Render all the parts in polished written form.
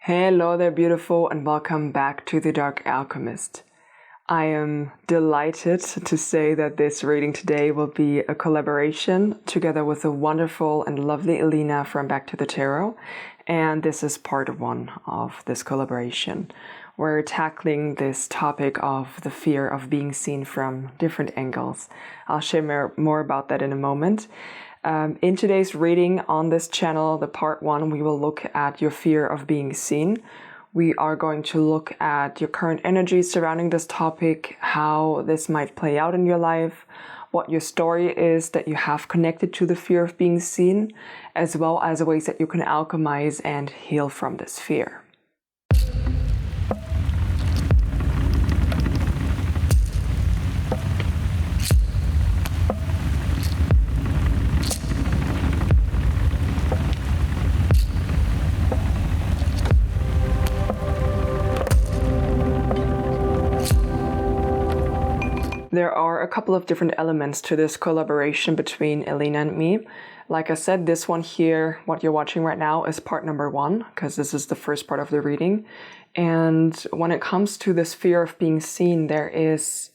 Hello there, beautiful, and welcome back to The Dark Alchemist. I am delighted to say that this reading today will be a collaboration together with the wonderful and lovely Elīna from Back to the Tarot, and this is part one of this collaboration. We're tackling this topic of the fear of being seen from different angles. I'll share more about that in a moment. In today's reading on this channel, the part one, we will look at your fear of being seen. We are going to look at your current energy surrounding this topic, how this might play out in your life, what your story is that you have connected to the fear of being seen, as well as ways that you can alchemize and heal from this fear. There are a couple of different elements to this collaboration between Elīna and me. Like I said, this one here, what you're watching right now, is part number one, because this is the first part of the reading. And when it comes to this fear of being seen, there is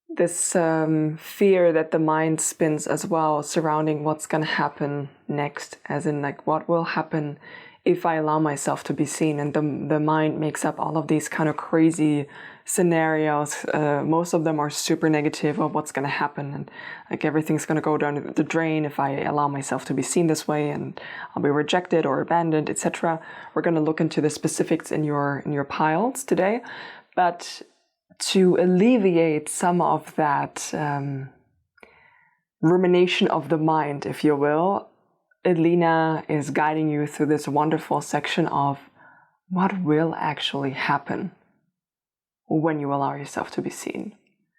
this fear that the mind spins as well surrounding what's going to happen next, as in like what will happen if I allow myself to be seen. And the mind makes up all of these kind of crazy scenarios. Most of them are super negative of what's going to happen, and like everything's going to go down the drain if I allow myself to be seen this way, and I'll be rejected or abandoned, etc. We're going to look into the specifics in your piles today, but to alleviate some of that rumination of the mind, if you will, Elīna is guiding you through this wonderful section of what will actually happen when you allow yourself to be seen.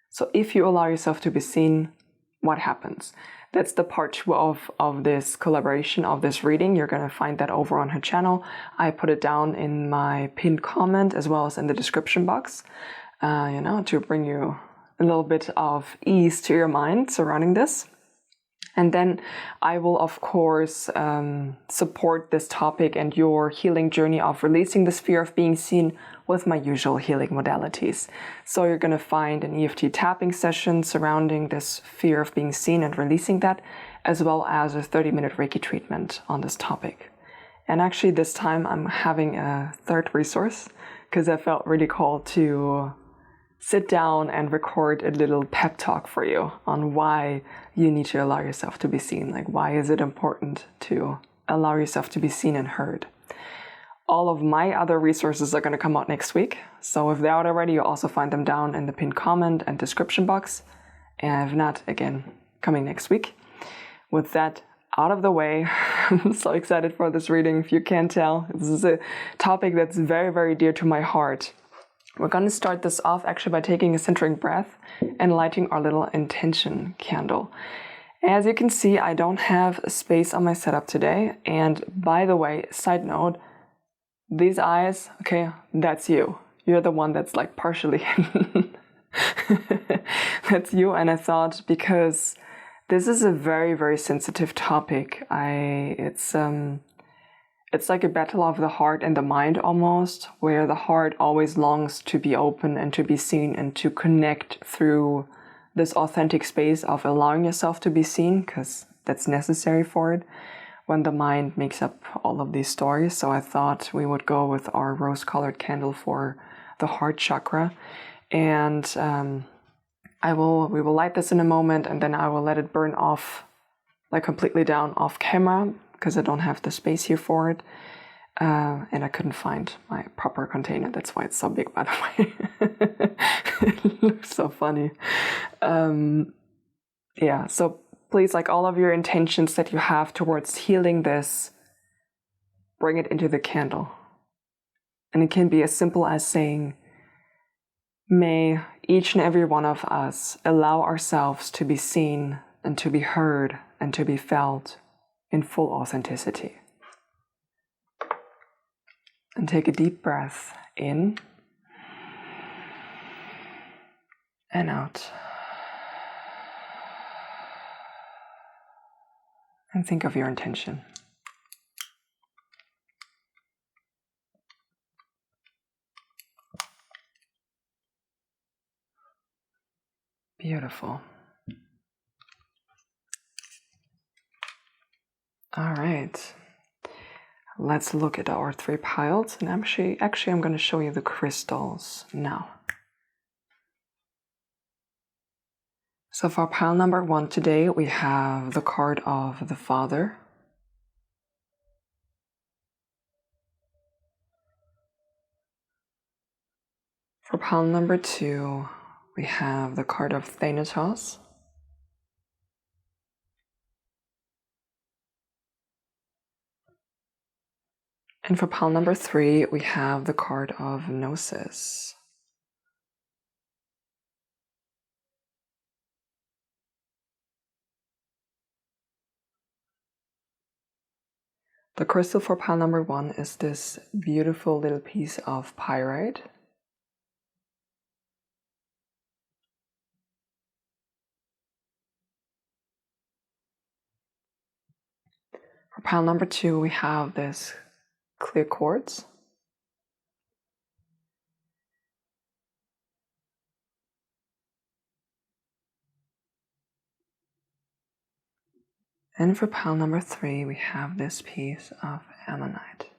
So if you allow yourself to be seen, what happens? That's the part two of this collaboration, of this reading. You're going to find that over on her channel. I put it down in my pinned comment as well as in the description box, to bring you a little bit of ease to your mind surrounding this. And then I will, of course, support this topic and your healing journey of releasing this fear of being seen with my usual healing modalities. So you're going to find an EFT tapping session surrounding this fear of being seen and releasing that, as well as a 30-minute Reiki treatment on this topic. And actually this time I'm having a third resource because I felt really called to sit down and record a little pep talk for you on why you need to allow yourself to be seen. Like, why is it important to allow yourself to be seen and heard? All of my other resources are going to come out next week. So if they're out already, you'll also find them down in the pinned comment and description box. And if not, again, coming next week. With that out of the way, I'm so excited for this reading. If you can't tell, this is a topic that's very, very dear to my heart. We're going to start this off actually by taking a centering breath and lighting our little intention candle. As you can see, I don't have a space on my setup today. And by the way, side note, these eyes, okay, that's you. You're the one that's like partially hidden. That's you. And I thought, because this is a very, very sensitive topic, it's like a battle of the heart and the mind almost, where the heart always longs to be open and to be seen and to connect through this authentic space of allowing yourself to be seen, because that's necessary for it, when the mind makes up all of these stories. So I thought we would go with our rose-colored candle for the heart chakra. And we will light this in a moment, and then I will let it burn off, like completely down off camera, because I don't have the space here for it. And I couldn't find my proper container. That's why it's so big, by the way. It looks so funny. So please, like all of your intentions that you have towards healing this, bring it into the candle. And it can be as simple as saying, may each and every one of us allow ourselves to be seen and to be heard and to be felt in full authenticity. And take a deep breath in and out. And think of your intention. Beautiful. All right. Let's look at our 3 piles, and actually I'm going to show you the crystals now. So for pile number 1 today, we have the card of the Father. For pile number 2, we have the card of Thanatos. And for pile number 3, we have the card of Gnosis. The crystal for pile number 1 is this beautiful little piece of pyrite. For pile number 2, we have this clear quartz. And for pile number 3, we have this piece of ammonite.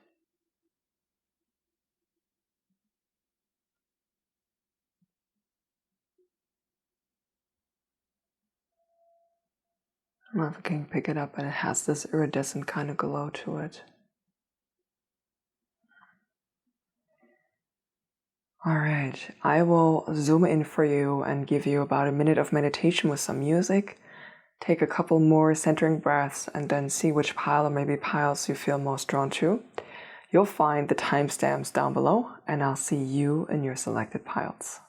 I don't know if I can pick it up, but it has this iridescent kind of glow to it. All right, I will zoom in for you and give you about a minute of meditation with some music. Take a couple more centering breaths and then see which pile or maybe piles you feel most drawn to. You'll find the timestamps down below, and I'll see you in your selected piles.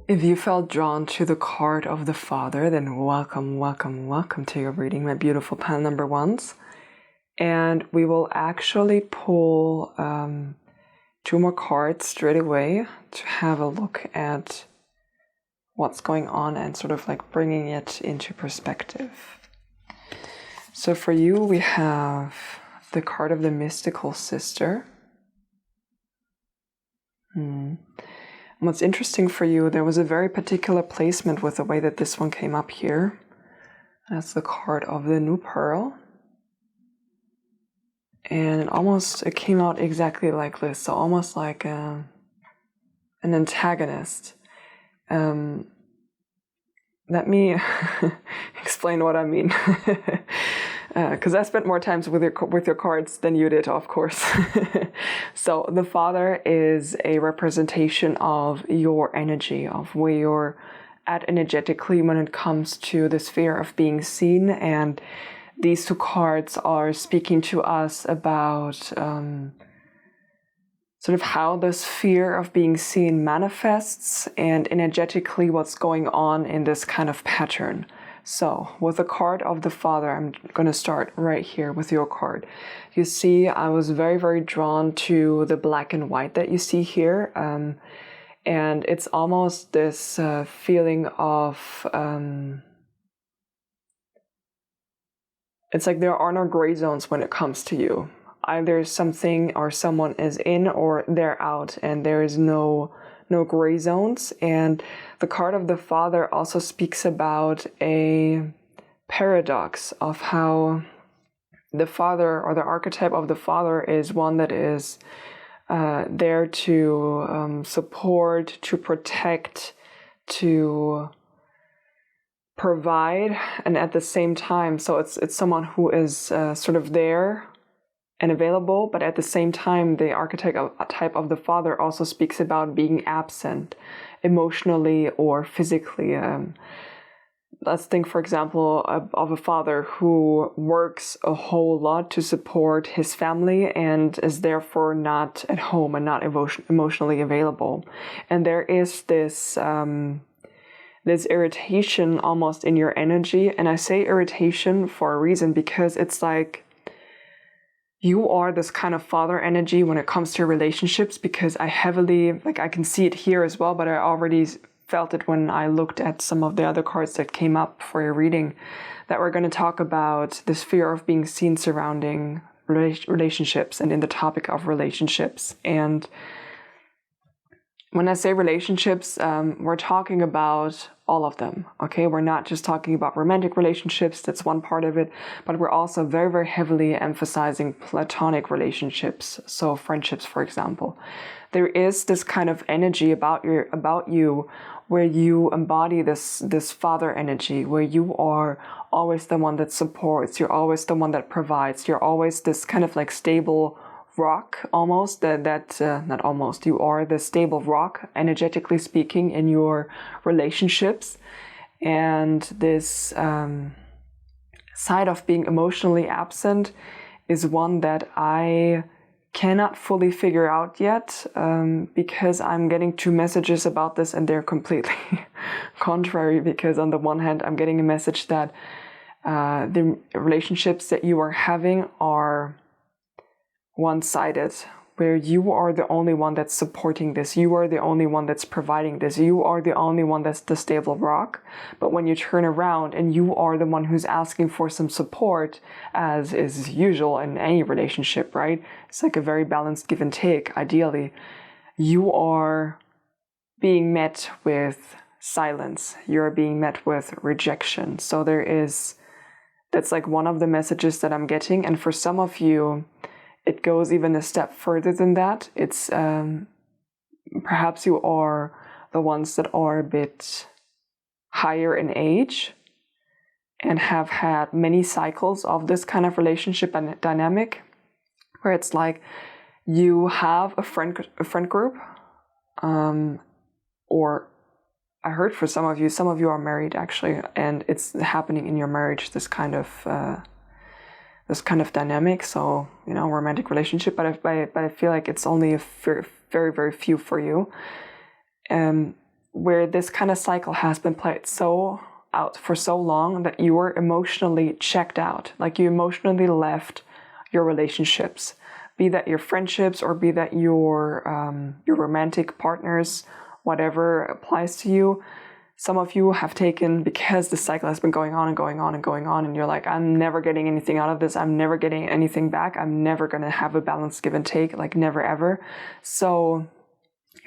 If you felt drawn to the card of the Father, then welcome, welcome, welcome to your reading, my beautiful pile number 1s. And we will actually pull 2 more cards straight away to have a look at what's going on and sort of like bringing it into perspective. So for you, we have the card of the Mystical Sister. What's interesting for you, there was a very particular placement with the way that this one came up here. That's the card of the New Pearl. And it came out exactly like this, so almost like an antagonist. Let me explain what I mean. Because I spent more times with your cards than you did, of course. So the Father is a representation of your energy, of where you're at energetically when it comes to the sphere of being seen. And these 2 cards are speaking to us about sort of how the sphere of being seen manifests and energetically what's going on in this kind of pattern. So with the card of the Father, I'm going to start right here with your card. You see, I was very, very drawn to the black and white that you see here. And it's almost this feeling of, it's like there are no gray zones when it comes to you. Either something or someone is in or they're out, and there is no gray zones. And the card of the Father also speaks about a paradox of how the Father, or the archetype of the Father, is one that is there to support, to protect, to provide, and at the same time, so it's someone who is sort of there and available, but at the same time, the archetype of the father also speaks about being absent emotionally or physically. Let's think, for example, of a father who works a whole lot to support his family and is therefore not at home and not emotionally available. And there is this irritation almost in your energy. And I say irritation for a reason, because it's like you are this kind of father energy when it comes to relationships, because I can see it here as well, but I already felt it when I looked at some of the other cards that came up for your reading, that we're going to talk about this fear of being seen surrounding relationships and in the topic of relationships. And when I say relationships, we're talking about all of them, okay? We're not just talking about romantic relationships, that's one part of it, but we're also very, very heavily emphasizing platonic relationships, so friendships, for example. There is this kind of energy about you where you embody this father energy, where you are always the one that supports, you're always the one that provides, you're always this kind of like stable rock almost, not almost, you are the stable rock, energetically speaking, in your relationships. And this side of being emotionally absent is one that I cannot fully figure out yet, because I'm getting two messages about this and they're completely contrary, because on the one hand, I'm getting a message that the relationships that you are having are one-sided, where you are the only one that's supporting this, you are the only one that's providing this, you are the only one that's the stable rock. But when you turn around and you are the one who's asking for some support, as is usual in any relationship, right? It's like a very balanced give and take, ideally. You are being met with silence, you're being met with rejection. So that's like one of the messages that I'm getting. And for some of you, it goes even a step further than that. It's perhaps you are the ones that are a bit higher in age and have had many cycles of this kind of relationship and dynamic, where it's like you have a friend group, or I heard for some of you are married actually, and it's happening in your marriage, this kind of dynamic, so, romantic relationship, but I feel like it's only a very, very few for you, where this kind of cycle has been played so out for so long that you were emotionally checked out, like you emotionally left your relationships, be that your friendships or be that your romantic partners, whatever applies to you. Some of you have taken, because the cycle has been going on and going on and going on, and you're like, I'm never getting anything out of this, I'm never getting anything back, I'm never going to have a balanced give and take, like never ever. So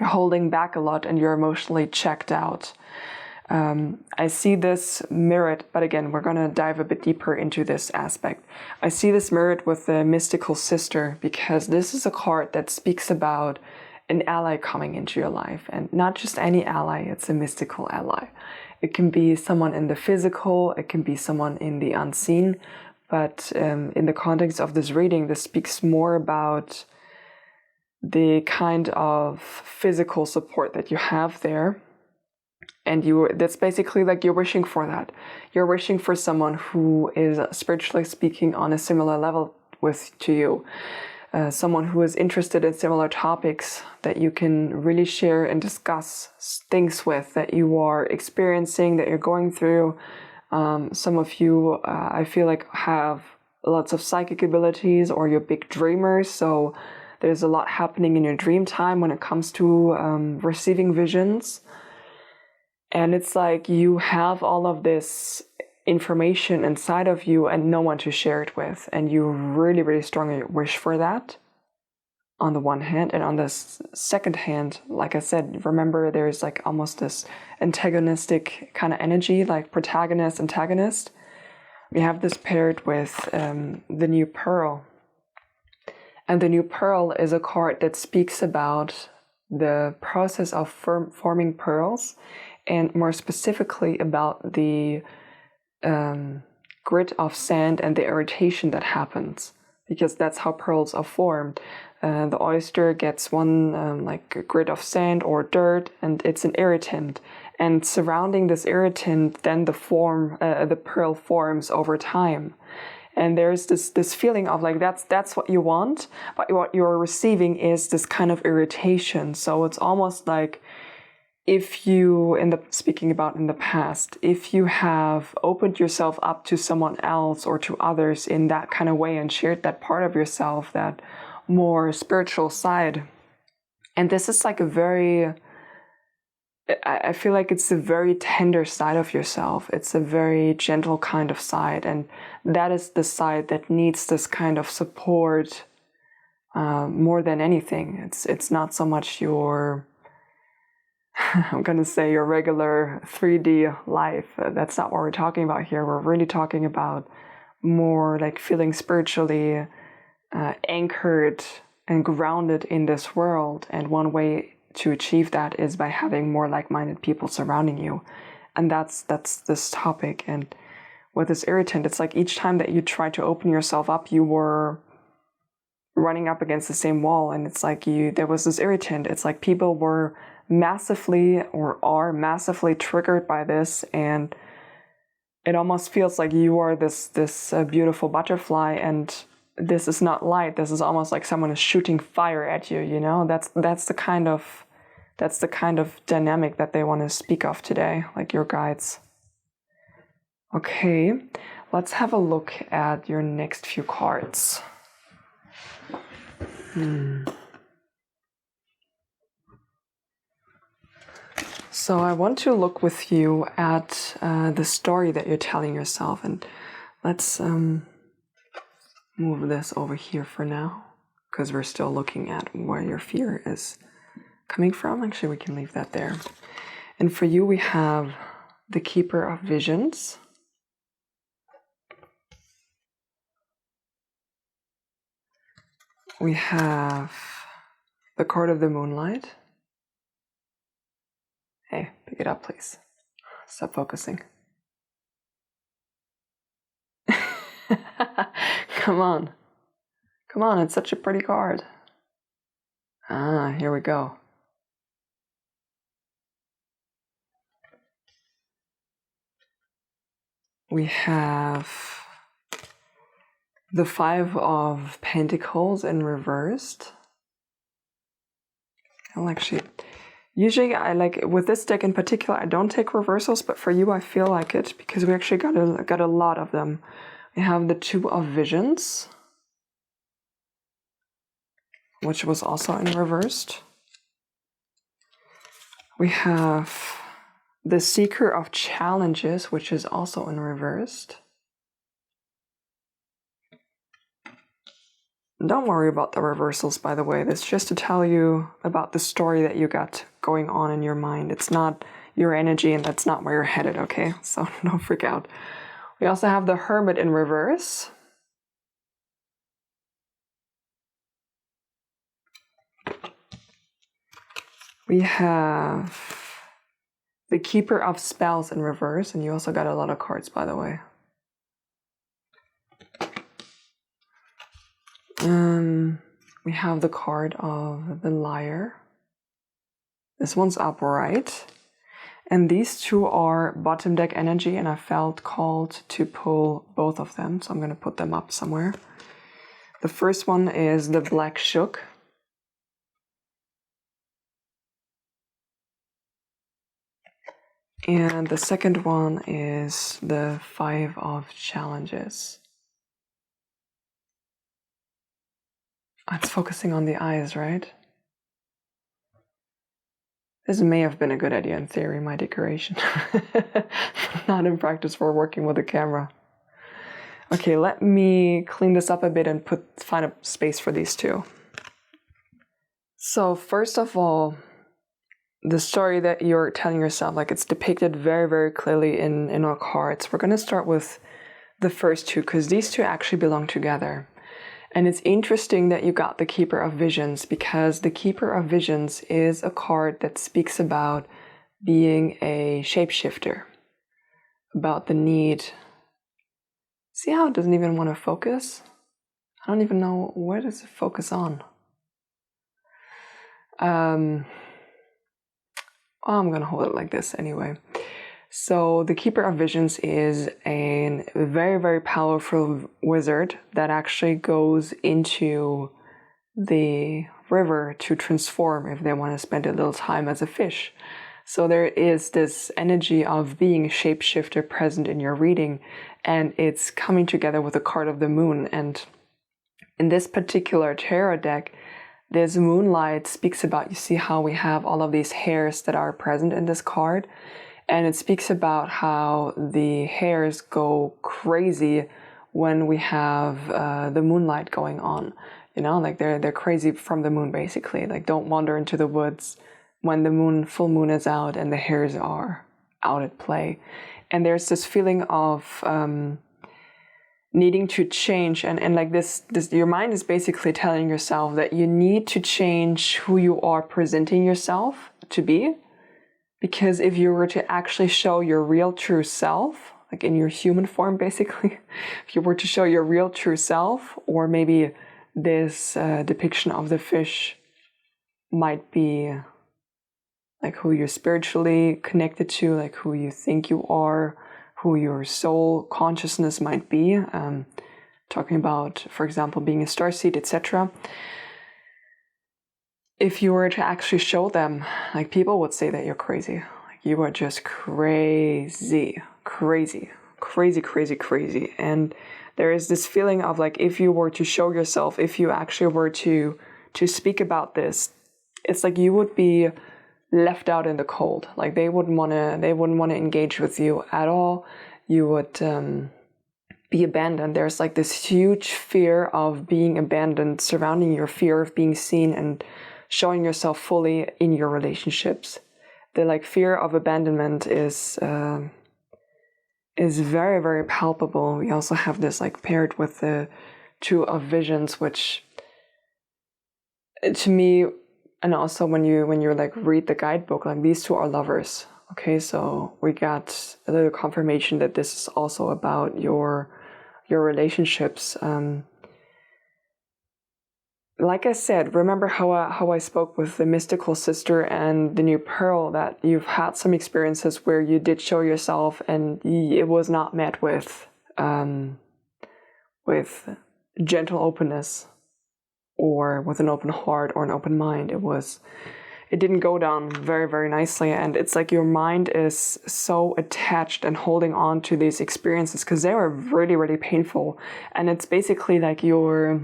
you're holding back a lot and you're emotionally checked out. I see this mirrored, but again, we're going to dive a bit deeper into this aspect. I see this mirrored with the mystical sister, because this is a card that speaks about an ally coming into your life, and not just any ally, it's a mystical ally. It can be someone in the physical, it can be someone in the unseen, but in the context of this reading, this speaks more about the kind of physical support that you have there. And that's basically like you're wishing for that. You're wishing for someone who is, spiritually speaking, on a similar level to you. Someone who is interested in similar topics that you can really share and discuss things with, that you are experiencing, that you're going through. Some of you, I feel like, have lots of psychic abilities, or you're big dreamers. So there's a lot happening in your dream time when it comes to receiving visions. And it's like you have all of this information inside of you and no one to share it with, and you really, really strongly wish for that on the one hand. And on the second hand, like I said, remember there's like almost this antagonistic kind of energy, like protagonist, antagonist. We have this paired with the new pearl, And the New Pearl is a card that speaks about the process of forming pearls, and more specifically about the grit of sand and the irritation that happens, because that's how pearls are formed. The oyster gets one like a grit of sand or dirt, and it's an irritant. And surrounding this irritant, then the pearl forms over time. And there's this feeling of like that's what you want, but what you're receiving is this kind of irritation. So it's almost like, if you, speaking about in the past, if you have opened yourself up to someone else or to others in that kind of way and shared that part of yourself, that more spiritual side. And this is like I feel like it's a very tender side of yourself. It's a very gentle kind of side. And that is the side that needs this kind of support more than anything. It's not so much your, I'm going to say your regular 3D life. That's not what we're talking about here. We're really talking about more like feeling spiritually anchored and grounded in this world. And one way to achieve that is by having more like-minded people surrounding you. And that's this topic. And with this irritant, it's like each time that you try to open yourself up, you were running up against the same wall. And it's like there was this irritant. It's like people were massively or are massively triggered by this, and it almost feels like you are this beautiful butterfly, and this is not light. This is almost like someone is shooting fire at you. You know, that's the kind of dynamic that they want to speak of today, like your guides. Okay, let's have a look at your next few cards. So I want to look with you at the story that you're telling yourself, and let's move this over here for now, because we're still looking at where your fear is coming from. Actually, we can leave that there. And for you, we have the Keeper of Visions. We have the Court of the Moonlight. Hey, pick it up, please. Stop focusing. Come on. Come on, it's such a pretty card. Ah, here we go. We have the Five of Pentacles in reversed. I'll actually... Usually I like, with this deck in particular, I don't take reversals, but for you I feel like it, because we actually got a lot of them. We have the Two of Visions, which was also in reversed. We have the Seeker of Challenges, which is also in reversed. Don't worry about the reversals, by the way. That's just to tell you about the story that you got going on in your mind. It's not your energy, and that's not where you're headed, okay? So don't freak out. We also have the Hermit in reverse. We have the Keeper of Spells in reverse, and you also got a lot of cards, by the way. We have the card of the Liar. This one's upright. And these two are bottom deck energy, and I felt called to pull both of them, so I'm going to put them up somewhere. The first one is the Black Shook. And the second one is the Five of Challenges. It's focusing on the eyes, right? This may have been a good idea in theory, my decoration. Not in practice for working with a camera. Okay, let me clean this up a bit and find a space for these two. So first of all, the story that you're telling yourself, like it's depicted very, very clearly in our cards. We're going to start with the first two, because these two actually belong together. And it's interesting that you got the Keeper of Visions, because the Keeper of Visions is a card that speaks about being a shapeshifter, about the need. See how it doesn't even want to focus? I don't even know, where does it focus on? I'm going to hold it like this anyway. So the Keeper of Visions is a very, very powerful wizard that actually goes into the river to transform if they want to spend a little time as a fish. So there is this energy of being a shapeshifter present in your reading, and it's coming together with the card of the moon. And in this particular tarot deck, this moonlight speaks about, you see how we have all of these hairs that are present in this card, and it speaks about how the hairs go crazy when we have the moonlight going on. You know, like they're crazy from the moon, basically. Like, don't wander into the woods when the full moon is out and the hairs are out at play. And there's this feeling of needing to change, and like this, your mind is basically telling yourself that you need to change who you are presenting yourself to be. Because if you were to actually show your real true self, like in your human form, basically, if you were to show your real true self, or maybe this depiction of the fish might be like who you're spiritually connected to, like who you think you are, who your soul consciousness might be, talking about, for example, being a starseed, etc. If you were to actually show them, like, people would say that you're crazy. Like, you are just crazy. And there is this feeling of, like, if you were to show yourself, if you actually were to speak about this, it's like you would be left out in the cold. Like, they wouldn't want to engage with you at all. You would be abandoned. There's like this huge fear of being abandoned surrounding your fear of being seen and showing yourself fully in your relationships. The like fear of abandonment is very, very palpable. We also have this like paired with the Two of Visions, which to me, and also when you like read the guidebook, like, these two are lovers. Okay, so we got a little confirmation that this is also about your relationships. Like I said, remember how I spoke with the mystical sister and the new pearl, that you've had some experiences where you did show yourself and it was not met with gentle openness or with an open heart or an open mind. It didn't go down very, very nicely. And it's like your mind is so attached and holding on to these experiences because they were really, really painful. And it's basically like your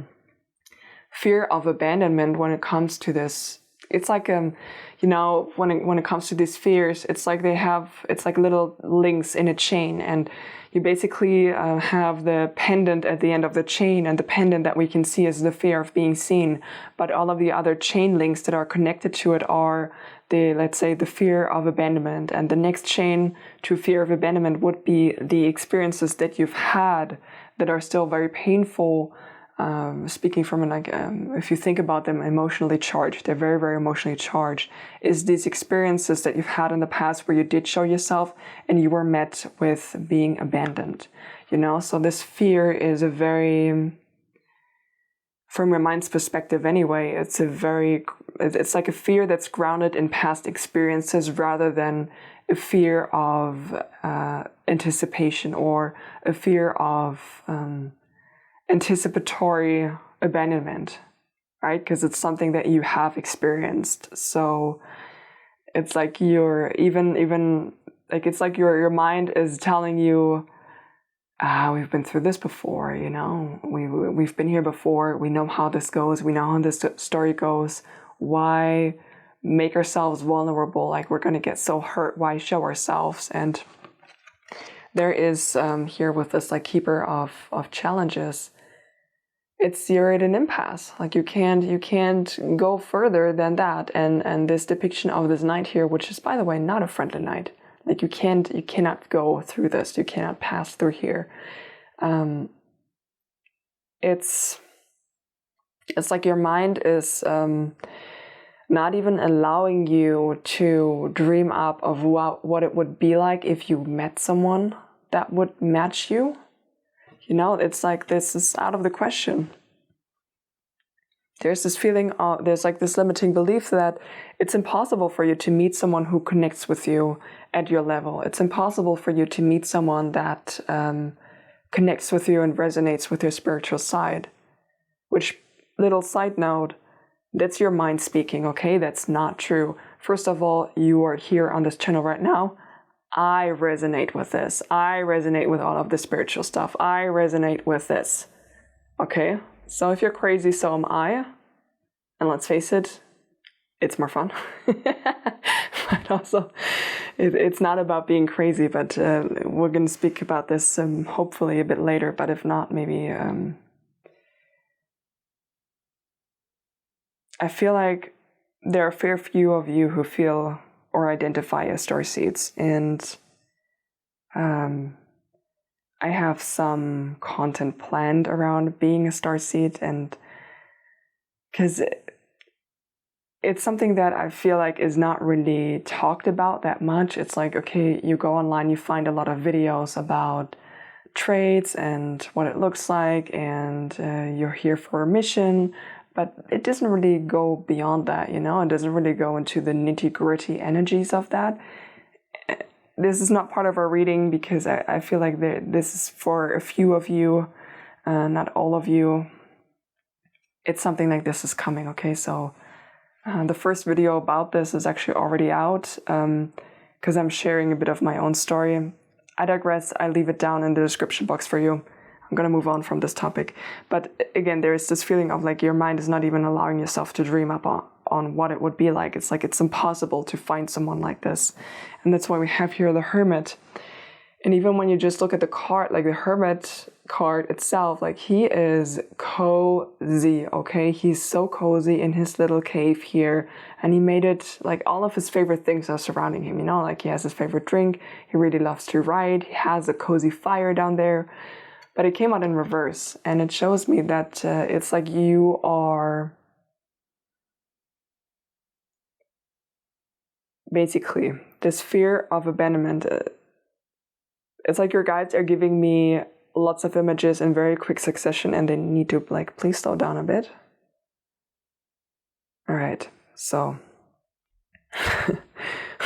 fear of abandonment when it comes to this. It's like when it comes to these fears, it's like it's like little links in a chain, and you basically have the pendant at the end of the chain, and the pendant that we can see is the fear of being seen, but all of the other chain links that are connected to it are let's say the fear of abandonment, and the next chain to fear of abandonment would be the experiences that you've had that are still very painful. Speaking from if you think about them emotionally charged, they're very, very emotionally charged, is these experiences that you've had in the past where you did show yourself and you were met with being abandoned, so this fear is from your mind's perspective anyway, it's like a fear that's grounded in past experiences rather than a fear of anticipation or a fear of anticipatory abandonment, right? Because it's something that you have experienced. So it's like your mind is telling you, we've been through this before, we've been here before, we know how this goes, we know how this story goes. Why make ourselves vulnerable? Like, we're going to get so hurt. Why show ourselves? And there is here with this like keeper of challenges, you're at an impasse. Like, you can't go further than that. And this depiction of this knight here, which is, by the way, not a friendly knight. Like, you cannot go through this. You cannot pass through here. It's It's like your mind is not even allowing you to dream up of what it would be like if you met someone that would match you. You know, it's like this is out of the question. There's this feeling of, there's like this limiting belief that it's impossible for you to meet someone who connects with you at your level. It's impossible for you to meet someone that connects with you and resonates with your spiritual side. Which, little side note, that's your mind speaking, okay? That's not true. First of all, you are here on this channel right now. I resonate with this. I resonate with all of the spiritual stuff. I resonate with this. Okay? So if you're crazy, so am I. And let's face it, it's more fun. But also, it's not about being crazy, but we're going to speak about this hopefully a bit later. But if not, maybe... I feel like there are a fair few of you who feel or identify as starseeds, and I have some content planned around being a starseed, and because it's something that I feel like is not really talked about that much. It's like, okay, you go online, you find a lot of videos about traits and what it looks like, and you're here for a mission. But it doesn't really go beyond that, you know? It doesn't really go into the nitty-gritty energies of that. This is not part of our reading because I feel like this is for a few of you, not all of you. It's something like this is coming, okay? So the first video about this is actually already out because I'm sharing a bit of my own story. I digress. I leave it down in the description box for you. I'm going to move on from this topic. But again, there is this feeling of like your mind is not even allowing yourself to dream up on what it would be like. It's like it's impossible to find someone like this. And that's why we have here the Hermit. And even when you just look at the card, like the Hermit card itself, like he is cozy, okay? He's so cozy in his little cave here. And he made it like all of his favorite things are surrounding him, you know? Like he has his favorite drink. He really loves to ride. He has a cozy fire down there. But it came out in reverse, and it shows me that it's like you are basically this fear of abandonment. It's like your guides are giving me lots of images in very quick succession, and they need to like, please slow down a bit. All right, so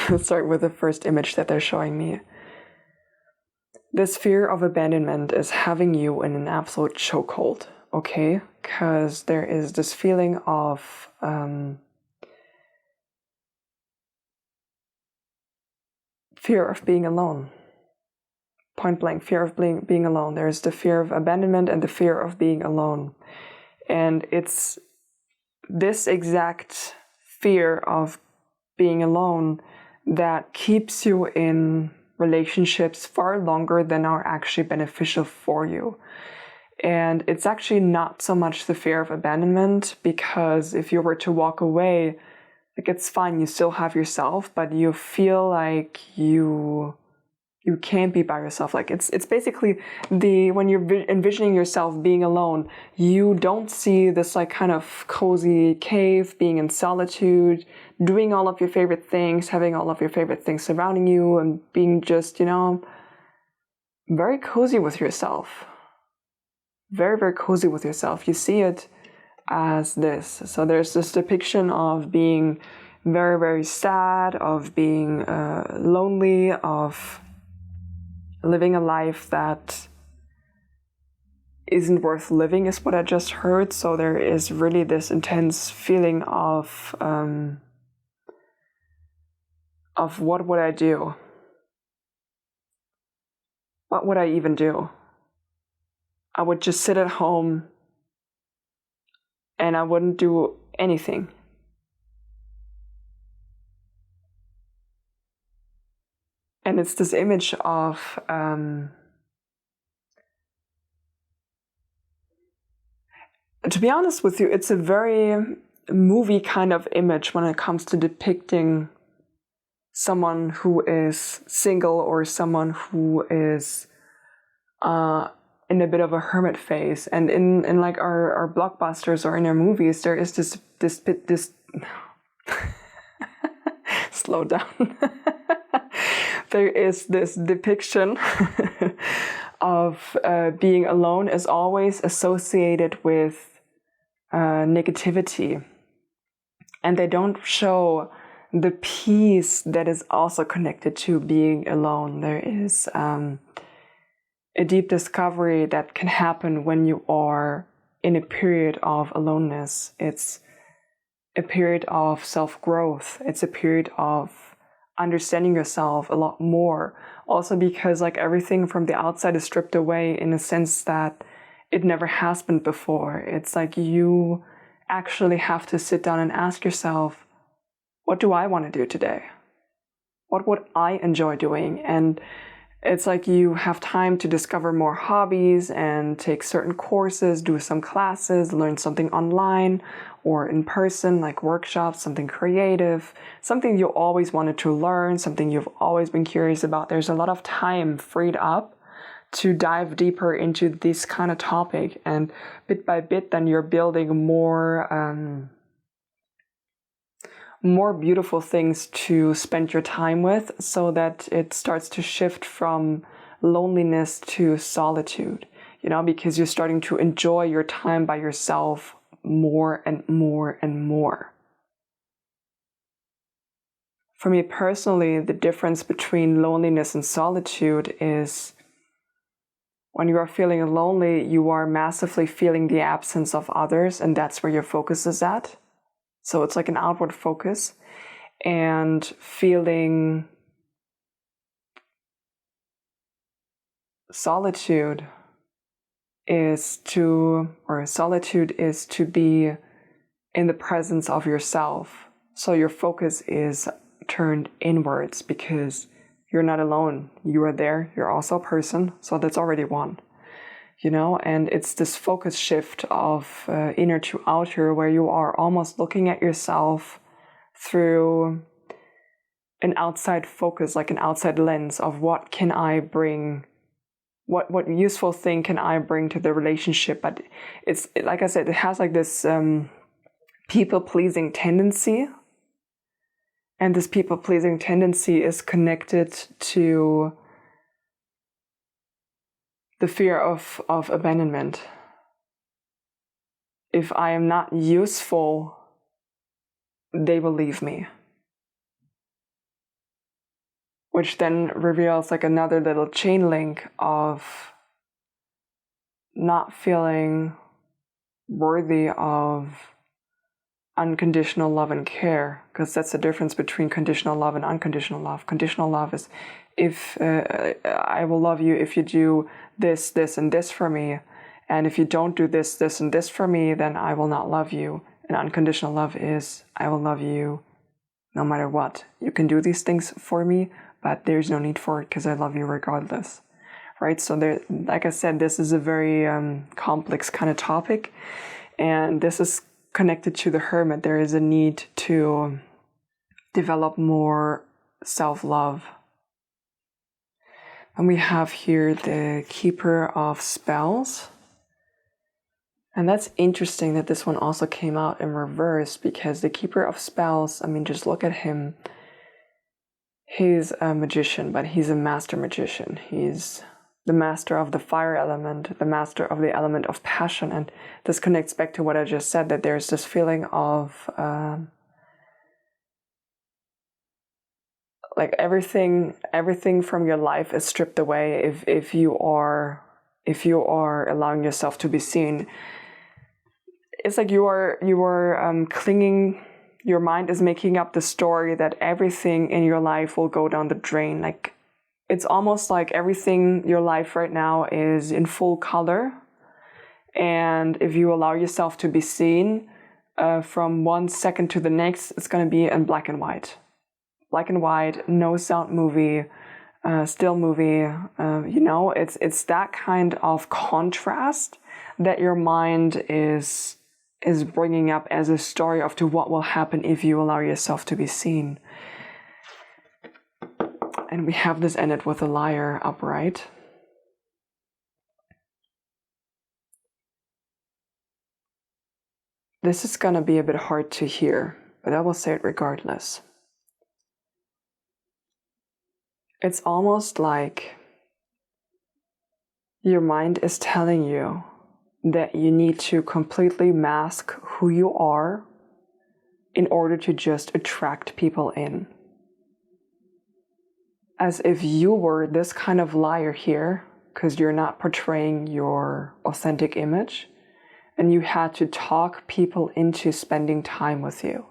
let's start with the first image that they're showing me. This fear of abandonment is having you in an absolute chokehold, okay? Because there is this feeling of fear of being alone. Point blank, fear of being alone. There's the fear of abandonment and the fear of being alone. And it's this exact fear of being alone that keeps you in relationships far longer than are actually beneficial for you. And it's actually not so much the fear of abandonment, because if you were to walk away, like it's fine, you still have yourself, but you feel like you can't be by yourself. Like it's basically when you're envisioning yourself being alone, you don't see this like kind of cozy cave, being in solitude, doing all of your favorite things, having all of your favorite things surrounding you, and being just, you know, very cozy with yourself. Very, very cozy with yourself. You see it as this. So there's this depiction of being very, very sad, of being lonely, of living a life that isn't worth living, is what I just heard. So there is really this intense feeling of what would I do? What would I even do? I would just sit at home and I wouldn't do anything. And it's this image of to be honest with you, it's a very movie kind of image when it comes to depicting someone who is single or someone who is in a bit of a hermit phase. And in like our blockbusters or in our movies, there is this slow down. There is this depiction of being alone is always associated with negativity. And they don't show the peace that is also connected to being alone. There is a deep discovery that can happen when you are in a period of aloneness. It's a period of self-growth. It's a period of understanding yourself a lot more. Also because like everything from the outside is stripped away in a sense that it never has been before. It's like you actually have to sit down and ask yourself, what do I want to do today? What would I enjoy doing? And it's like you have time to discover more hobbies and take certain courses, do some classes, learn something online or in person, like workshops, something creative, something you always wanted to learn, something you've always been curious about. There's a lot of time freed up to dive deeper into this kind of topic. And bit by bit, then you're building more beautiful things to spend your time with, so that it starts to shift from loneliness to solitude, because you're starting to enjoy your time by yourself more and more and more. For me personally, the difference between loneliness and solitude is when you are feeling lonely, you are massively feeling the absence of others, and that's where your focus is at. So it's like an outward focus, and feeling solitude is to be in the presence of yourself. So your focus is turned inwards because you're not alone. You are there. You're also a person. So that's already one. And it's this focus shift of inner to outer, where you are almost looking at yourself through an outside focus, like an outside lens of what can I bring, what useful thing can I bring to the relationship. But it's, like I said, it has like this people-pleasing tendency. And this people-pleasing tendency is connected to the fear of abandonment. If I am not useful, they will leave me. Which then reveals like another little chain link of not feeling worthy of unconditional love and care, because that's the difference between conditional love and unconditional love. Conditional love is if I will love you if you do this, this, and this for me. And if you don't do this, this, and this for me, then I will not love you. And unconditional love is I will love you no matter what. You can do these things for me, but there's no need for it because I love you regardless. Right? So there, like I said, this is a very complex kind of topic. And this is connected to the hermit. There is a need to develop more self-love. And we have here the Keeper of Spells. And that's interesting that this one also came out in reverse, because the Keeper of Spells, just look at him. He's a magician, but he's a master magician. He's the master of the fire element, the master of the element of passion. And this connects back to what I just said, that there's this feeling of like everything from your life is stripped away if you are allowing yourself to be seen. It's like you are clinging. Your mind is making up the story that everything in your life will go down the drain. Like it's almost like everything your life right now is in full color, and if you allow yourself to be seen, from 1 second to the next, it's going to be in black and white. Black and white, no sound movie, still movie. It's that kind of contrast that your mind is bringing up as a story of to what will happen if you allow yourself to be seen. And we have this ended with a liar upright. This is going to be a bit hard to hear, but I will say it regardless. It's almost like your mind is telling you that you need to completely mask who you are in order to just attract people in. As if you were this kind of liar here, because you're not portraying your authentic image, and you had to talk people into spending time with you.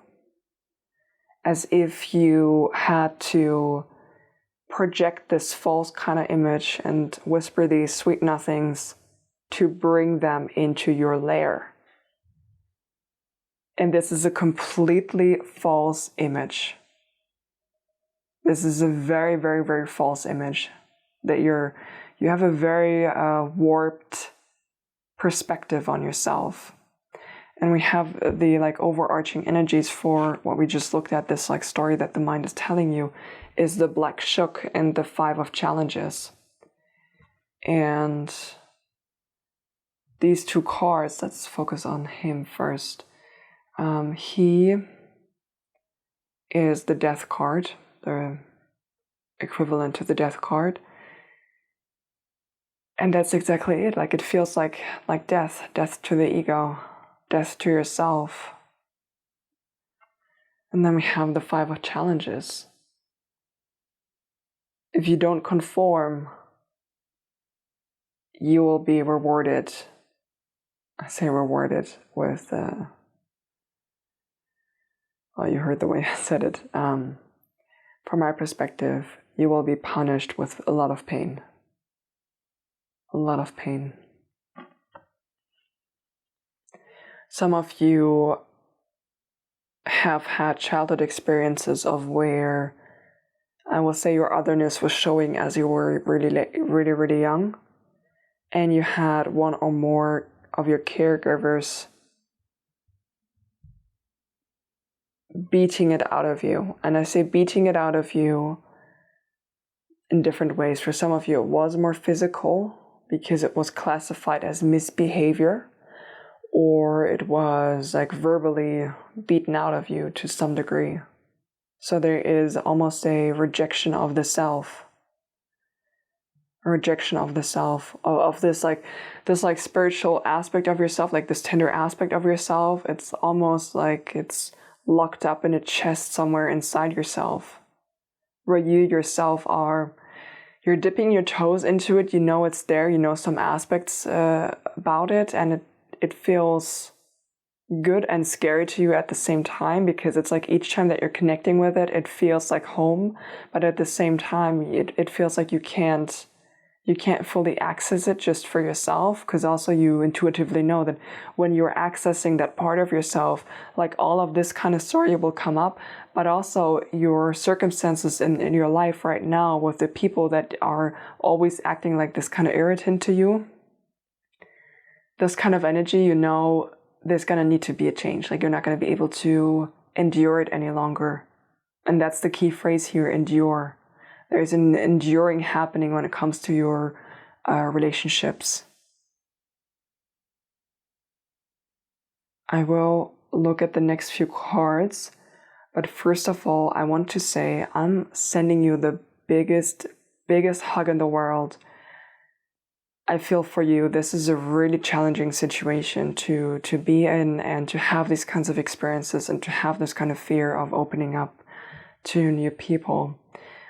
As if you had to project this false kind of image and whisper these sweet nothings to bring them into your lair. And this is a completely false image. This is a very, very, very false image that you have a very warped perspective on yourself. And we have the like overarching energies for what we just looked at, this like story that the mind is telling you, is the Black Shook and the 5 of Challenges. And these 2 cards, let's focus on him first. He is the Death card, the equivalent to the Death card. And that's exactly it. Like it feels like death to the ego, death to yourself. And then we have the 5 of Challenges. If you don't conform, you will be rewarded. I say rewarded with, well, you heard the way I said it. From my perspective, you will be punished with a lot of pain. A lot of pain. Some of you have had childhood experiences of where I will say your otherness was showing as you were really young, and you had one or more of your caregivers beating it out of you. And I say beating it out of you in different ways. For some of you, it was more physical because it was classified as misbehavior, or it was like verbally beaten out of you to some degree. So there is almost a rejection of the self, a rejection of the self, of this spiritual aspect of yourself, like this tender aspect of yourself. It's almost like it's locked up in a chest somewhere inside yourself, where you yourself you're dipping your toes into it. You know it's there. You know some aspects about it, and it feels good and scary to you at the same time, because it's like each time that you're connecting with it, it feels like home, but at the same time it feels like you can't fully access it just for yourself, because also you intuitively know that when you're accessing that part of yourself, like all of this kind of story will come up, but also your circumstances in your life right now with the people that are always acting like this kind of irritant to you, this kind of energy, you know, there's going to need to be a change. Like you're not going to be able to endure it any longer. And that's the key phrase here, endure. There's an enduring happening when it comes to your relationships. I will look at the next few cards, but first of all, I want to say I'm sending you the biggest hug in the world. I feel for you. This is a really challenging situation to be in, and to have these kinds of experiences, and to have this kind of fear of opening up to new people.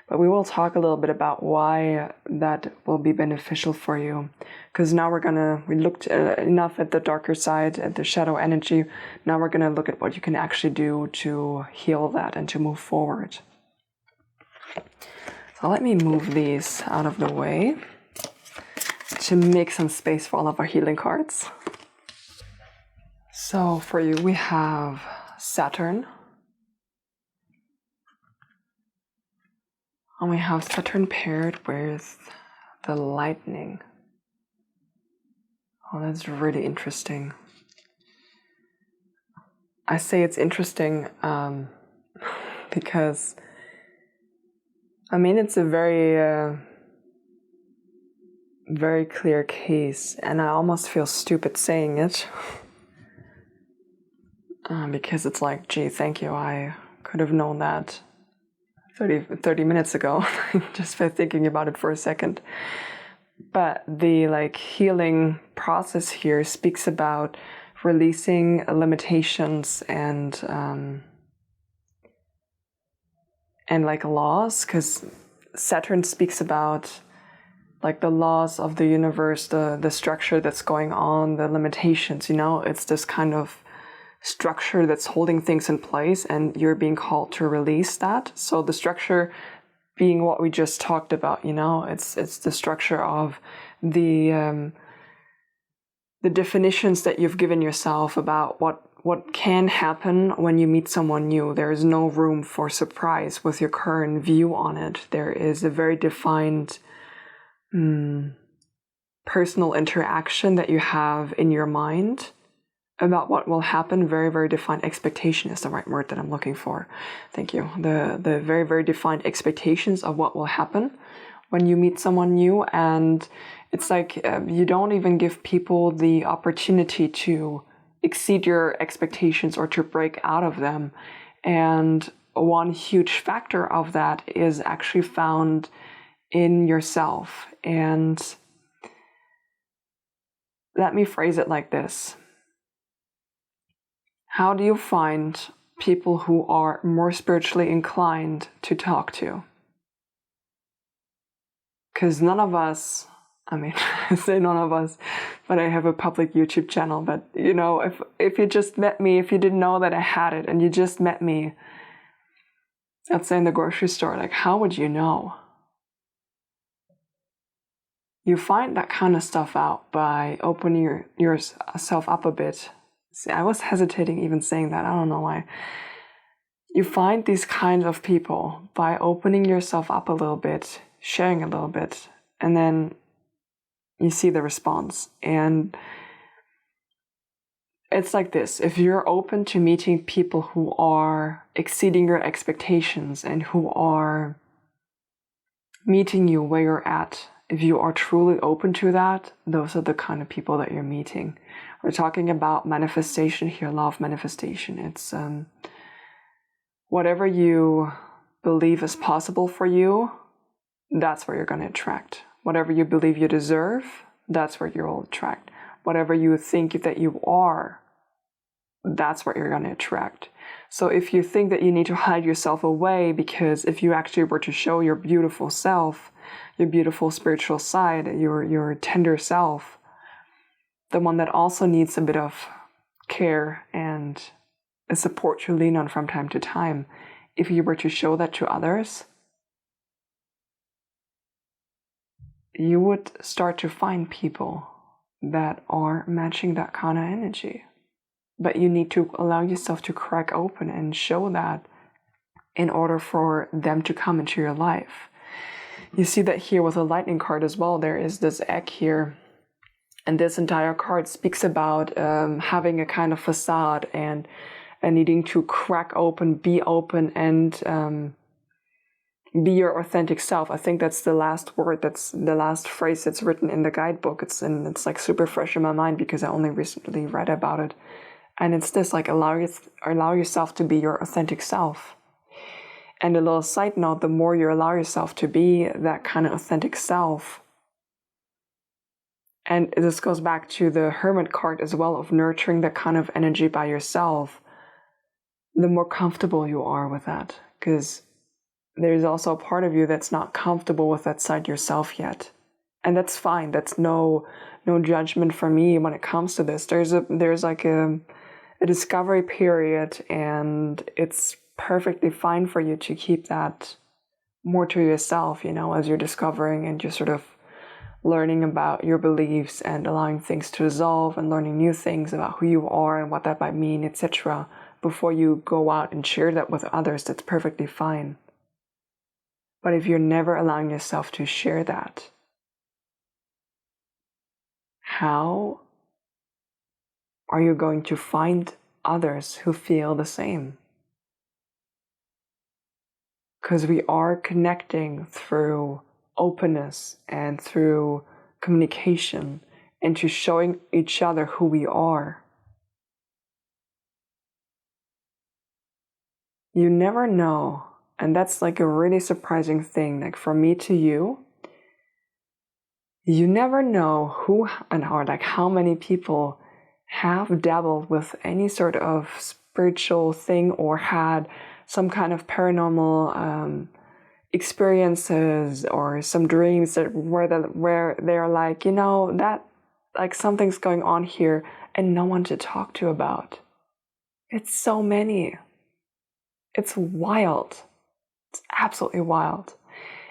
But we will talk a little bit about why that will be beneficial for you. Because now we looked enough at the darker side, at the shadow energy. Now we're going to look at what you can actually do to heal that and to move forward. So let me move these out of the way to make some space for all of our healing cards. So for you, we have Saturn. And we have Saturn paired with the lightning. Oh, that's really interesting. I say it's interesting because, I mean, it's a very, very clear case, and I almost feel stupid saying it. because it's like, gee, thank you. I could have known that 30 minutes ago, just by thinking about it for a second. But the like healing process here speaks about releasing limitations and like laws, because Saturn speaks about like the laws of the universe, the structure that's going on, the limitations, it's this kind of structure that's holding things in place, and you're being called to release that. So the structure being what we just talked about, it's the structure of the definitions that you've given yourself about what can happen when you meet someone new. There is no room for surprise with your current view on it. There is a very defined personal interaction that you have in your mind about what will happen. Very, very defined expectation is the right word that I'm looking for. Thank you. The very, very defined expectations of what will happen when you meet someone new. And it's like you don't even give people the opportunity to exceed your expectations or to break out of them. And one huge factor of that is actually found in yourself. And let me phrase it like this. How do you find people who are more spiritually inclined to talk to? Because none of us, I say none of us, but I have a public YouTube channel. But, if you just met me, if you didn't know that I had it and you just met me, let's say in the grocery store, like, how would you know? You find that kind of stuff out by opening yourself up a bit. See, I was hesitating even saying that. I don't know why. You find these kinds of people by opening yourself up a little bit, sharing a little bit, and then you see the response. And it's like this. If you're open to meeting people who are exceeding your expectations and who are meeting you where you're at, if you are truly open to that, those are the kind of people that you're meeting. We're talking about manifestation here, law of manifestation. It's whatever you believe is possible for you, that's where you're going to attract. Whatever you believe you deserve, that's where you'll attract. Whatever you think that you are, that's what you're going to attract. So if you think that you need to hide yourself away, because if you actually were to show your beautiful self, your beautiful spiritual side, your tender self, the one that also needs a bit of care and a support to lean on from time to time, if you were to show that to others, you would start to find people that are matching that kind of energy. But you need to allow yourself to crack open and show that in order for them to come into your life. You see that here with a lightning card as well. There is this egg here. And this entire card speaks about having a kind of facade and needing to crack open, be open, and be your authentic self. I think that's the last word, that's the last phrase that's written in the guidebook. It's like super fresh in my mind because I only recently read about it. And it's this, like, allow yourself to be your authentic self. And a little side note, the more you allow yourself to be that kind of authentic self, and this goes back to the Hermit card as well, of nurturing that kind of energy by yourself, the more comfortable you are with that. Because there's also a part of you that's not comfortable with that side yourself yet. And that's fine. That's no judgment for me when it comes to this. There's like a discovery period, and it's perfectly fine for you to keep that more to yourself, as you're discovering and you're sort of learning about your beliefs and allowing things to dissolve and learning new things about who you are and what that might mean, etc. Before you go out and share that with others, that's perfectly fine. But if you're never allowing yourself to share that, how are you going to find others who feel the same? Because we are connecting through openness and through communication and to showing each other who we are. You never know. And that's like a really surprising thing. Like from me to you, you never know who and or like how many people have dabbled with any sort of spiritual thing or had some kind of paranormal experiences or some dreams that where they're like, you know, that like something's going on here and no one to talk to about. It's so many. It's wild. It's absolutely wild.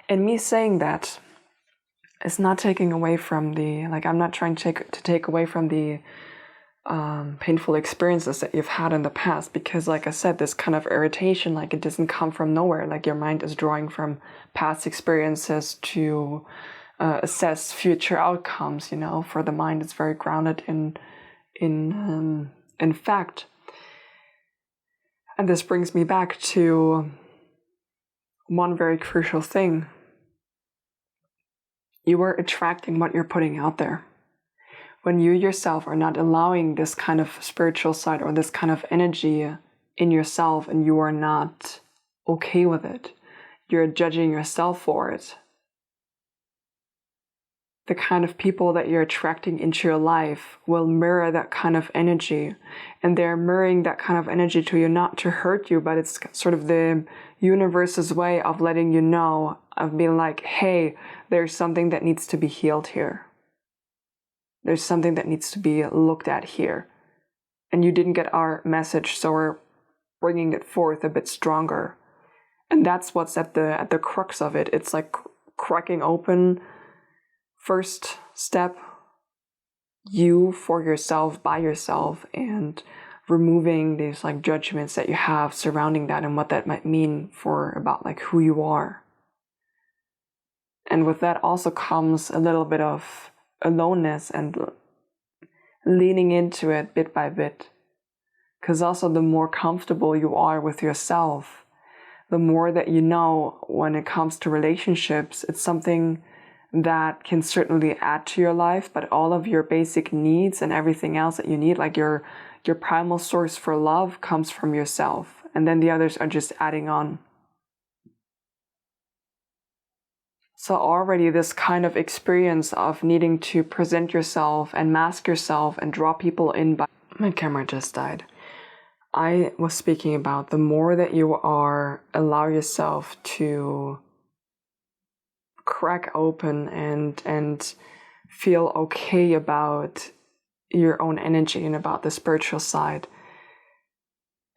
And me saying that is not taking away from the, like, I'm not trying to take away from the painful experiences that you've had in the past, because like I said, this kind of irritation, like it doesn't come from nowhere. Like your mind is drawing from past experiences to assess future outcomes, you know. For the mind, it's very grounded in fact. And this brings me back to one very crucial thing. You are attracting what you're putting out there. When you yourself are not allowing this kind of spiritual side or this kind of energy in yourself, and you are not okay with it, you're judging yourself for it, the kind of people that you're attracting into your life will mirror that kind of energy. And they're mirroring that kind of energy to you, not to hurt you, but it's sort of the universe's way of letting you know, of being like, hey, there's something that needs to be healed here. There's something that needs to be looked at here. And you didn't get our message, so we're bringing it forth a bit stronger. And that's what's at the crux of it. It's like cracking open. First step, you for yourself, by yourself, and removing these like judgments that you have surrounding that and what that might mean for about like who you are. And with that also comes a little bit of aloneness and leaning into it bit by bit. Because also the more comfortable you are with yourself, the more that you know when it comes to relationships, it's something that can certainly add to your life, but all of your basic needs and everything else that you need, like your primal source for love, comes from yourself, and then the others are just adding on. So already this kind of experience of needing to present yourself and mask yourself and draw people in by... My camera just died. I was speaking about the more that you allow yourself to crack open and feel okay about your own energy and about the spiritual side,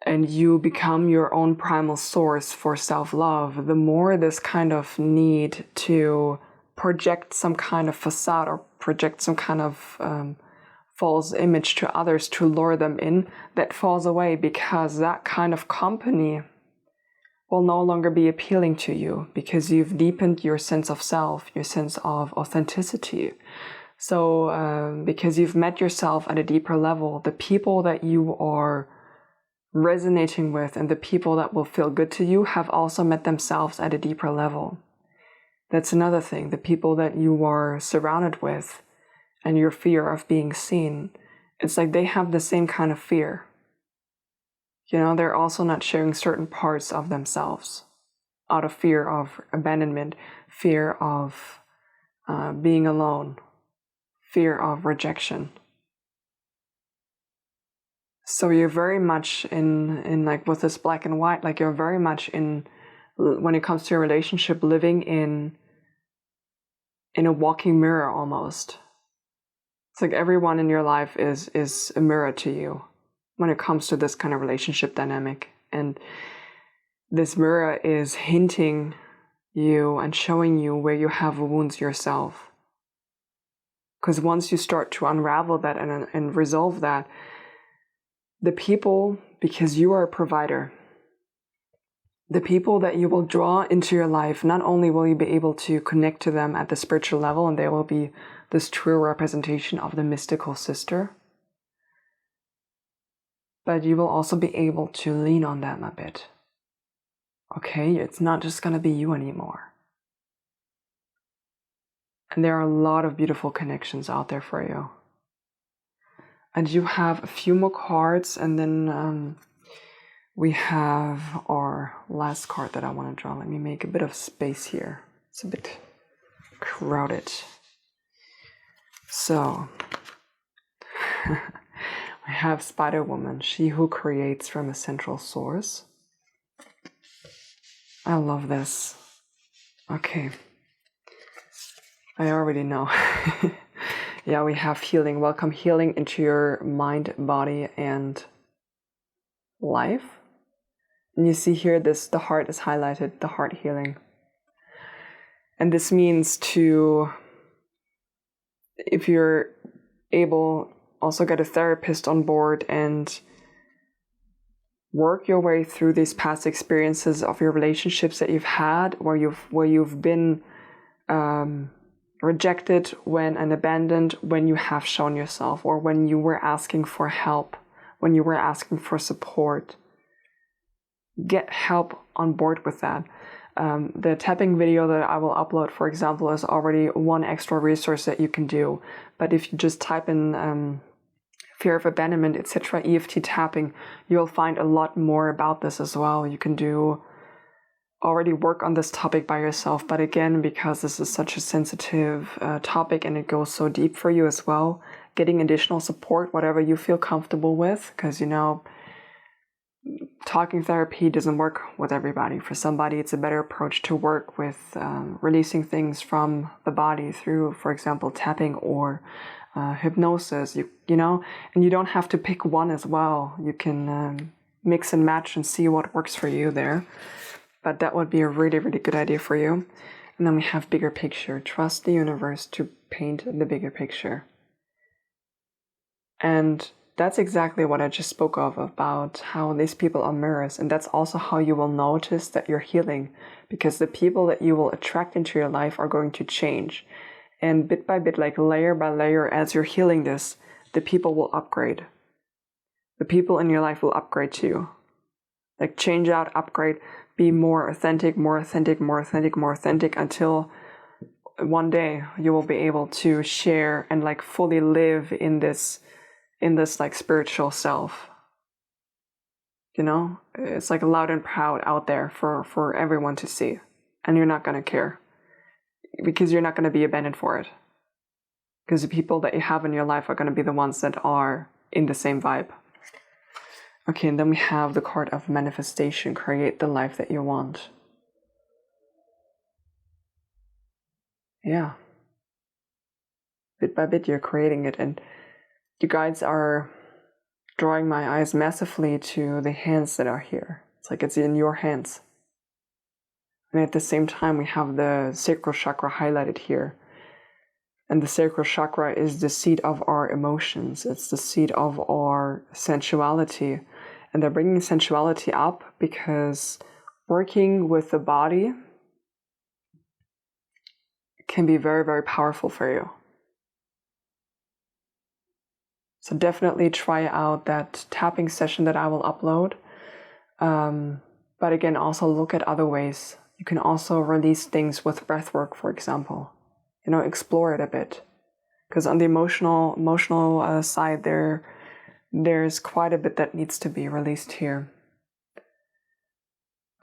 and you become your own primal source for self-love, the more this kind of need to project some kind of facade or project some kind of false image to others to lure them in, that falls away, because that kind of company will no longer be appealing to you, because you've deepened your sense of self, your sense of authenticity. So because you've met yourself at a deeper level, the people that you are resonating with and the people that will feel good to you have also met themselves at a deeper level. That's another thing. The people that you are surrounded with and your fear of being seen, it's like they have the same kind of fear. You know, they're also not sharing certain parts of themselves out of fear of abandonment, fear of being alone, fear of rejection. So you're very much in like with this black and white, like you're very much in, when it comes to your relationship, living in a walking mirror almost. It's like everyone in your life is a mirror to you when it comes to this kind of relationship dynamic. And this mirror is hinting you and showing you where you have wounds yourself. Because once you start to unravel that and resolve that, the people, because you are a provider, the people that you will draw into your life, not only will you be able to connect to them at the spiritual level, and they will be this true representation of the mystical sister, but you will also be able to lean on them a bit. Okay, it's not just going to be you anymore. And there are a lot of beautiful connections out there for you. And you have a few more cards, and then we have our last card that I want to draw. Let me make a bit of space here. It's a bit crowded. So, we have Spider Woman, she who creates from a central source. I love this. Okay. I already know. Yeah, we have healing. Welcome healing into your mind, body, and life. And you see here, the heart is highlighted, the heart healing. And this means to, if you're able, also get a therapist on board and work your way through these past experiences of your relationships that you've had, where you've been rejected and abandoned when you have shown yourself, or when you were asking for help, when you were asking for support. Get help on board with that. The tapping video that I will upload, for example, is already one extra resource that you can do. But if you just type in fear of abandonment, etc., EFT tapping, you'll find a lot more about this as well. You can already work on this topic by yourself. But again, because this is such a sensitive topic and it goes so deep for you as well, getting additional support, whatever you feel comfortable with, because talking therapy doesn't work with everybody. For somebody, it's a better approach to work with releasing things from the body through, for example, tapping or hypnosis, and you don't have to pick one as well. You can mix and match and see what works for you there. But that would be a really, really good idea for you. And then we have bigger picture. Trust the universe to paint the bigger picture. And that's exactly what I just spoke of, about how these people are mirrors. And that's also how you will notice that you're healing, because the people that you will attract into your life are going to change. And bit by bit, like layer by layer, as you're healing this, the people will upgrade. The people in your life will upgrade too. Like change out, upgrade, be more authentic, more authentic, more authentic, more authentic, until one day you will be able to share and like fully live in this like spiritual self. It's like loud and proud out there for everyone to see. And you're not going to care, because you're not going to be abandoned for it. Because the people that you have in your life are going to be the ones that are in the same vibe. Okay, and then we have the card of manifestation. Create the life that you want. Yeah. Bit by bit, you're creating it. And you guides are drawing my eyes massively to the hands that are here. It's like it's in your hands. And at the same time, we have the sacral chakra highlighted here. And the sacral chakra is the seat of our emotions. It's the seat of our sensuality. And they're bringing sensuality up because working with the body can be very, very powerful for you. So definitely try out that tapping session that I will upload. But again, also look at other ways. You can also release things with breath work, for example. Explore it a bit. Because on the emotional side, there's quite a bit that needs to be released here.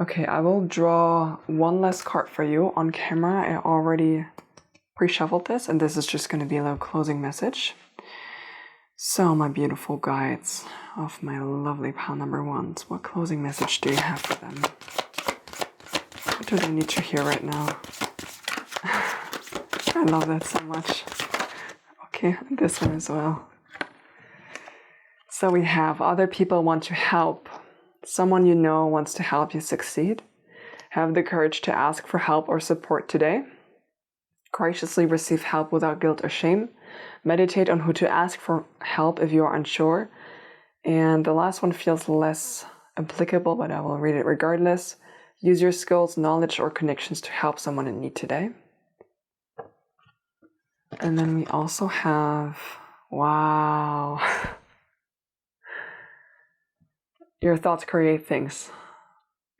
Okay, I will draw one last card for you on camera. I already pre-shuffled this, and this is just going to be a little closing message. So, my beautiful guides of my lovely pile number ones, what closing message do you have for them? What do they need to hear right now? I love that so much. Okay, this one as well. So we have other people want to help. Someone you know wants to help you succeed. Have the courage to ask for help or support today. Graciously receive help without guilt or shame. Meditate on who to ask for help if you are unsure. And the last one feels less applicable, but I will read it regardless. Use your skills, knowledge, or connections to help someone in need today. And then we also have, wow. Your thoughts create things.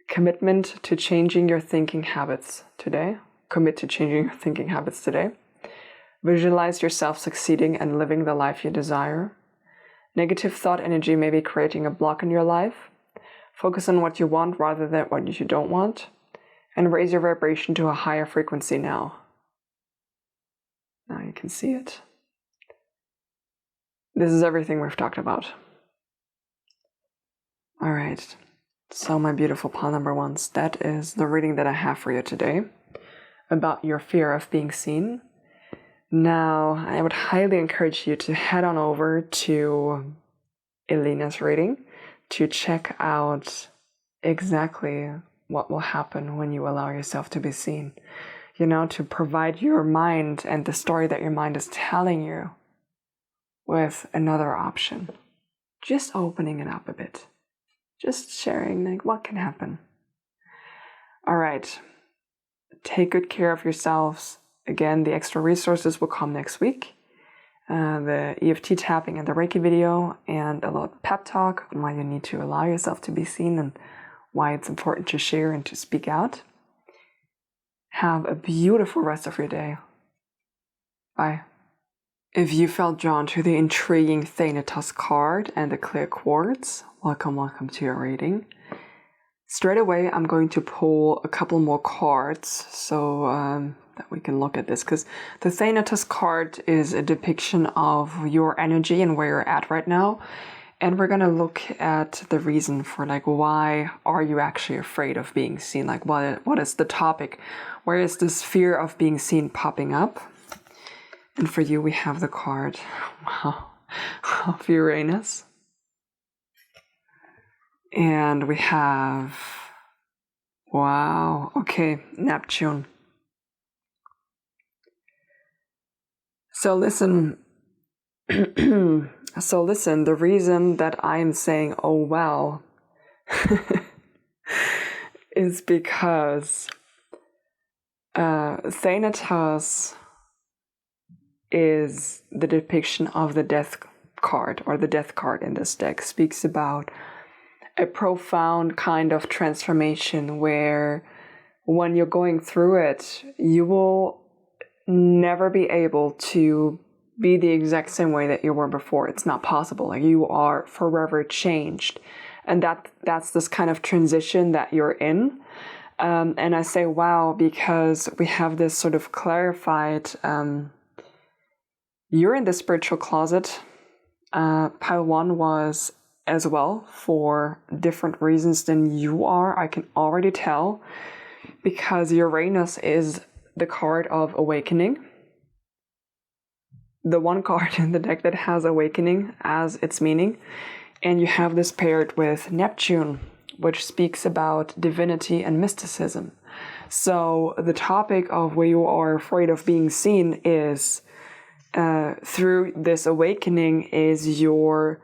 Commitment to changing your thinking habits today. Commit to changing your thinking habits today. Visualize yourself succeeding and living the life you desire. Negative thought energy may be creating a block in your life. Focus on what you want rather than what you don't want, and raise your vibration to a higher frequency now. Now you can see it. This is everything we've talked about. All right. So my beautiful pile number ones, that is the reading that I have for you today about your fear of being seen. Now, I would highly encourage you to head on over to Elīna's reading to check out exactly what will happen when you allow yourself to be seen. You know, to provide your mind and the story that your mind is telling you with another option. Just opening it up a bit. Just sharing, like, what can happen. All right. Take good care of yourselves. Again, the extra resources will come next week. The EFT tapping and the Reiki video, and a little pep talk on why you need to allow yourself to be seen and why it's important to share and to speak out. Have a beautiful rest of your day. Bye. If you felt drawn to the intriguing Thanatos card and the clear quartz, welcome to your reading. Straight away, I'm going to pull a couple more cards so that we can look at this, because the Thanatos card is a depiction of your energy and where you're at right now. And we're going to look at the reason for, like, why are you actually afraid of being seen? Like, what is the topic? Where is this fear of being seen popping up? And for you, we have the card, wow, of Uranus. And we have, wow, okay, Neptune. So listen, the reason that I'm saying, oh, wow, is because Thanatos is the depiction of the death card, or the death card in this deck speaks about a profound kind of transformation where when you're going through it, you will never be able to be the exact same way that you were before. It's not possible. Like, you are forever changed. And that's this kind of transition that you're in. And I say, wow, because we have this sort of clarified, you're in the spiritual closet. Pile 1 was as well, for different reasons than you are. I can already tell, because Uranus is the card of awakening. The one card in the deck that has awakening as its meaning. And you have this paired with Neptune, which speaks about divinity and mysticism. So the topic of where you are afraid of being seen is, through this awakening, is your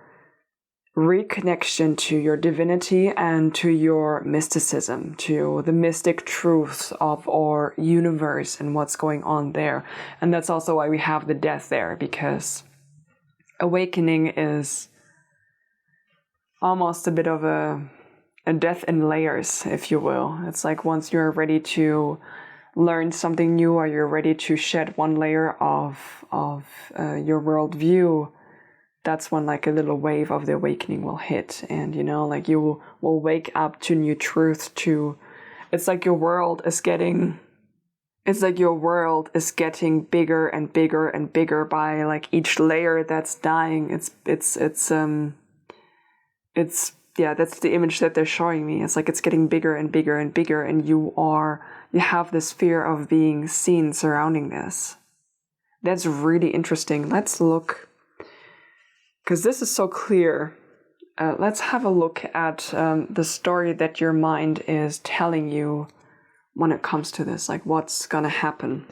reconnection to your divinity and to your mysticism, to the mystic truths of our universe and what's going on there. And that's also why we have the death there, because awakening is almost a bit of a death in layers, if you will. It's like once you're ready to learn something new, or you're ready to shed one layer of your worldview, that's when, like, a little wave of the awakening will hit. And, you know, like, you will wake up to new truths, it's like your world is getting bigger and bigger and bigger by, like, each layer that's dying. Yeah, that's the image that they're showing me. It's like it's getting bigger and bigger and bigger, and you have this fear of being seen surrounding this. That's really interesting. Let's look, because this is so clear. Let's have a look at the story that your mind is telling you when it comes to this, like what's going to happen.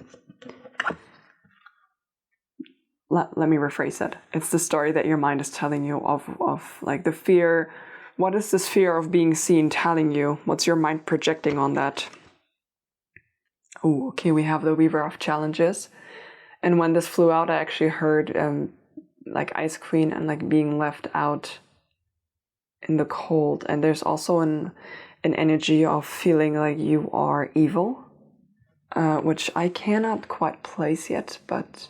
Let me rephrase that. It's the story that your mind is telling you of like the fear. What is this fear of being seen telling you? What's your mind projecting on that? Oh, okay, we have the Weaver of Challenges. And when this flew out, I actually heard like Ice Queen and like being left out in the cold. And there's also an energy of feeling like you are evil, which I cannot quite place yet, but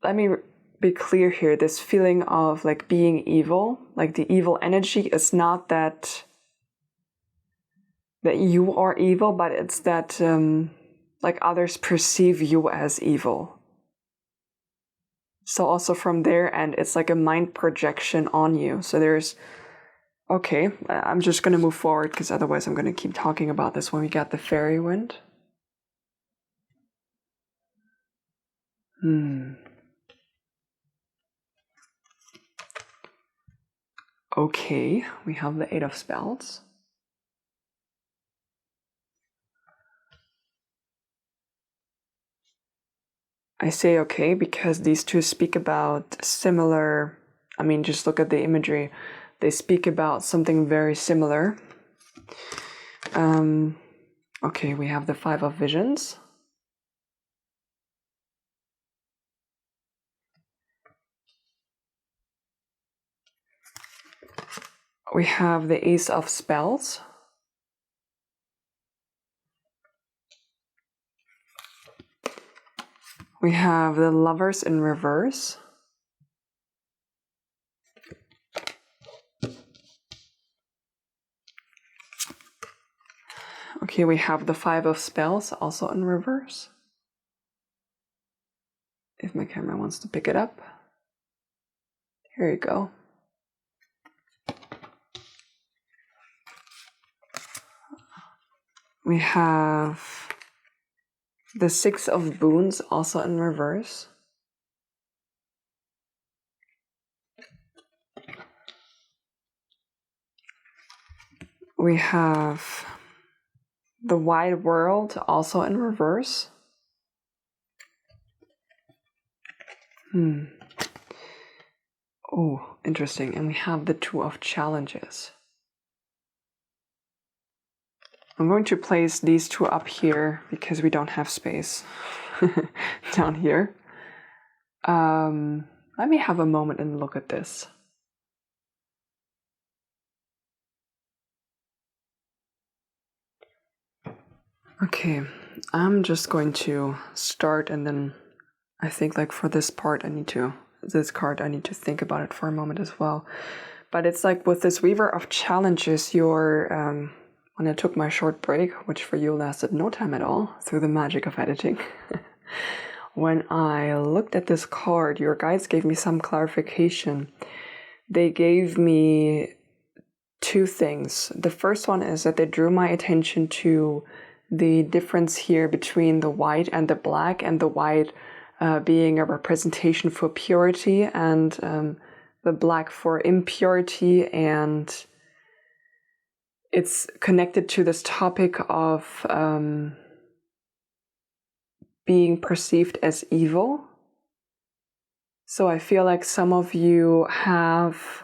let me be clear here. This feeling of like being evil, like the evil energy, is not that you are evil, but it's that like others perceive you as evil. So also from their end, it's like a mind projection on you. So there's, okay, I'm just going to move forward because otherwise I'm going to keep talking about this when we get the fairy wind. Okay, we have the Eight of Spells. I say okay because these two speak about similar, I mean, just look at the imagery. They speak about something very similar. Okay, we have the Five of Visions. We have the Ace of Spells. We have the Lovers in reverse. Okay, we have the Five of Spells also in reverse. If my camera wants to pick it up. Here you go. We have the Six of Boons also in reverse. We have the Wide World also in reverse. Oh, interesting. And we have the Two of Challenges. I'm going to place these two up here because we don't have space down here. Let me have a moment and look at this. Okay, I'm just going to start, and then I think like for this part this card I need to think about it for a moment as well. But it's like with this Weaver of Challenges, you're when I took my short break, which for you lasted no time at all, through the magic of editing. When I looked at this card, your guides gave me some clarification. They gave me two things. The first one is that they drew my attention to the difference here between the white and the black, and the white being a representation for purity, and the black for impurity, and it's connected to this topic of being perceived as evil. So I feel like some of you have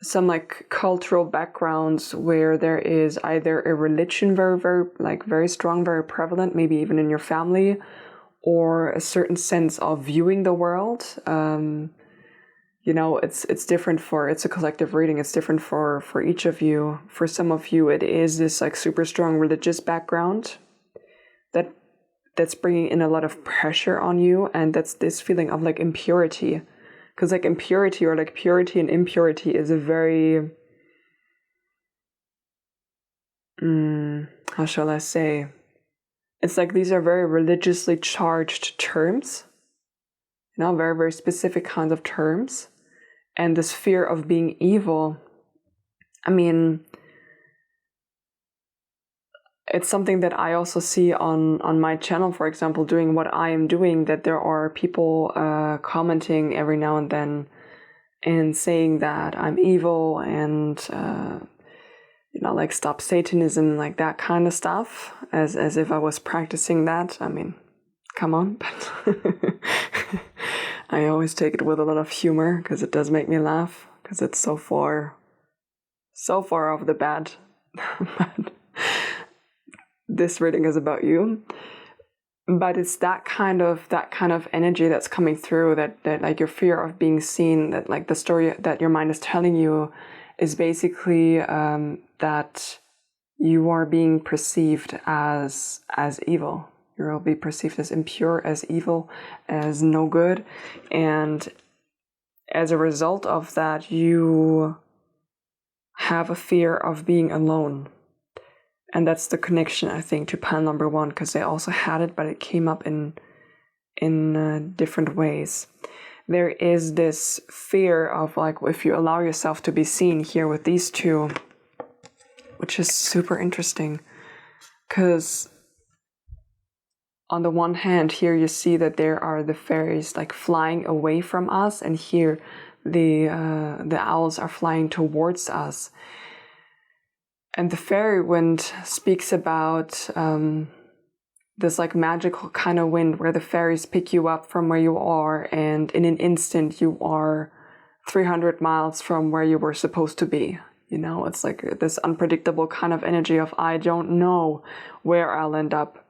some like cultural backgrounds where there is either a religion very strong, very prevalent, maybe even in your family, or a certain sense of viewing the world. You know, it's different it's a collective reading. It's different for each of you. For some of you, it is this like super strong religious background that's bringing in a lot of pressure on you, and that's this feeling of like impurity. Because like impurity, or like purity and impurity, is a very, how shall I say? It's like these are very religiously charged terms, you know, very, very specific kinds of terms. And this fear of being evil, I mean, it's something that I also see on my channel, for example, doing what I am doing, that there are people commenting every now and then and saying that I'm evil and, you know, like stop Satanism, like that kind of stuff, as if I was practicing that. I mean, come on. But I always take it with a lot of humor because it does make me laugh, because it's so far off the bat. But this reading is about you. But it's that kind of energy that's coming through, that like your fear of being seen, that like the story that your mind is telling you is basically that you are being perceived as evil. You'll be perceived as impure, as evil, as no good. And as a result of that, you have a fear of being alone. And that's the connection, I think, to pile number 1, because they also had it, but it came up in different ways. There is this fear of, like, if you allow yourself to be seen here with these two, which is super interesting, because on the one hand, here you see that there are the fairies like flying away from us, and here the owls are flying towards us. And the fairy wind speaks about this like magical kind of wind where the fairies pick you up from where you are, and in an instant you are 300 miles from where you were supposed to be. You know, it's like this unpredictable kind of energy of, I don't know where I'll end up.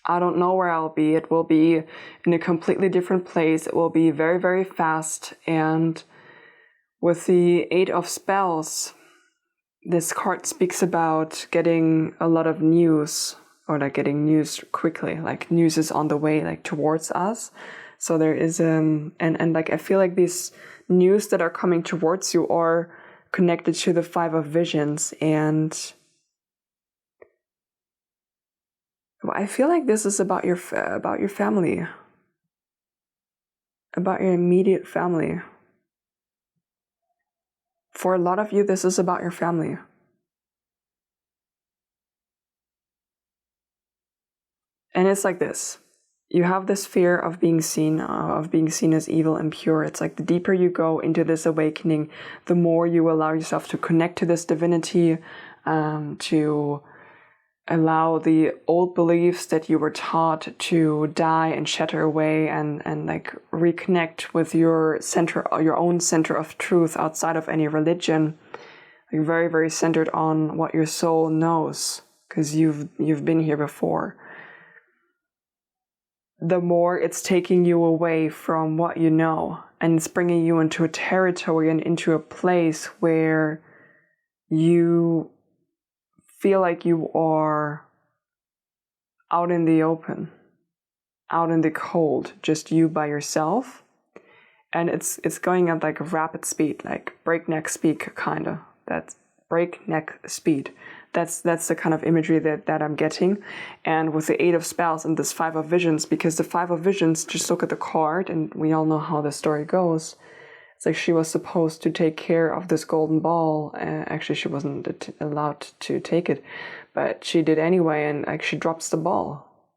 I don't know where I'll be. It will be in a completely different place. It will be very, very fast. And with the 8 of Spells, this card speaks about getting a lot of news, or like getting news quickly, like news is on the way, like towards us. So there is and like I feel like these news that are coming towards you are connected to the 5 of Visions, and I feel like this is about your family, about your immediate family. For a lot of you, this is about your family. And it's like this. You have this fear of being seen as evil and pure. It's like the deeper you go into this awakening, the more you allow yourself to connect to this divinity, to allow the old beliefs that you were taught to die and shatter away, and like reconnect with your own center of truth outside of any religion. Like very, very centered on what your soul knows, because you've been here before. The more it's taking you away from what you know, and it's bringing you into a territory and into a place where you feel like you are out in the open, out in the cold, just you by yourself. And it's going at like a rapid speed, like breakneck speed, kind of. That's breakneck speed. That's the kind of imagery that I'm getting. And with the 8 of Spells and this 5 of Visions, because the 5 of Visions, just look at the card, and we all know how the story goes. It's like she was supposed to take care of this golden ball. Actually, she wasn't allowed to take it, but she did anyway, and like she drops the ball,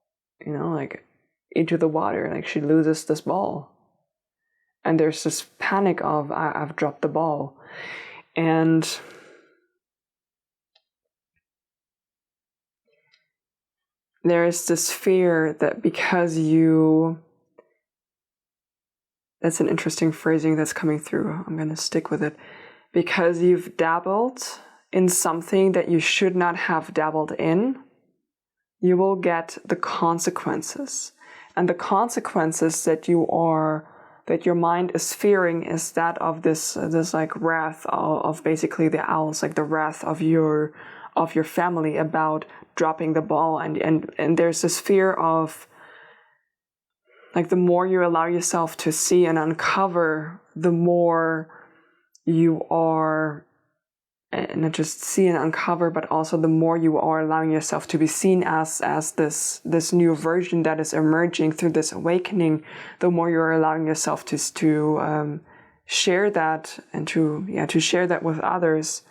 you know, like into the water, like she loses this ball. And there's this panic of, I've dropped the ball. And there is this fear that because that's an interesting phrasing that's coming through. I'm going to stick with it. Because you've dabbled in something that you should not have dabbled in, you will get the consequences. And the consequences that your mind is fearing is that of this like wrath of basically the owls, like the wrath of your family about dropping the ball. And there's this fear of, like, the more you allow yourself to see and uncover, the more you are, and not just see and uncover, but also the more you are allowing yourself to be seen as this new version that is emerging through this awakening, the more you're allowing yourself to share that, and to share that with others.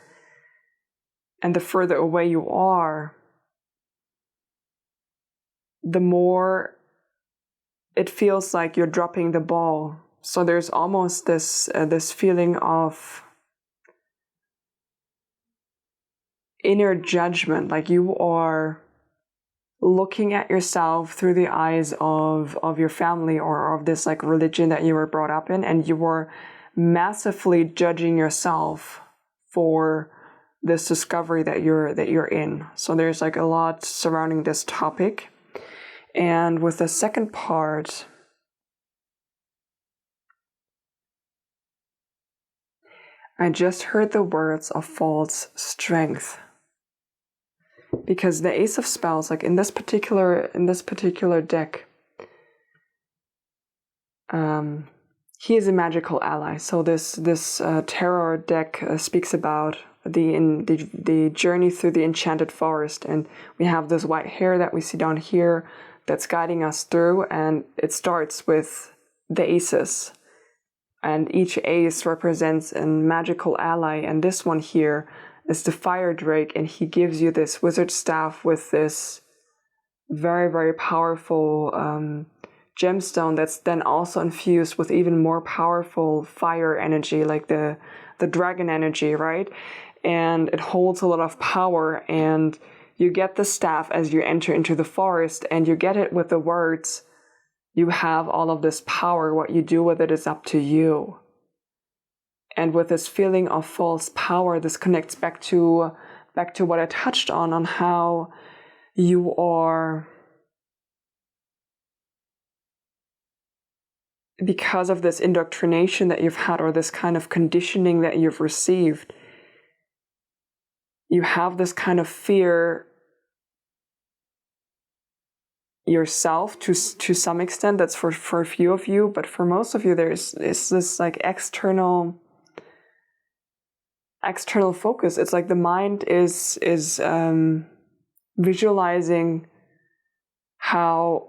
And the further away you are, the more it feels like you're dropping the ball. So there's almost this feeling of inner judgment, like you are looking at yourself through the eyes of your family or of this like religion that you were brought up in, and you were massively judging yourself for this discovery that you're in. So there's like a lot surrounding this topic. And with the second part, I just heard the words of false strength. because the Ace of Spells, like in this particular deck, he is a magical ally. So this tarot deck speaks about the journey through the enchanted forest, and we have this white hair that we see down here that's guiding us through, and it starts with the aces, and each ace represents a magical ally, and this one here is the fire drake, and he gives you this wizard staff with this very, very powerful gemstone that's then also infused with even more powerful fire energy, like the dragon energy, right? And it holds a lot of power, and you get the staff as you enter into the forest, and you get it with the words, you have all of this power, what you do with it is up to you. And with this feeling of false power, this connects back to what I touched on how you are, because of this indoctrination that you've had, or this kind of conditioning that you've received, you have this kind of fear yourself to some extent. That's for a few of you, but for most of you, there's this like external focus. It's like the mind is visualizing how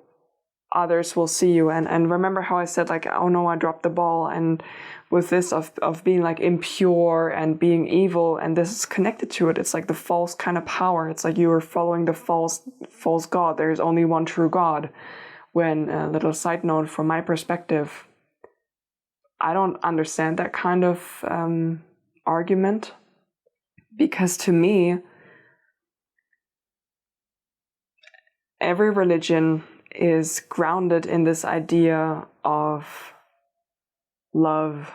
others will see you, and remember how I said, like, oh no, I dropped the ball, and with this of being like impure and being evil, and this is connected to it. It's like the false kind of power. It's like you are following the false god. There's only one true God. When a little side note from my perspective, I don't understand that kind of argument, because to me, every religion is grounded in this idea of love.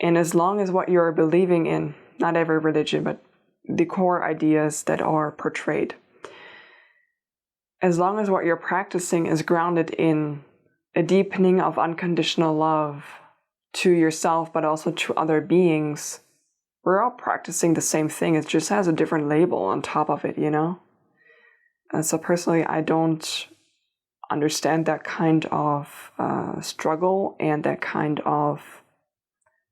And as long as what you're believing in, not every religion, but the core ideas that are portrayed, as long as what you're practicing is grounded in a deepening of unconditional love to yourself, but also to other beings, we're all practicing the same thing. It just has a different label on top of it, you know? And so personally, I don't understand that kind of struggle and that kind of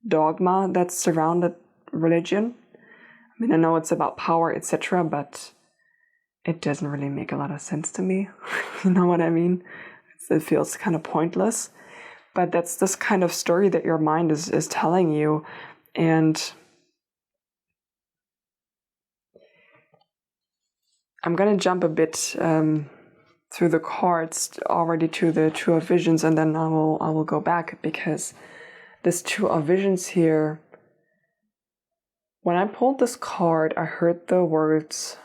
dogma that's surrounded religion. I mean, I know it's about power, etc., but it doesn't really make a lot of sense to me. You know what I mean? It feels kind of pointless. But that's this kind of story that your mind is telling you. And I'm going to jump a bit through the cards already to the Two of Visions, and then I will go back, because this Two of Visions here, when I pulled this card, I heard the words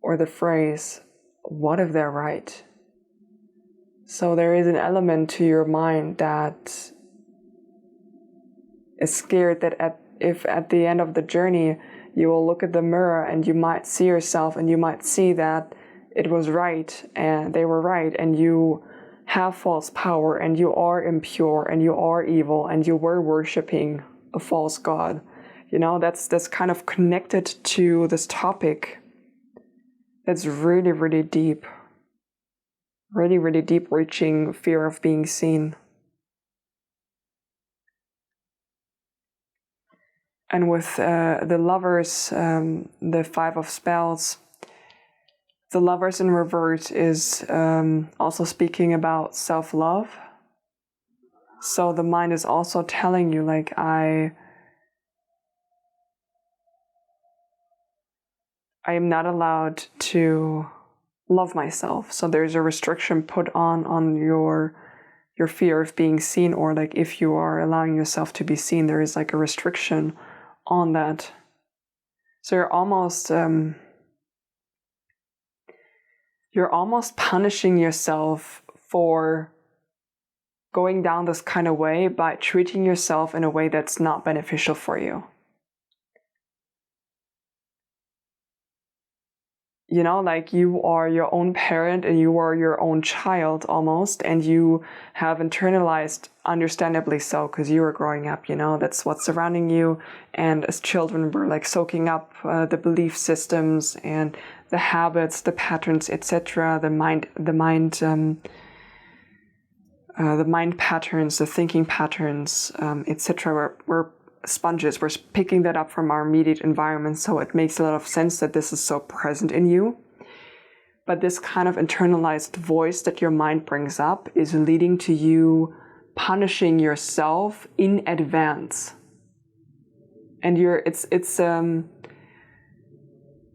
or the phrase, what if they're right? So there is an element to your mind that is scared that if at the end of the journey you will look at the mirror and you might see yourself and you might see that it was right and they were right, and you have false power and you are impure and you are evil and you were worshipping a false god. You know, that's kind of connected to this topic. That's really, really deep. Really, really deep reaching fear of being seen. And with the Lovers, the Five of Spells, the Lovers in reverse is also speaking about self-love. So the mind is also telling you, like, I am not allowed to love myself. So there's a restriction put on your fear of being seen, or like if you are allowing yourself to be seen, there is like a restriction on that. So you're almost punishing yourself for going down this kind of way by treating yourself in a way that's not beneficial for you. You know, like you are your own parent and you are your own child almost, and you have internalized, understandably so, because you were growing up, you know, that's what's surrounding you. And as children, we're like soaking up the belief systems and the habits, the patterns, etc., the mind patterns, the thinking patterns, etc. We're sponges. We're picking that up from our immediate environment, so it makes a lot of sense that this is so present in you. But this kind of internalized voice that your mind brings up is leading to you punishing yourself in advance. And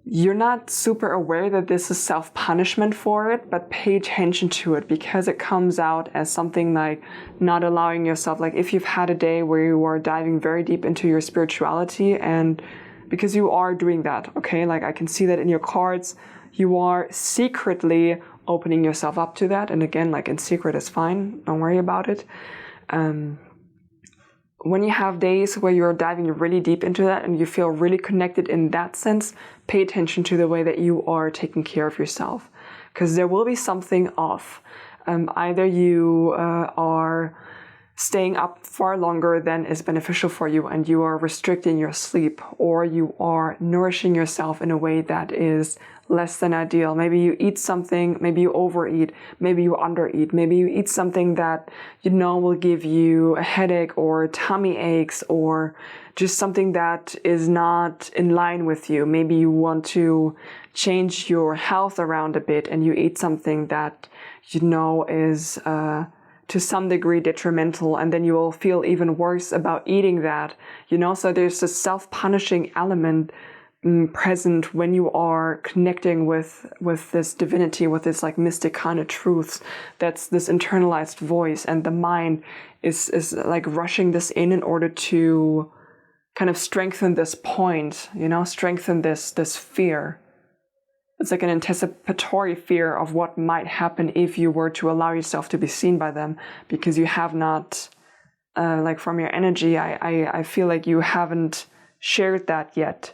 you're not super aware that this is self-punishment for it, but pay attention to it, because it comes out as something like not allowing yourself, like if you've had a day where you are diving very deep into your spirituality, and because you are doing that, okay, like I can see that in your cards, you are secretly opening yourself up to that. And again, like in secret is fine, don't worry about it. When you have days where you're diving really deep into that and you feel really connected in that sense, pay attention to the way that you are taking care of yourself, because there will be something off. Either you are staying up far longer than is beneficial for you and you are restricting your sleep, or you are nourishing yourself in a way that is less than ideal. Maybe you eat something, maybe you overeat, maybe you undereat, maybe you eat something that you know will give you a headache or tummy aches, or just something that is not in line with you. Maybe you want to change your health around a bit and you eat something that you know is to some degree detrimental, and then you will feel even worse about eating that, you know. So there's a self-punishing element present when you are connecting with this divinity, with this like mystic kind of truths. That's this internalized voice, and the mind is like rushing this in order to kind of strengthen this point, you know, strengthen this fear. It's like an anticipatory fear of what might happen if you were to allow yourself to be seen by them, because you have not, like from your energy, I feel like you haven't shared that yet.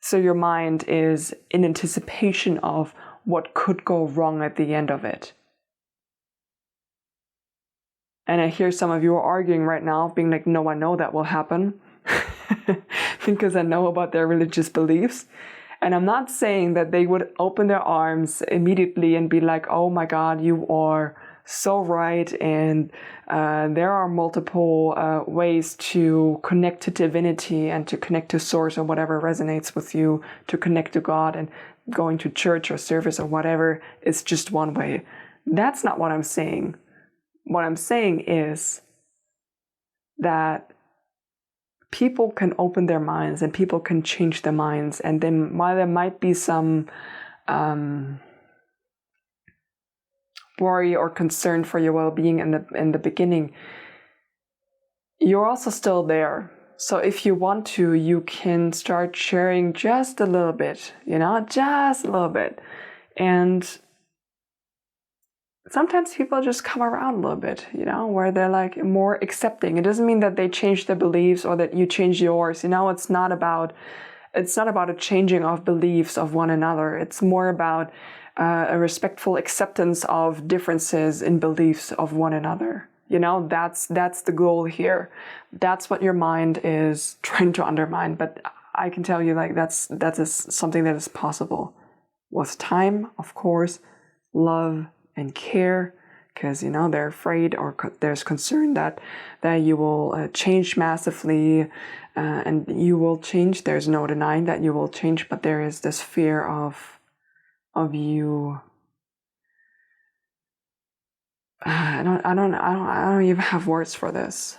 So your mind is in anticipation of what could go wrong at the end of it. And I hear some of you are arguing right now, being like, no, I know that will happen, because I know about their religious beliefs. And I'm not saying that they would open their arms immediately and be like, oh my God, you are so right. And there are multiple ways to connect to divinity and to connect to source, or whatever resonates with you, to connect to God, and going to church or service or whatever is just one way. That's not what I'm saying. What I'm saying is that people can open their minds and people can change their minds. And then while there might be some worry or concern for your well-being in the beginning, you're also still there. So if you want to, you can start sharing just a little bit, you know, just a little bit. And sometimes people just come around a little bit, you know, where they're like more accepting. It doesn't mean that they change their beliefs or that you change yours. You know, it's not about a changing of beliefs of one another. It's more about a respectful acceptance of differences in beliefs of one another. You know, that's the goal here. That's what your mind is trying to undermine. But I can tell you, like, that is something that is possible with time, of course, love and care, because, you know, they're afraid, or there's concern that you will change massively, and you will change. There's no denying that you will change, but there is this fear of you. I don't even have words for this.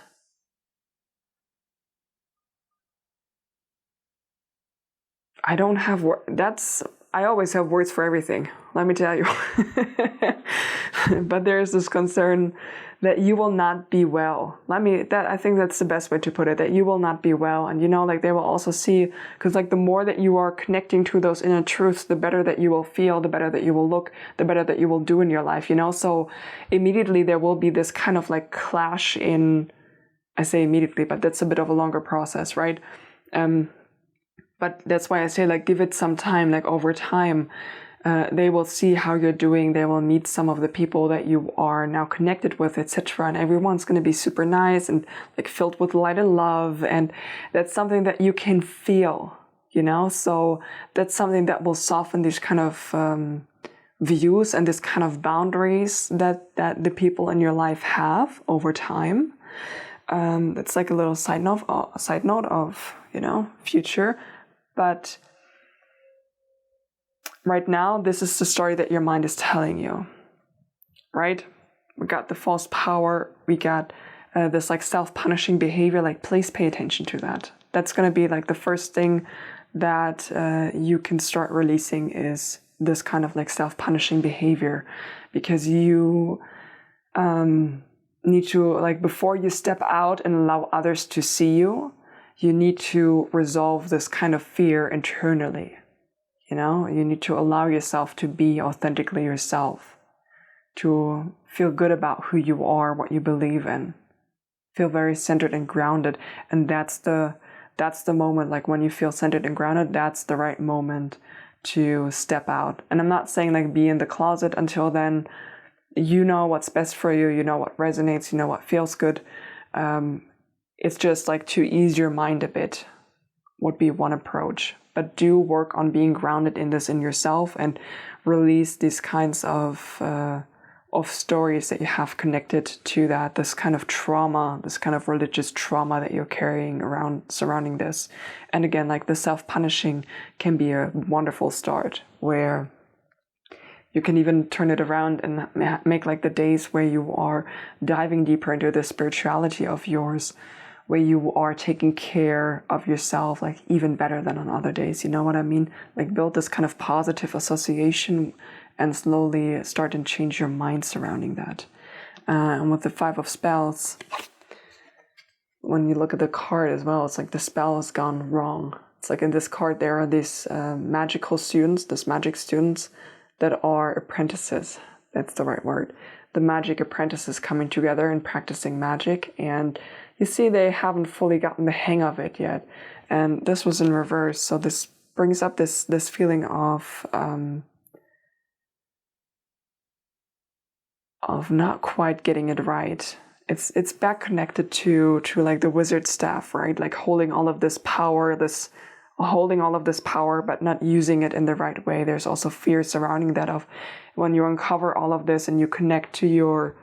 I don't have words. I always have words for everything, let me tell you. But there is this concern that you will not be well. I think that's the best way to put it, that you will not be well. And, you know, like, they will also see, because, like, the more that you are connecting to those inner truths, the better that you will feel, the better that you will look, the better that you will do in your life, you know? So immediately there will be this kind of like clash in, I say immediately, but that's a bit of a longer process, right? But that's why I say, like, give it some time. Like, over time, they will see how you're doing. They will meet some of the people that you are now connected with, etc. And everyone's going to be super nice and like filled with light and love. And that's something that you can feel, you know? So that's something that will soften these kind of views and this kind of boundaries that the people in your life have over time. That's like a little side note of, you know, future. But right now, this is the story that your mind is telling you, right? We got the false power. We got this like self-punishing behavior. Like, please pay attention to that. That's going to be like the first thing that you can start releasing, is this kind of like self-punishing behavior, because you need to, like, before you step out and allow others to see you, you need to resolve this kind of fear internally. You know, you need to allow yourself to be authentically yourself, to feel good about who you are, what you believe in, feel very centered and grounded. And that's the moment, like when you feel centered and grounded, that's the right moment to step out. And I'm not saying like be in the closet until then. You know what's best for you, you know what resonates, you know what feels good. It's just like to ease your mind a bit would be one approach. But do work on being grounded in this in yourself, and release these kinds of stories that you have connected to that, this kind of trauma, this kind of religious trauma that you're carrying around surrounding this. And again, like the self-punishing can be a wonderful start, where you can even turn it around and make like the days where you are diving deeper into the spirituality of yours, where you are taking care of yourself, like even better than on other days. You know what I mean? Like build this kind of positive association and slowly start and change your mind surrounding that. And with the 5 of Spells, when you look at the card as well, it's like the spell has gone wrong. It's like in this card, there are these magical students, these magic students that are apprentices. That's the right word. The magic apprentices coming together and practicing magic. And you see they haven't fully gotten the hang of it yet. And this was in reverse. So this brings up this feeling of not quite getting it right. It's back connected to like the wizard staff, right? Like holding all of this power, but not using it in the right way. There's also fear surrounding that of when you uncover all of this and you connect to your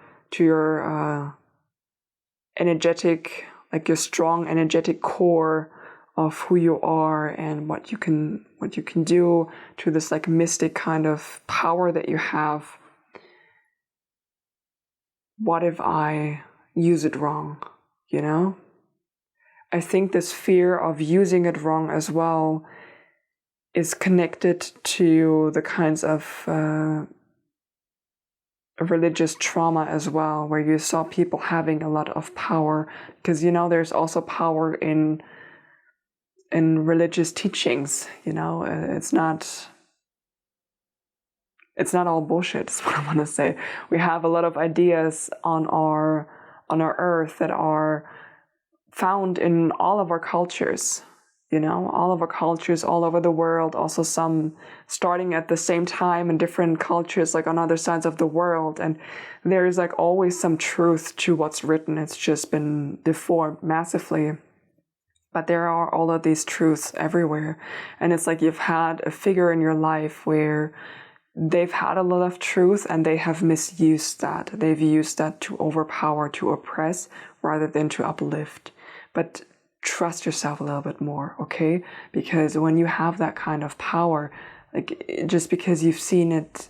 energetic, like your strong energetic core of who you are and what you can do, to this like mystic kind of power that you have. What if I use it wrong, you know? I think this fear of using it wrong as well is connected to the kinds of religious trauma as well, where you saw people having a lot of power, because, you know, there's also power in religious teachings, you know. It's not all bullshit, is what I want to say. We have a lot of ideas on our earth that are found in all of our cultures, you know, all of our cultures all over the world, also some starting at the same time in different cultures, like on other sides of the world. And there's like always some truth to what's written. It's just been deformed massively. But there are all of these truths everywhere. And it's like you've had a figure in your life where they've had a lot of truth and they have misused that. They've used that to overpower, to oppress, rather than to uplift. But trust yourself a little bit more, okay? Because when you have that kind of power, like just because you've seen it,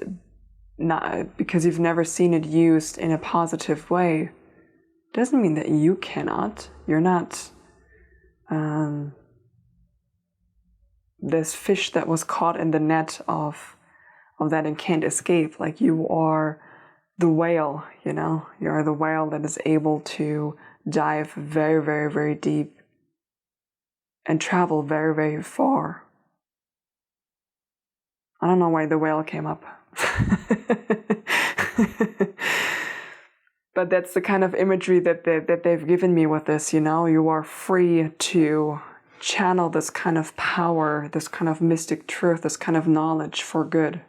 because you've never seen it used in a positive way, doesn't mean that you cannot. You're not this fish that was caught in the net of that and can't escape. Like you are the whale, you know? You are the whale that is able to dive very, very, very deep and travel very, very far. I don't know why the whale came up. But that's the kind of imagery that they've given me with this, you know? You are free to channel this kind of power, this kind of mystic truth, this kind of knowledge for good.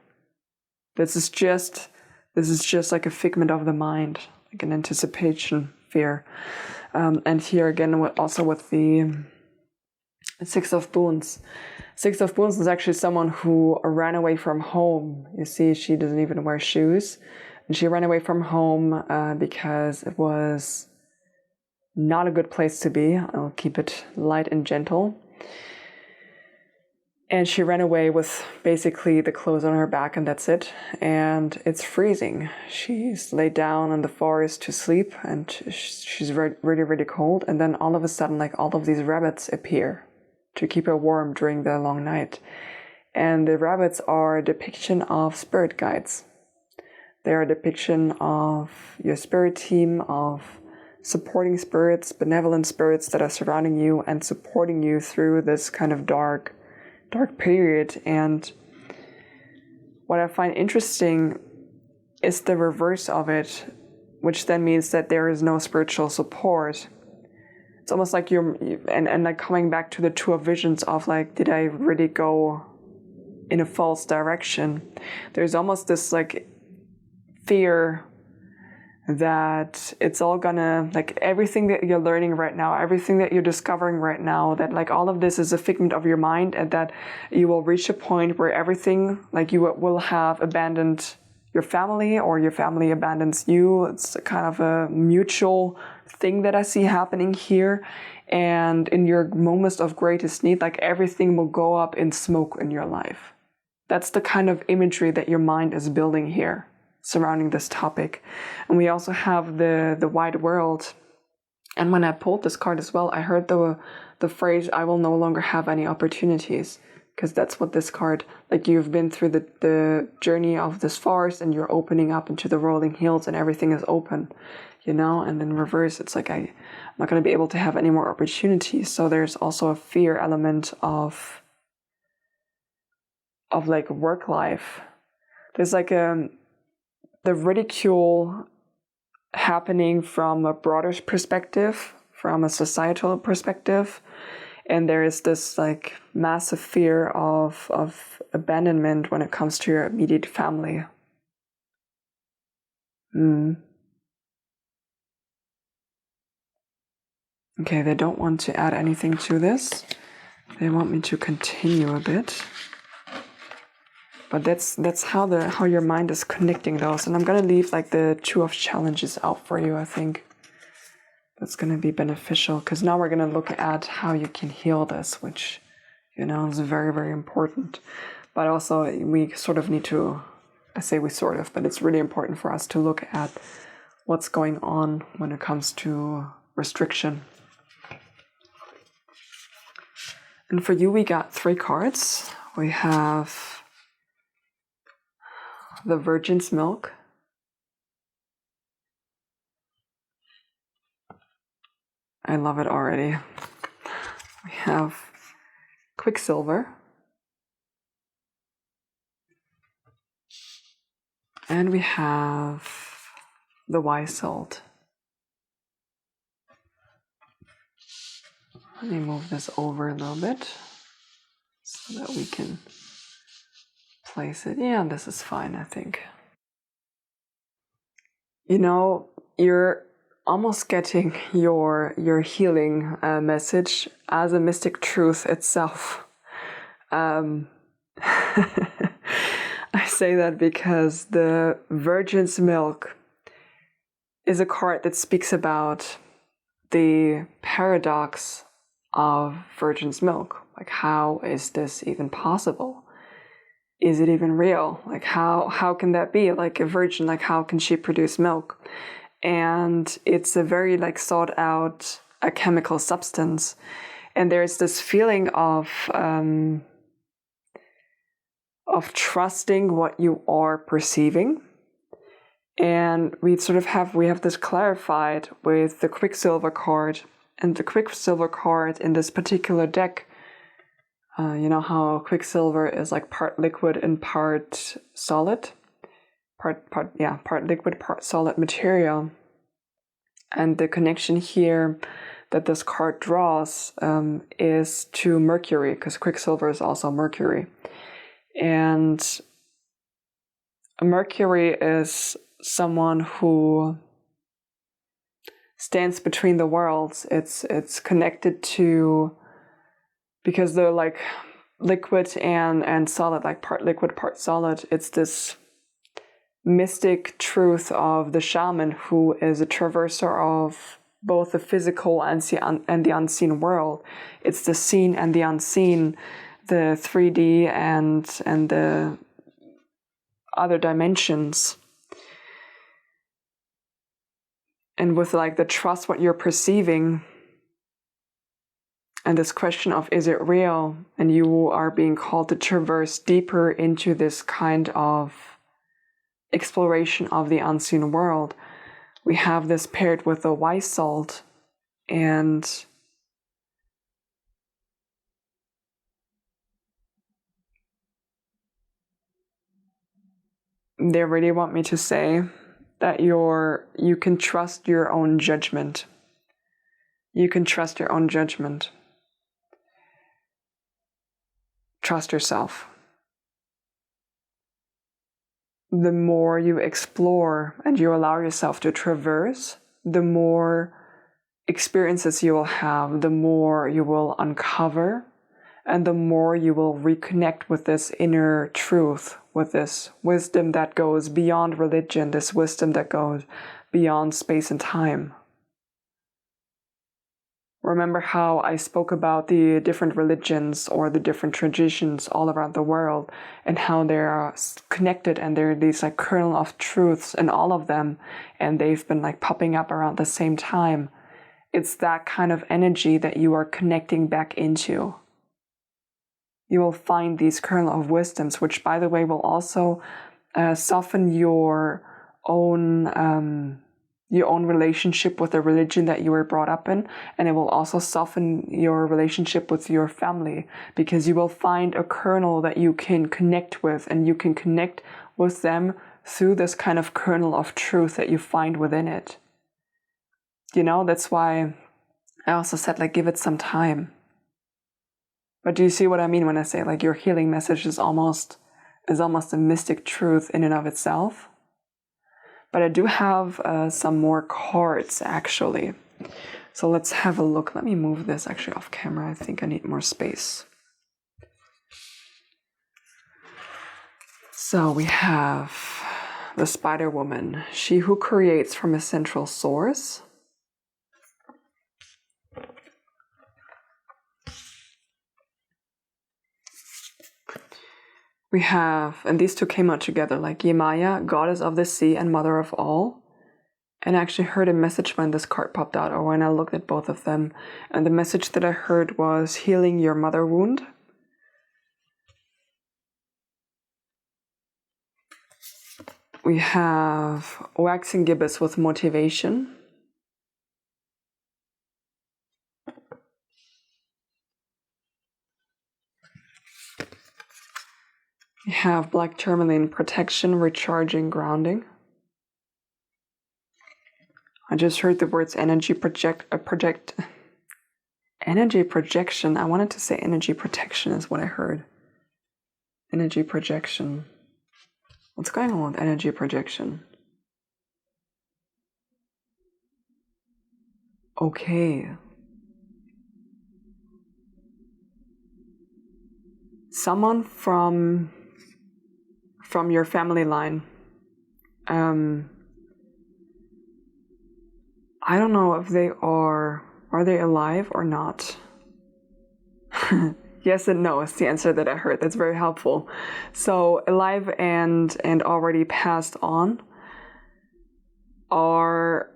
This is just like a figment of the mind, like an anticipation, fear. And here again, also with the Six of Boons. Six of Boons is actually someone who ran away from home. You see, she doesn't even wear shoes. And she ran away from home because it was not a good place to be. I'll keep it light and gentle. And she ran away with basically the clothes on her back, and that's it. And it's freezing. She's laid down in the forest to sleep, and she's really, really cold. And then all of a sudden, like, all of these rabbits appear to keep her warm during the long night. And the rabbits are a depiction of spirit guides. They are a depiction of your spirit team, of supporting spirits, benevolent spirits that are surrounding you and supporting you through this kind of dark period. And what I find interesting is the reverse of it, which then means that there is no spiritual support. It's almost like and like coming back to the Two of Visions of like, did I really go in a false direction? There's almost this like fear that it's all gonna, like, everything that you're learning right now, everything that you're discovering right now, that like all of this is a figment of your mind, and that you will reach a point where everything, like, you will have abandoned your family or your family abandons you. It's a kind of a mutual thing that I see happening here. And in your moments of greatest need, like, everything will go up in smoke in your life. That's the kind of imagery that your mind is building here surrounding this topic. And we also have the wide world. And when I pulled this card as well, I heard the phrase, I will no longer have any opportunities, because that's what this card, like, you've been through the journey of this forest and you're opening up into the rolling hills and everything is open, you know. And in reverse, it's like, I'm not going to be able to have any more opportunities. So there's also a fear element of like work life. There's like the ridicule happening from a broader perspective, from a societal perspective, and there is this like massive fear of abandonment when it comes to your immediate family. Okay, they don't want to add anything to this. They want me to continue a bit. But that's how your mind is connecting those. And I'm going to leave like the Two of Challenges out for you. I think that's going to be beneficial, because now we're going to look at how you can heal this, which, you know, is very, very important. But also we sort of need to, I say we sort of, but it's really important for us to look at what's going on when it comes to restriction. And for you, we got 3 cards. We have the Virgin's Milk, I love it already. We have Quicksilver, and we have the Wise Salt. Let me move this over a little bit so that we can place it. Yeah, this is fine, I think. You know, you're almost getting your healing message as a mystic truth itself. I say that because the Virgin's Milk is a card that speaks about the paradox of Virgin's Milk. Like, how is this even possible? Is it even real? Like, how can that be? Like, a virgin, like, how can she produce milk? And it's a very like sought out a chemical substance. And there's this feeling of trusting what you are perceiving. And we have this clarified with the Quicksilver card. And the Quicksilver card in this particular deck, you know how Quicksilver is like part liquid and part solid? Part liquid, part solid material. And the connection here that this card draws is to Mercury, because Quicksilver is also Mercury. And Mercury is someone who stands between the worlds. It's connected to, because they're like liquid and solid, like part liquid, part solid. It's this mystic truth of the shaman who is a traverser of both the physical and the unseen world. It's the seen and the unseen, the 3D and the other dimensions. And with like the trust what you're perceiving, and this question of, is it real? And you are being called to traverse deeper into this kind of exploration of the unseen world. We have this paired with the wise salt, and they really want me to say that you can trust your own judgment. You can trust your own judgment. Trust yourself. The more you explore and you allow yourself to traverse, the more experiences you will have, the more you will uncover, and the more you will reconnect with this inner truth, with this wisdom that goes beyond religion, this wisdom that goes beyond space and time. Remember how I spoke about the different religions or the different traditions all around the world, and how they're connected, and there are these like kernel of truths in all of them, and they've been like popping up around the same time. It's that kind of energy that you are connecting back into. You will find these kernel of wisdoms, which, by the way, will also soften your own relationship with the religion that you were brought up in, and it will also soften your relationship with your family, because you will find a kernel that you can connect with, and you can connect with them through this kind of kernel of truth that you find within it. You know, that's why I also said, like, give it some time. But do you see what I mean when I say, like, your healing message is almost a mystic truth in and of itself? But I do have some more cards, actually. So let's have a look. Let me move this actually off camera. I think I need more space. So we have the Spider Woman, she who creates from a central source. We have, and these two came out together, like Yemaya, goddess of the sea and mother of all. And I actually heard a message when this card popped out, or when I looked at both of them. And the message that I heard was healing your mother wound. We have waxing gibbous with motivation. We have black tourmaline, protection, recharging, grounding. I just heard the words energy energy projection. I wanted to say energy protection is what I heard. Energy projection. What's going on with energy projection? Okay. Someone from your family line. I don't know if they are they alive or not? Yes and no is the answer that I heard. That's very helpful. So alive and already passed on are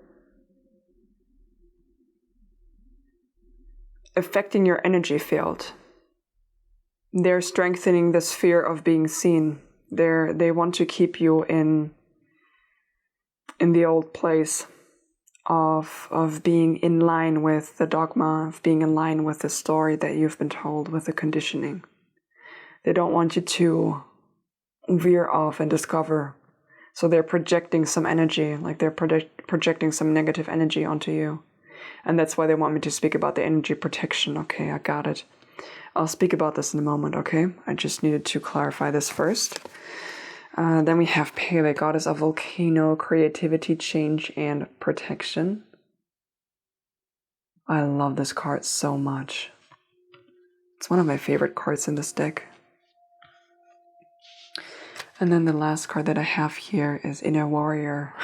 affecting your energy field. They're strengthening the sphere of being seen. They want to keep you in the old place of being in line with the dogma, of being in line with the story that you've been told, with the conditioning. They don't want you to veer off and discover. So they're projecting some energy, like they're projecting some negative energy onto you. And that's why they want me to speak about the energy protection. Okay, I got it. I'll speak about this in a moment, okay? I just needed to clarify this first. Then we have Pele, goddess of volcano, creativity, change, and protection. I love this card so much. It's one of my favorite cards in this deck. And then the last card that I have here is Inner Warrior.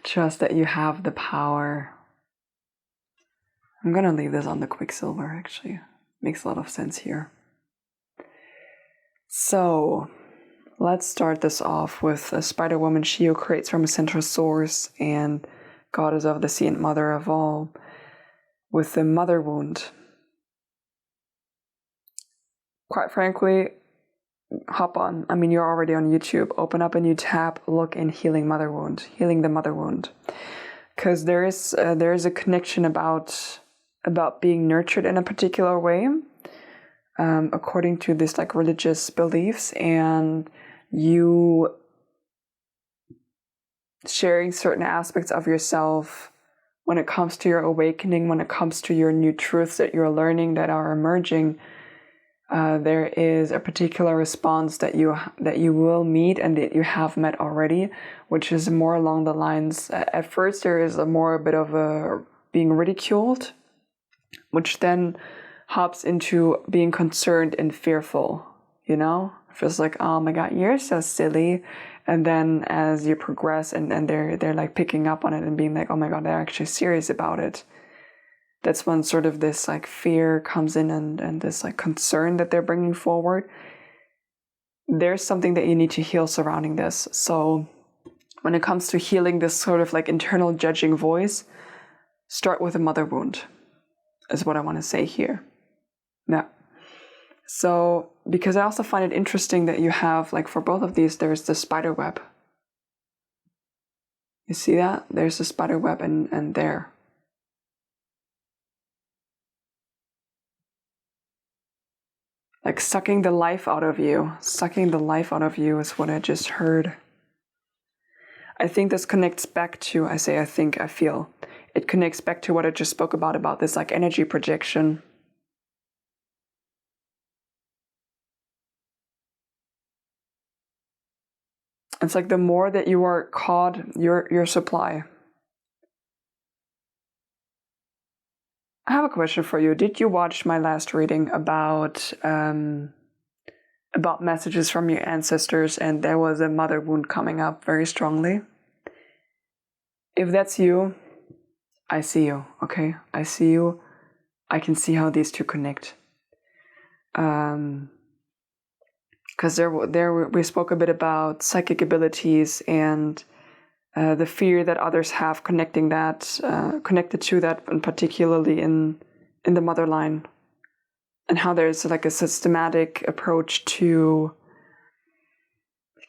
Trust that you have the power. I'm going to leave this on the Quicksilver, actually. Makes a lot of sense here. So, let's start this off with a Spider Woman. She who creates from a central source and goddess of the sea and mother of all, with the mother wound. Quite frankly, hop on. I mean, you're already on YouTube. Open up a new tab, look in healing mother wound, healing the mother wound, because there is a connection about being nurtured in a particular way, according to this like religious beliefs, and you sharing certain aspects of yourself when it comes to your awakening, when it comes to your new truths that you're learning that are emerging. There is a particular response that you will meet and that you have met already, which is more along the lines. At first, there is a bit of a being ridiculed, which then hops into being concerned and fearful. You know, it feels like, oh my God, you're so silly. And then as you progress and they're like picking up on it and being like, oh my God, they're actually serious about it. That's when sort of this like fear comes in and this like concern that they're bringing forward. There's something that you need to heal surrounding this. So when it comes to healing this sort of like internal judging voice, start with a mother wound, is what I want to say here. Yeah. So, because I also find it interesting that you have, like for both of these, there's the spider web. You see that? There's the spider web and there. Like sucking the life out of you. Sucking the life out of you is what I just heard. I think this connects back to, I feel. It connects back to what I just spoke about this like energy projection. It's like the more that you are caught, your supply. I have a question for you. Did you watch my last reading about messages from your ancestors, and there was a mother wound coming up very strongly? If that's you, I see you, okay? I see you. I can see how these two connect. Because there we spoke a bit about psychic abilities and the fear that others have connected to that, and particularly in the mother line, and how there's like a systematic approach to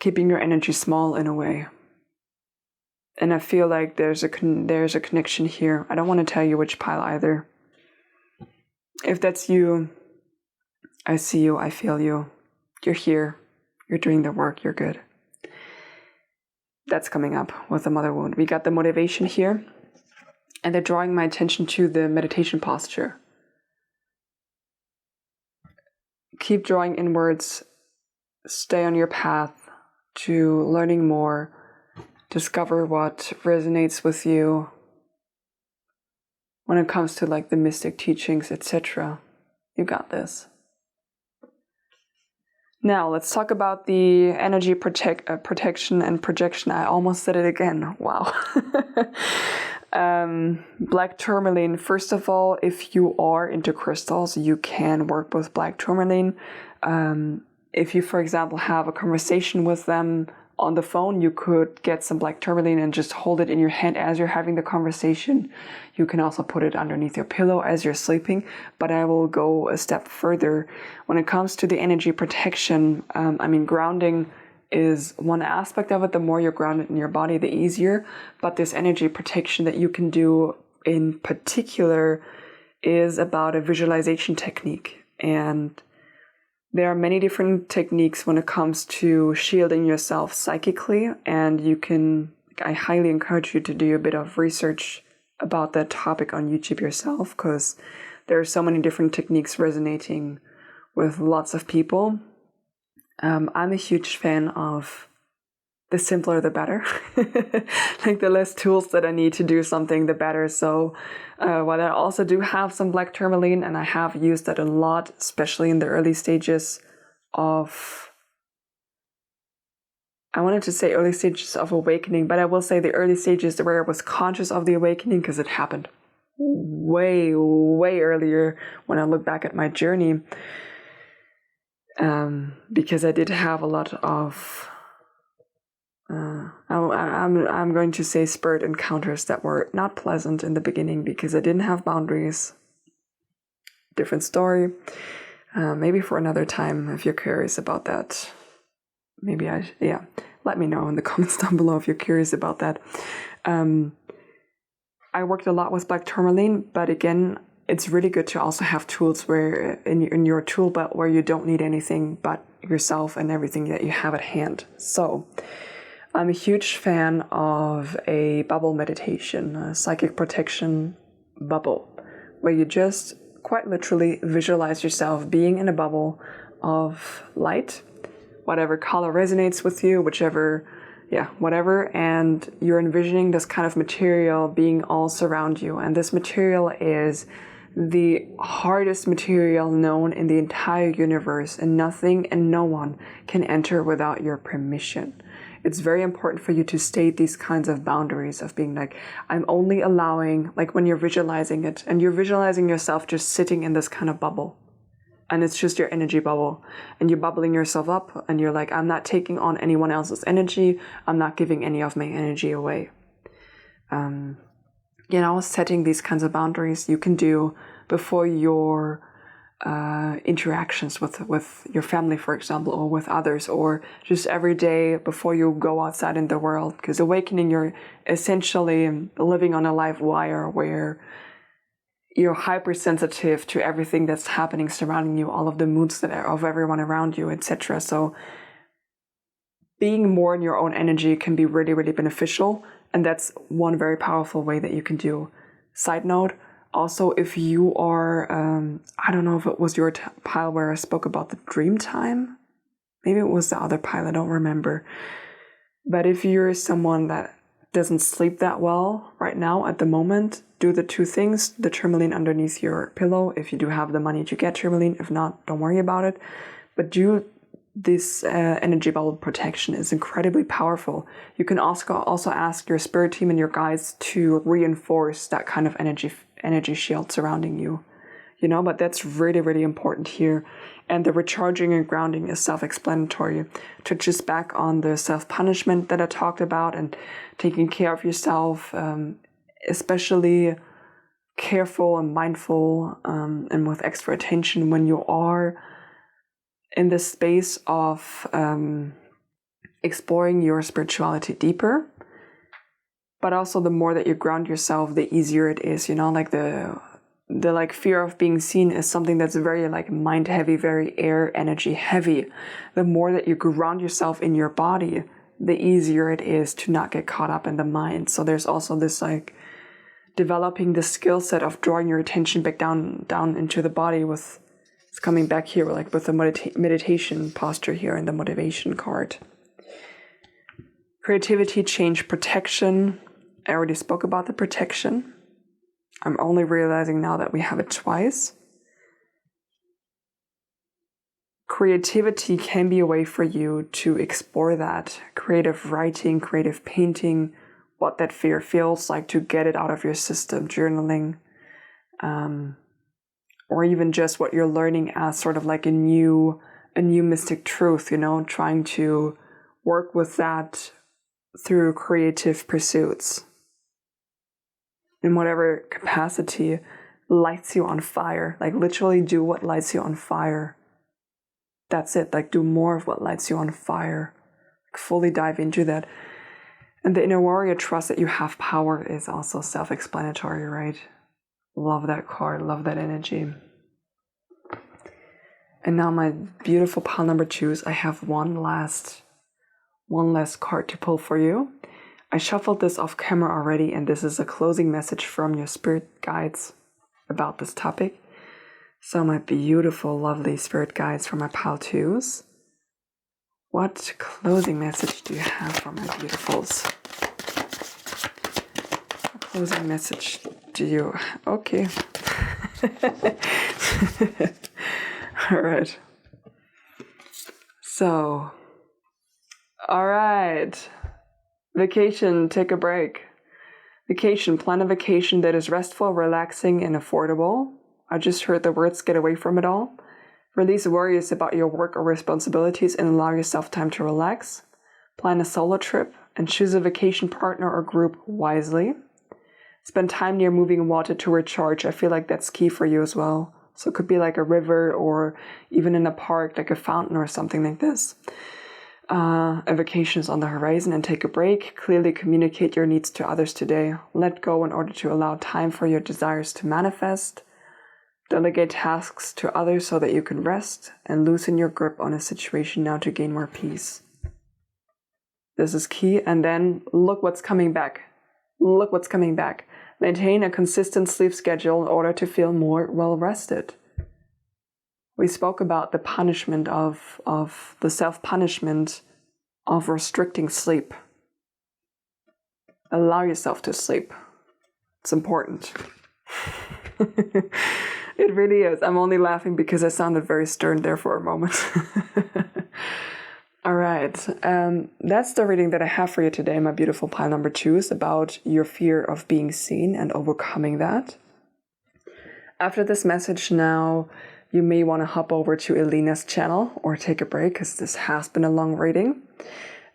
keeping your energy small in a way. And I feel like there's a connection here. I don't want to tell you which pile either. If that's you, I see you, I feel you. You're here. You're doing the work. You're good. That's coming up with the mother wound. We got the motivation here, and they're drawing my attention to the meditation posture. Keep drawing inwards. Stay on your path to learning more. Discover what resonates with you when it comes to like the mystic teachings, etc. You got this. Now, let's talk about the energy protection and projection. I almost said it again. Wow. Black tourmaline. First of all, if you are into crystals, you can work with black tourmaline. If you, for example, have a conversation with them on the phone, you could get some black tourmaline and just hold it in your hand as you're having the conversation. You can also put it underneath your pillow as you're sleeping, but I will go a step further. When it comes to the energy protection, grounding is one aspect of it. The more you're grounded in your body, the easier. But this energy protection that you can do in particular is about a visualization technique. And there are many different techniques when it comes to shielding yourself psychically, and I highly encourage you to do a bit of research about that topic on YouTube yourself, because there are so many different techniques resonating with lots of people. I'm a huge fan of the simpler the better. Like the less tools that I need to do something, the better. So while I also do have some black tourmaline, and I have used that a lot, especially in the early stages of, I wanted to say early stages of awakening, but I will say the early stages where I was conscious of the awakening, because it happened way earlier when I look back at my journey. Because I did have a lot of, I'm going to say spirit encounters that were not pleasant in the beginning because I didn't have boundaries. Different story. Maybe for another time, if you're curious about that. Maybe let me know in the comments down below if you're curious about that. I worked a lot with black tourmaline, but again, it's really good to also have tools where in your tool belt where you don't need anything but yourself and everything that you have at hand. So I'm a huge fan of a bubble meditation, a psychic protection bubble, where you just quite literally visualize yourself being in a bubble of light, whatever color resonates with you, whatever, and you're envisioning this kind of material being all surround you. And this material is the hardest material known in the entire universe, and nothing and no one can enter without your permission. It's very important for you to state these kinds of boundaries of being like, I'm only allowing, like when you're visualizing it, and you're visualizing yourself just sitting in this kind of bubble. And it's just your energy bubble, and you're bubbling yourself up, and you're like, I'm not taking on anyone else's energy. I'm not giving any of my energy away. Setting these kinds of boundaries you can do before your interactions with your family, for example, or with others, or just every day before you go outside in the world. Because awakening, you're essentially living on a live wire where you're hypersensitive to everything that's happening surrounding you, all of the moods that are of everyone around you, etc. So being more in your own energy can be really, really beneficial. And that's one very powerful way that you can do. Side note, also, if you are, I don't know if it was your pile where I spoke about the dream time. Maybe it was the other pile, I don't remember. But if you're someone that doesn't sleep that well right now at the moment, do the two things: the tourmaline underneath your pillow if you do have the money to get tourmaline. If not, don't worry about it. But do this energy bubble protection. Is incredibly powerful. You can also ask your spirit team and your guides to reinforce that kind of energy shield surrounding you. But that's really, really important here. And the recharging and grounding is self-explanatory. Touches back on the self-punishment that I talked about and taking care of yourself, especially careful and mindful and with extra attention when you are in the space of exploring your spirituality deeper. But also the more that you ground yourself, the easier it is, like the fear of being seen is something that's very mind heavy, very air energy heavy. The more that you ground yourself in your body, the easier it is to not get caught up in the mind. So there's also this developing the skill set of drawing your attention back down into the body with, it's coming back here with the meditation posture here in the motivation card. Creativity, change, protection. I already spoke about the protection. I'm only realizing now that we have it twice. Creativity can be a way for you to explore that. Creative writing, creative painting, what that fear feels like, to get it out of your system, journaling, or even just what you're learning as sort of like a new mystic truth, trying to work with that through creative pursuits. In whatever capacity lights you on fire, literally do what lights you on fire. That's it, do more of what lights you on fire. Fully dive into that. And the inner warrior, trust that you have power, is also self-explanatory, right? Love that card, love that energy. And now my beautiful pile number 2s, I have one last card to pull for you. I shuffled this off camera already, and this is a closing message from your spirit guides about this topic. So my beautiful, lovely spirit guides from my pile twos. What closing message do you have for my beautifuls? What closing message do you... Okay. All right. So, all right. Vacation, take a break. Vacation, plan a vacation that is restful, relaxing, and affordable. I just heard the words get away from it all. Release worries about your work or responsibilities and allow yourself time to relax. Plan a solo trip and choose a vacation partner or group wisely. Spend time near moving water to recharge. I feel like that's key for you as well. So it could be like a river or even in a park, like a fountain or something like this. A vacation is on the horizon and take a break. Clearly communicate your needs to others today. Let go in order to allow time for your desires to manifest. Delegate tasks to others so that you can rest and loosen your grip on a situation now to gain more peace. This is key. And then look what's coming back. Look what's coming back. Maintain a consistent sleep schedule in order to feel more well-rested. We spoke about the punishment of the self-punishment of restricting sleep. Allow yourself to sleep. It's important. It really is. I'm only laughing because I sounded very stern there for a moment. All right. That's the reading that I have for you today, my beautiful pile number 2, is about your fear of being seen and overcoming that. After this message now, you may want to hop over to Elīna's channel or take a break because this has been a long reading.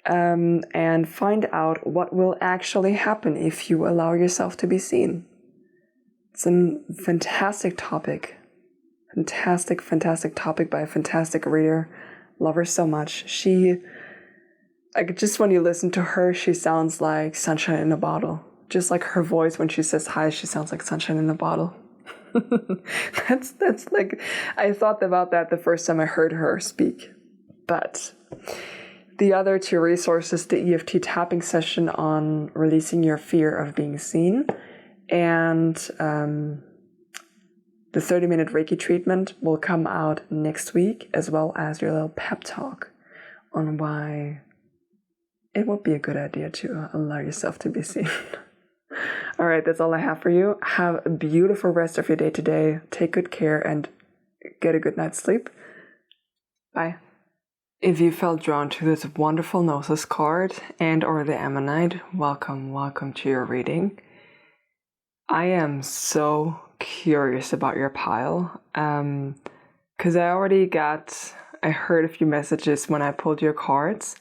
And find out what will actually happen if you allow yourself to be seen. It's a fantastic topic. Fantastic topic by a fantastic reader. Love her so much. Just when you listen to her, she sounds like sunshine in a bottle. Just like her voice when she says hi, she sounds like sunshine in a bottle. That's like, I thought about that the first time I heard her speak. But the other 2 resources, the EFT tapping session on releasing your fear of being seen, and the 30-minute Reiki treatment will come out next week, as well as your little pep talk on why it would be a good idea to allow yourself to be seen. All right, that's all I have for you. Have a beautiful rest of your day today. Take good care and get a good night's sleep. Bye. If you felt drawn to this wonderful Gnosis card and or the Ammonite, welcome to your reading. I am so curious about your pile, because I heard a few messages when I pulled your cards.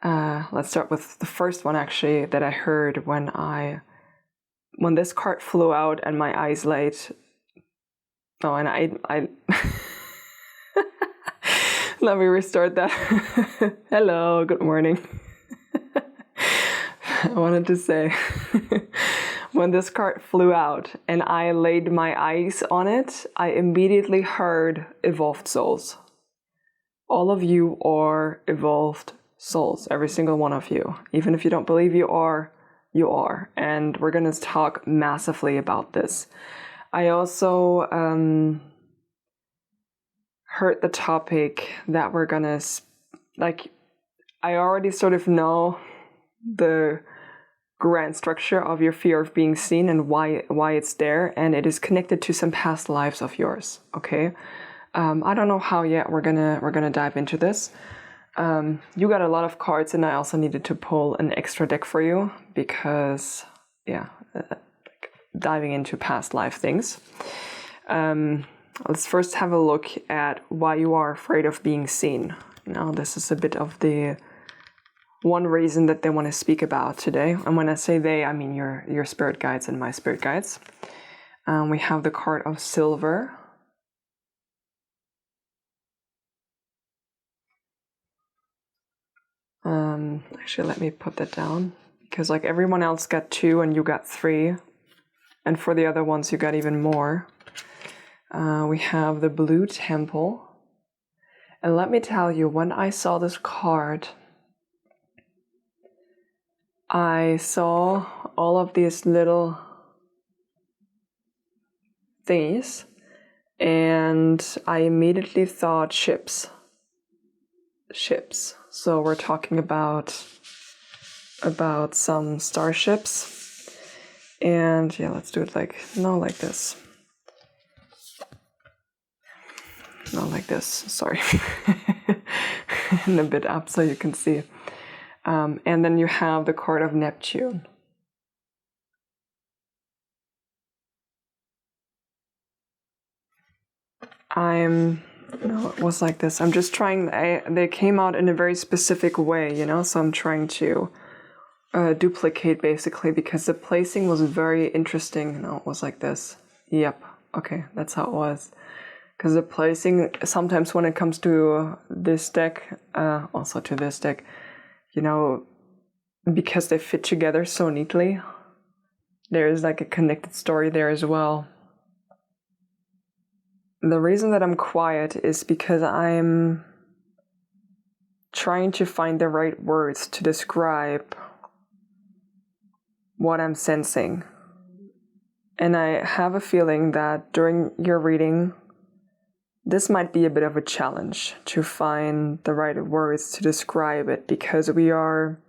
Let's start with the first one actually that I heard when this card flew out and my eyes laid. Oh, and I let me restart that. Hello, good morning. I wanted to say, when this card flew out and I laid my eyes on it, I immediately heard evolved souls. All of you are evolved souls, every single one of you. Even if you don't believe you are, you are. And we're going to talk massively about this. I also heard the topic that we're going to, I already sort of know the grand structure of your fear of being seen and why it's there, and it is connected to some past lives of yours. Okay, I don't know how yet. We're gonna dive into this. You got a lot of cards, and I also needed to pull an extra deck for you because diving into past life things. Let's first have a look at why you are afraid of being seen. Now, this is a bit of the one reason that they want to speak about today. And when I say they, I mean your spirit guides and my spirit guides. We have the card of silver. Actually, let me put that down, because like everyone else got 2 and you got 3. And for the other ones, you got even more. We have the blue temple. And let me tell you, when I saw this card, I saw all of these little things and I immediately thought ships. So we're talking about some starships. And yeah, let's do it like this. Not like this, sorry. And a bit up so you can see. And then you have the card of Neptune. It was like this. I'm just trying, they came out in a very specific way, so I'm trying to duplicate basically because the placing was very interesting. It was like this. Yep, okay, that's how it was. Because the placing, sometimes when it comes to this deck, also to this deck, because they fit together so neatly, there is like a connected story there as well. The reason that I'm quiet is because I'm trying to find the right words to describe what I'm sensing. And I have a feeling that during your reading, this might be a bit of a challenge to find the right words to describe it, because we are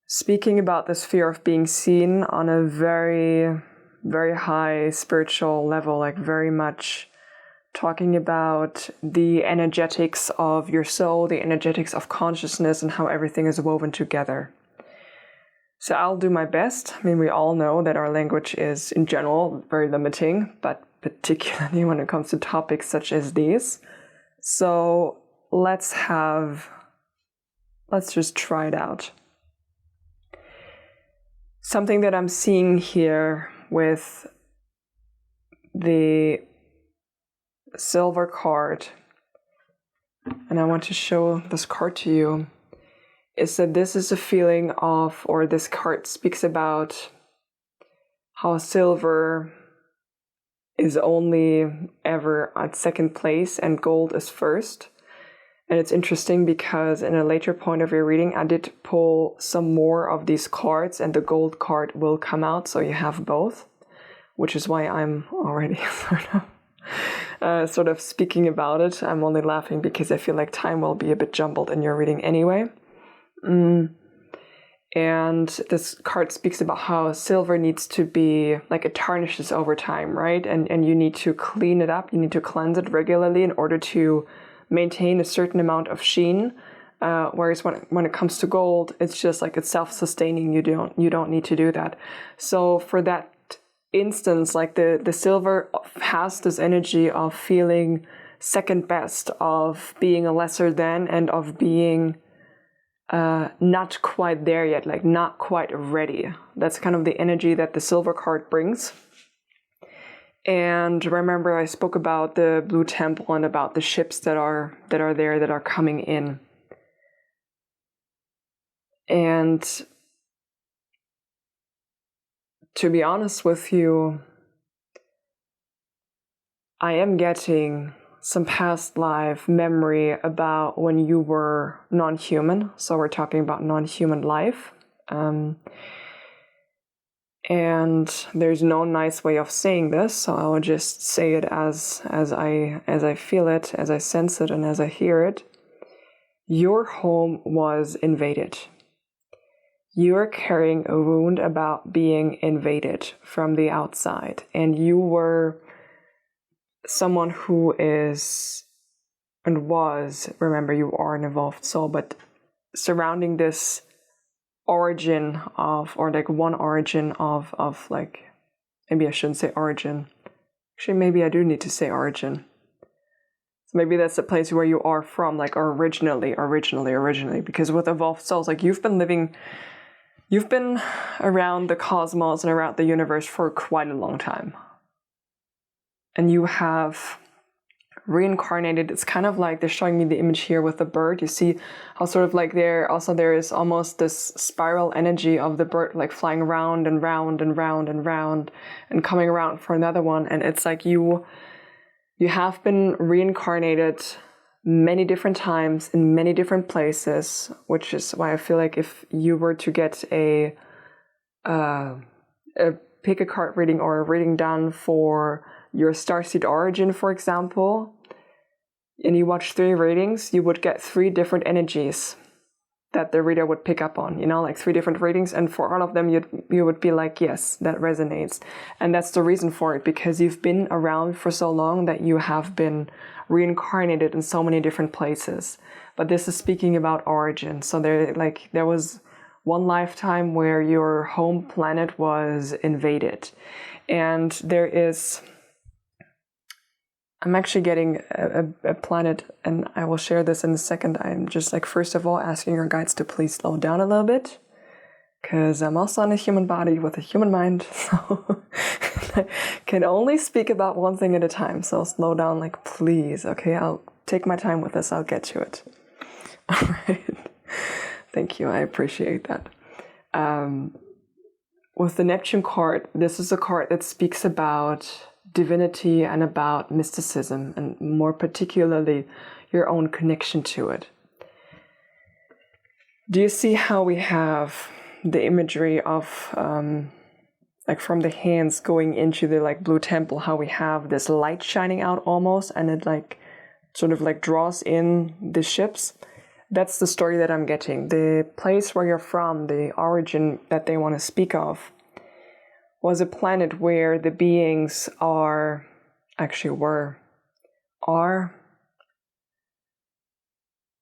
speaking about this fear of being seen on a very, very high spiritual level, like very much talking about the energetics of your soul, the energetics of consciousness, and how everything is woven together. So I'll do my best. I mean, we all know that our language is, in general, very limiting, but particularly when it comes to topics such as these. So let's just try it out. Something that I'm seeing here with the silver card, and I want to show this card to you, is that this is a feeling of, or this card speaks about how silver is only ever at second place and gold is first. And it's interesting because in a later point of your reading, I did pull some more of these cards and the gold card will come out. So you have both, which is why I'm already sort of speaking about it. I'm only laughing because I feel like time will be a bit jumbled in your reading anyway. And this card speaks about how silver needs to be, like, it tarnishes over time, right? And you need to clean it up, you need to cleanse it regularly in order to maintain a certain amount of sheen. Whereas when it comes to gold, it's just like it's self-sustaining. You don't need to do that. So for that instance, like the silver has this energy of feeling second best, of being a lesser than, and of being not quite there yet, like not quite ready. That's kind of the energy that the silver card brings. And remember, I spoke about the blue temple and about the ships that are there, that are coming in. And to be honest with you, I am getting some past life memory about when you were non-human. So we're talking about non-human life. And there's no nice way of saying this, so I will just say it as I feel it, as I sense it, and as I hear it. Your home was invaded. You are carrying a wound about being invaded from the outside, and you were someone who is and was, remember, you are an evolved soul, but surrounding this origin of, or like one origin of like, maybe I shouldn't say origin. Actually, maybe I do need to say origin. So maybe that's the place where you are from, like originally, because with evolved souls, like you've been around the cosmos and around the universe for quite a long time. And you have reincarnated. It's kind of like they're showing me the image here with the bird. You see how sort of like there is almost this spiral energy of the bird, like flying round and round and round and round and coming around for another one. And it's like you have been reincarnated many different times in many different places, which is why I feel like if you were to get a pick a card reading or a reading done for your starseed origin, for example, and you watch 3 readings, you would get 3 different energies that the reader would pick up on, like 3 different readings, and for all of them you would be like, yes, that resonates. And that's the reason for it, because you've been around for so long that you have been reincarnated in so many different places. But this is speaking about origin. So there was one lifetime where your home planet was invaded, and I'm actually getting a planet, and I will share this in a second. I'm just first of all, asking your guides to please slow down a little bit, because I'm also in a human body with a human mind, so I can only speak about one thing at a time. So slow down, please. Okay, I'll take my time with this. I'll get to it. All right. Thank you. I appreciate that. With the Neptune card, this is a card that speaks about divinity and about mysticism, and more particularly your own connection to it. Do you see how we have the imagery of from the hands going into the blue temple, how we have this light shining out almost, and it sort of draws in the ships? That's the story that I'm getting. The place where you're from, the origin that they want to speak of, was a planet where the beings are. The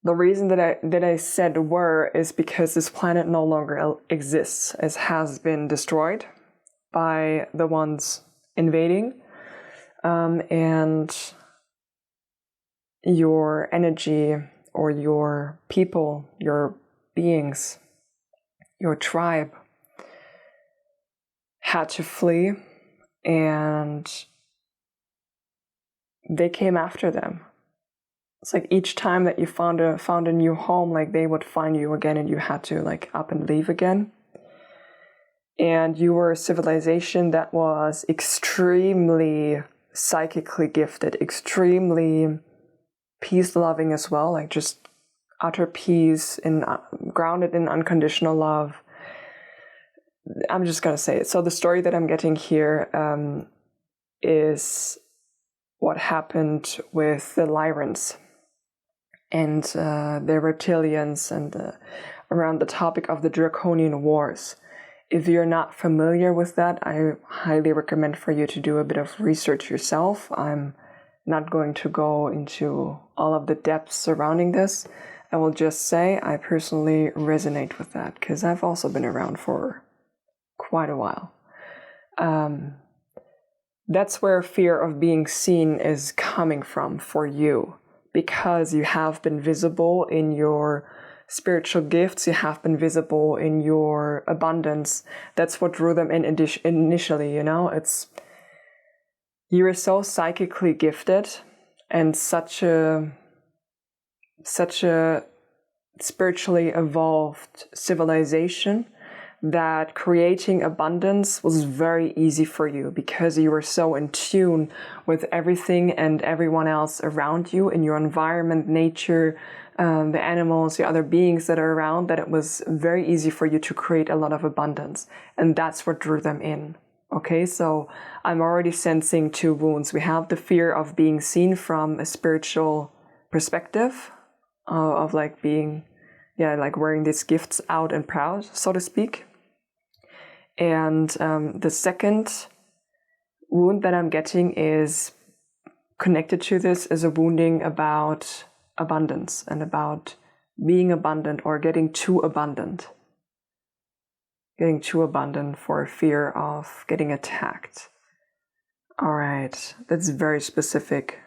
reason that I said were is because this planet no longer exists, as has been destroyed by the ones invading, and your energy or your people, your beings, your tribe had to flee, and they came after them. It's each time that you found a new home, they would find you again, and you had to up and leave again. And you were a civilization that was extremely psychically gifted, extremely peace-loving as well, just utter peace and grounded in unconditional love. I'm just going to say it. So the story that I'm getting here is what happened with the Lyrans and the reptilians, and around the topic of the Draconian Wars. If you're not familiar with that, I highly recommend for you to do a bit of research yourself. I'm not going to go into all of the depths surrounding this. I will just say I personally resonate with that, because I've also been around for quite a while. That's where fear of being seen is coming from for you, because you have been visible in your spiritual gifts, you have been visible in your abundance. That's what drew them in initially, you are so psychically gifted, and such a spiritually evolved civilization, that creating abundance was very easy for you, because you were so in tune with everything and everyone else around you, in your environment, nature, the animals, the other beings that are around, that it was very easy for you to create a lot of abundance. And that's what drew them in. Okay, so I'm already sensing 2 wounds. We have the fear of being seen from a spiritual perspective, of being, wearing these gifts out and proud, so to speak. And the second wound that I'm getting is connected to this, is a wounding about abundance and about being abundant or getting too abundant. Getting too abundant for fear of getting attacked. All right, that's very specific.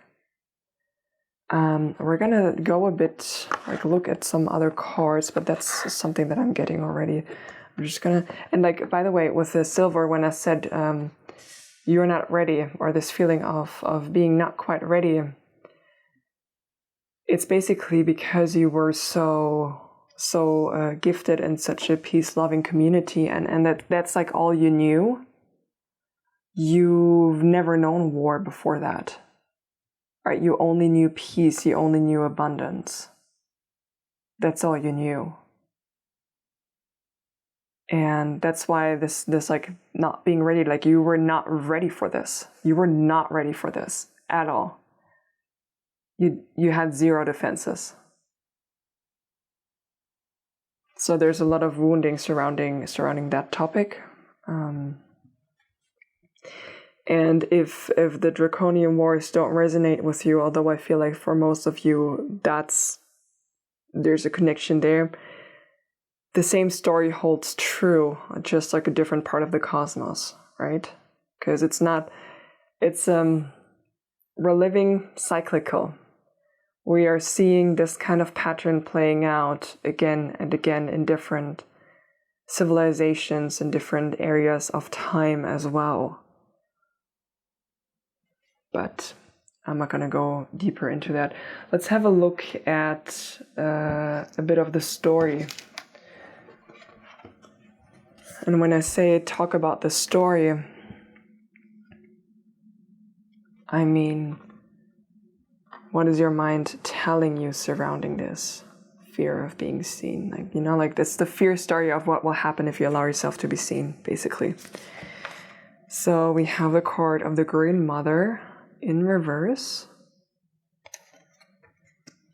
We're gonna go a bit, look at some other cards, but that's something that I'm getting already. I'm just gonna, and by the way, with the silver, when I said you're not ready, or this feeling of being not quite ready, it's basically because you were so gifted in such a peace-loving community, and that's all you knew. You've never known war before that. right? You only knew peace, you only knew abundance. That's all you knew. And that's why this like not being ready, like you were not ready for this. You were not ready for this at all. You had zero defenses. So there's a lot of wounding surrounding that topic. And if the draconian wars don't resonate with you, although I feel like for most of you there's a connection there, the same story holds true, just like a different part of the cosmos, right? Because we're living cyclical. We are seeing this kind of pattern playing out again and again in different civilizations and different areas of time as well. But I'm not going to go deeper into that. Let's have a look at a bit of the story. And when I say talk about the story, I mean, what is your mind telling you surrounding this fear of being seen? Like, like that's the fear story of what will happen if you allow yourself to be seen, basically. So we have the card of the Green Mother in reverse.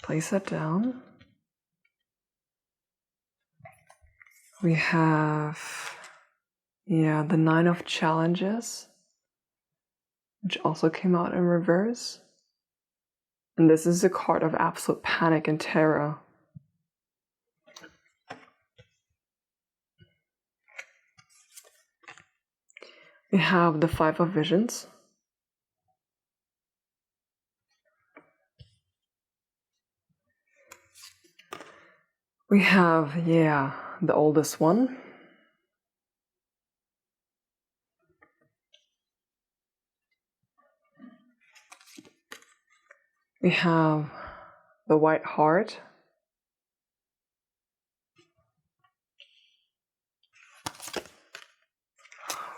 Place that down. We have, the Nine of Challenges, which also came out in reverse. And this is a card of absolute panic and terror. We have the Five of Visions. We have, the Oldest One. We have the White Heart.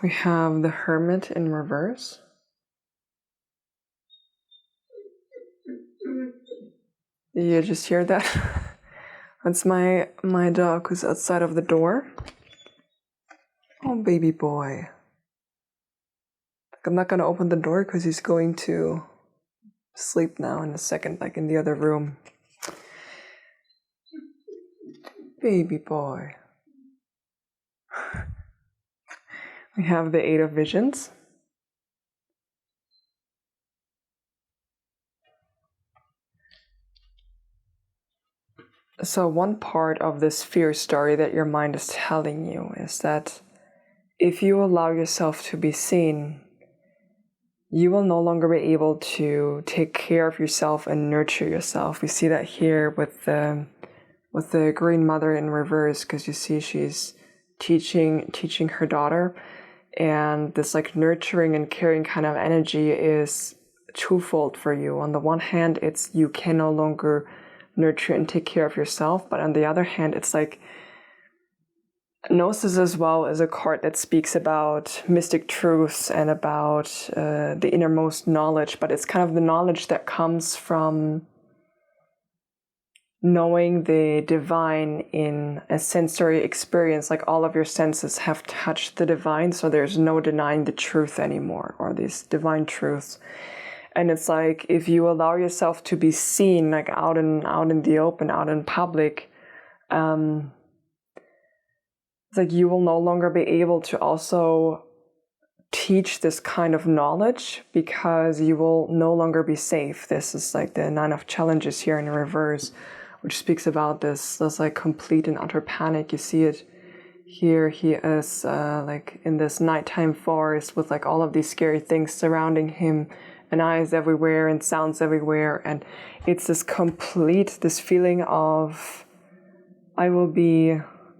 We have the Hermit in reverse. Did you just hear that? That's my dog who's outside of the door. Oh, baby boy. I'm not going to open the door because he's going to sleep now in a second, like in the other room. Baby boy. We have the Eight of Visions. So one part of this fear story that your mind is telling you is that if you allow yourself to be seen, you will no longer be able to take care of yourself and nurture yourself. We see that here with the Green Mother in reverse, because you see she's teaching her daughter, and this like nurturing and caring kind of energy is twofold for you. On the one hand, it's you can no longer nurture and take care of yourself, but on the other hand, it's like Gnosis as well is a card that speaks about mystic truths and about the innermost knowledge, but it's kind of the knowledge that comes from knowing the divine in a sensory experience. Like all of your senses have touched the divine, so there's no denying the truth anymore, or these divine truths. And it's like if you allow yourself to be seen, like out in the open, out in public, it's like you will no longer be able to also teach this kind of knowledge because you will no longer be safe. This is like the Nine of Challenges here in reverse, which speaks about this like complete and utter panic. You see it here. He is like in this nighttime forest with like all of these scary things surrounding him, and eyes everywhere and sounds everywhere. And it's this feeling of, I will be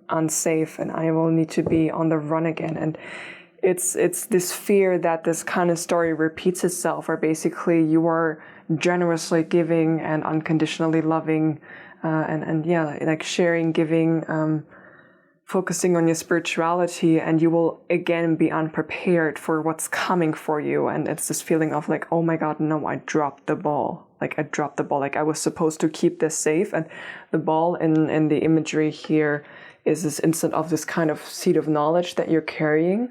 unsafe and I will need to be on the run again. And it's this fear that this kind of story repeats itself, where basically you are generously giving and unconditionally loving, and like sharing, giving, focusing on your spirituality, and you will again be unprepared for what's coming for you. And it's this feeling of like, oh my God, no, I dropped the ball. Like I was supposed to keep this safe. And the ball in the imagery here is this instant of this kind of seed of knowledge that you're carrying,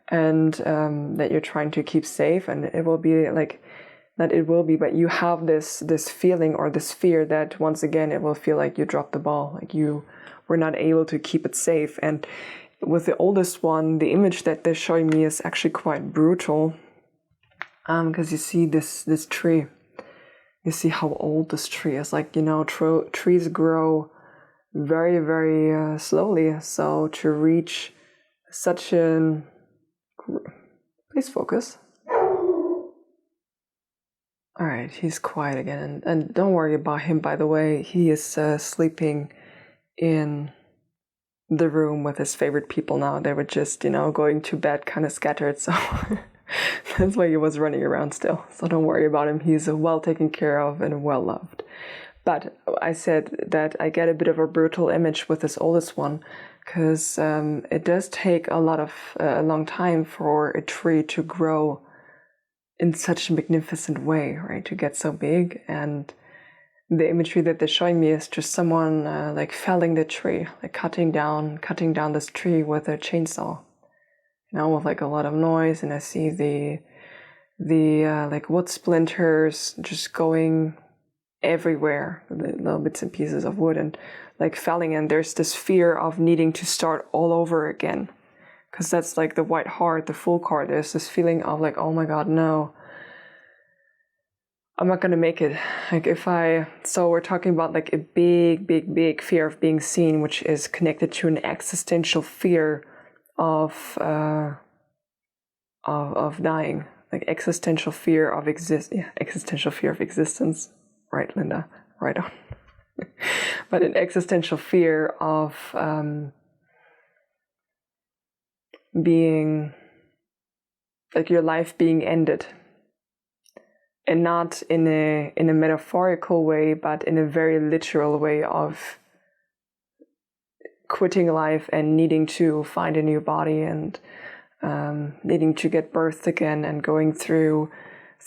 and that you're trying to keep safe. And it will be like, not it will be, but you have this feeling or this fear that once again, it will feel like you dropped the ball, like you were not able to keep it safe. And with the oldest one, the image that they're showing me is actually quite brutal, because you see this tree. You see how old this tree is. Like, trees grow very, very slowly. So to reach such an... Please focus. All right, he's quiet again. And don't worry about him, by the way. He is sleeping in the room with his favorite people now. They were just, going to bed kind of scattered. So that's why he was running around still. So don't worry about him. He's well taken care of and well loved. But I said that I get a bit of a brutal image with this oldest one, because it does take a long time for a tree to grow in such a magnificent way, right? To get so big. And the imagery that they're showing me is just someone like felling the tree, like cutting down this tree with a chainsaw, with like a lot of noise. And I see the like wood splinters just going everywhere, the little bits and pieces of wood, and like felling. And there's this fear of needing to start all over again, because that's like the white heart, the full card. There's this feeling of like, oh my God, no, I'm not going to make it. Like so we're talking about like a big, big, big fear of being seen, which is connected to an existential fear of dying, like existential fear of existence. Right, Linda, right on. But an existential fear of being, like your life being ended. And not in a metaphorical way, but in a very literal way of quitting life and needing to find a new body, and needing to get birthed again, and going through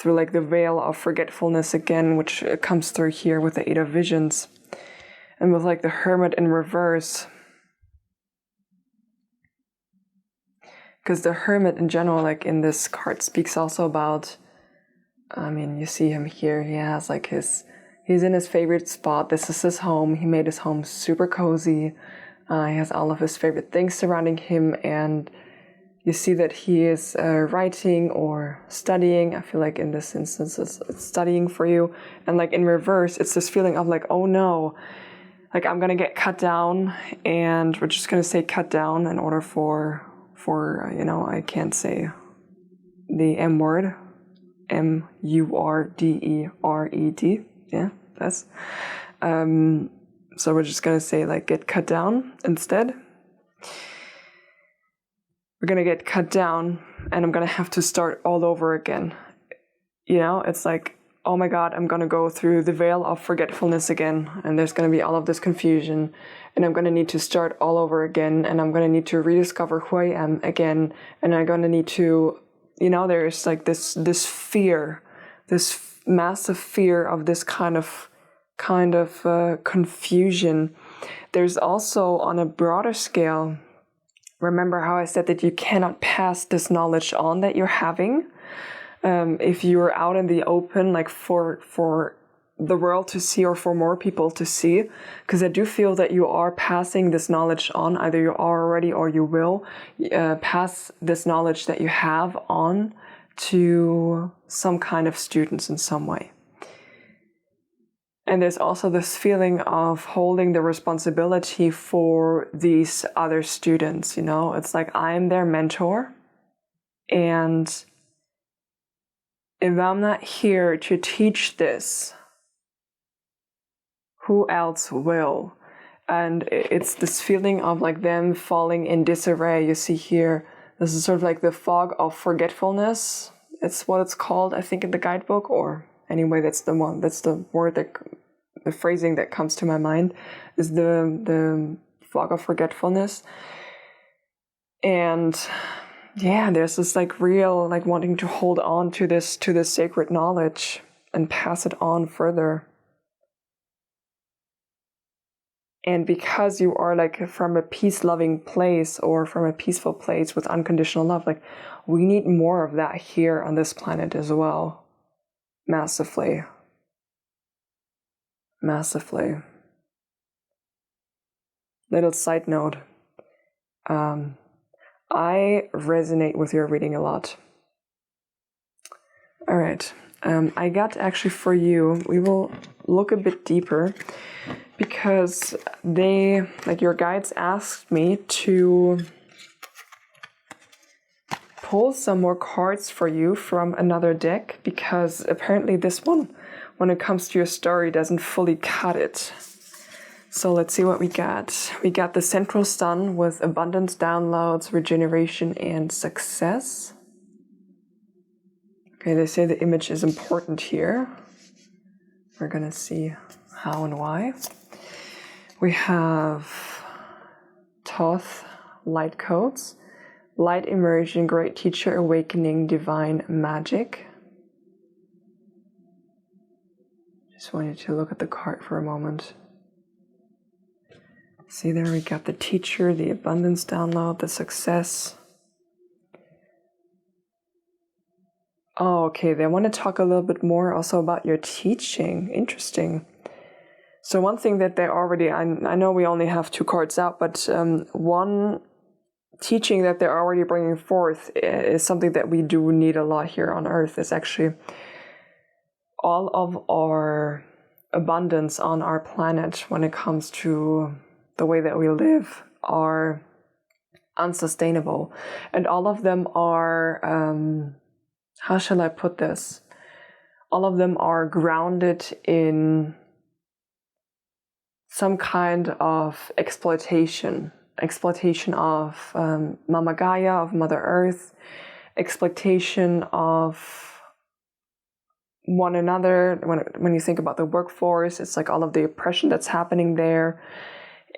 like the veil of forgetfulness again, which comes through here with the Eight of Visions, and with like the Hermit in reverse. Because the Hermit in general, like in this card, speaks also about, you see him here, he has like he's in his favorite spot. This is his home. He made his home super cozy. He has all of his favorite things surrounding him, and you see that he is writing or studying. I feel like in this instance, it's studying for you. And like in reverse, it's this feeling of like, oh no, like I'm gonna get cut down, and we're just gonna say cut down in order for I can't say the M word. MURDERED. Yeah, that's so we're just gonna say like get cut down instead. We're gonna get cut down, and I'm gonna have to start all over again. It's like, oh my God, I'm gonna go through the veil of forgetfulness again, and there's gonna be all of this confusion, and I'm gonna need to start all over again, and I'm gonna need to rediscover who I am again, and I'm gonna need to, there's like this fear, this massive fear of this kind of confusion. There's also, on a broader scale, remember how I said that you cannot pass this knowledge on that you're having. If you're out in the open, like for the world to see, or for more people to see, because I do feel that you are passing this knowledge on. Either you are already, or you will pass this knowledge that you have on to some kind of students in some way. And there's also this feeling of holding the responsibility for these other students, It's like I'm their mentor, and if I'm not here to teach this, who else will? And it's this feeling of like them falling in disarray. You see here, this is sort of like the fog of forgetfulness. It's what it's called, I think, in the guidebook, or anyway, that's the word, that the phrasing that comes to my mind is the fog of forgetfulness. And yeah, there's this like real like wanting to hold on to this sacred knowledge and pass it on further. And because you are like from a peace-loving place or from a peaceful place with unconditional love, like we need more of that here on this planet as well. Massively. Massively. Little side note. I resonate with your reading a lot. All right. I got actually for you, we will look a bit deeper because they, like your guides asked me to pull some more cards for you from another deck because apparently this one, when it comes to your story, doesn't fully cut it. So let's see what we got. We got the Central Sun with abundance, downloads, regeneration, and success. Okay, they say the image is important here. We're gonna see how and why. We have Thoth, light codes, light immersion, great teacher, awakening, divine magic. Just wanted to look at the card for a moment. See there, we got the teacher, the abundance download, the success. Oh, okay, they want to talk a little bit more also about your teaching. Interesting. So one thing that they already, I know we only have 2 cards out, but one teaching that they're already bringing forth is something that we do need a lot here on Earth. Is actually all of our abundance on our planet when it comes to the way that we live are unsustainable. And all of them are, how shall I put this? All of them are grounded in some kind of exploitation of Mama Gaia, of Mother Earth, exploitation of one another. When you think about the workforce, it's like all of the oppression that's happening there.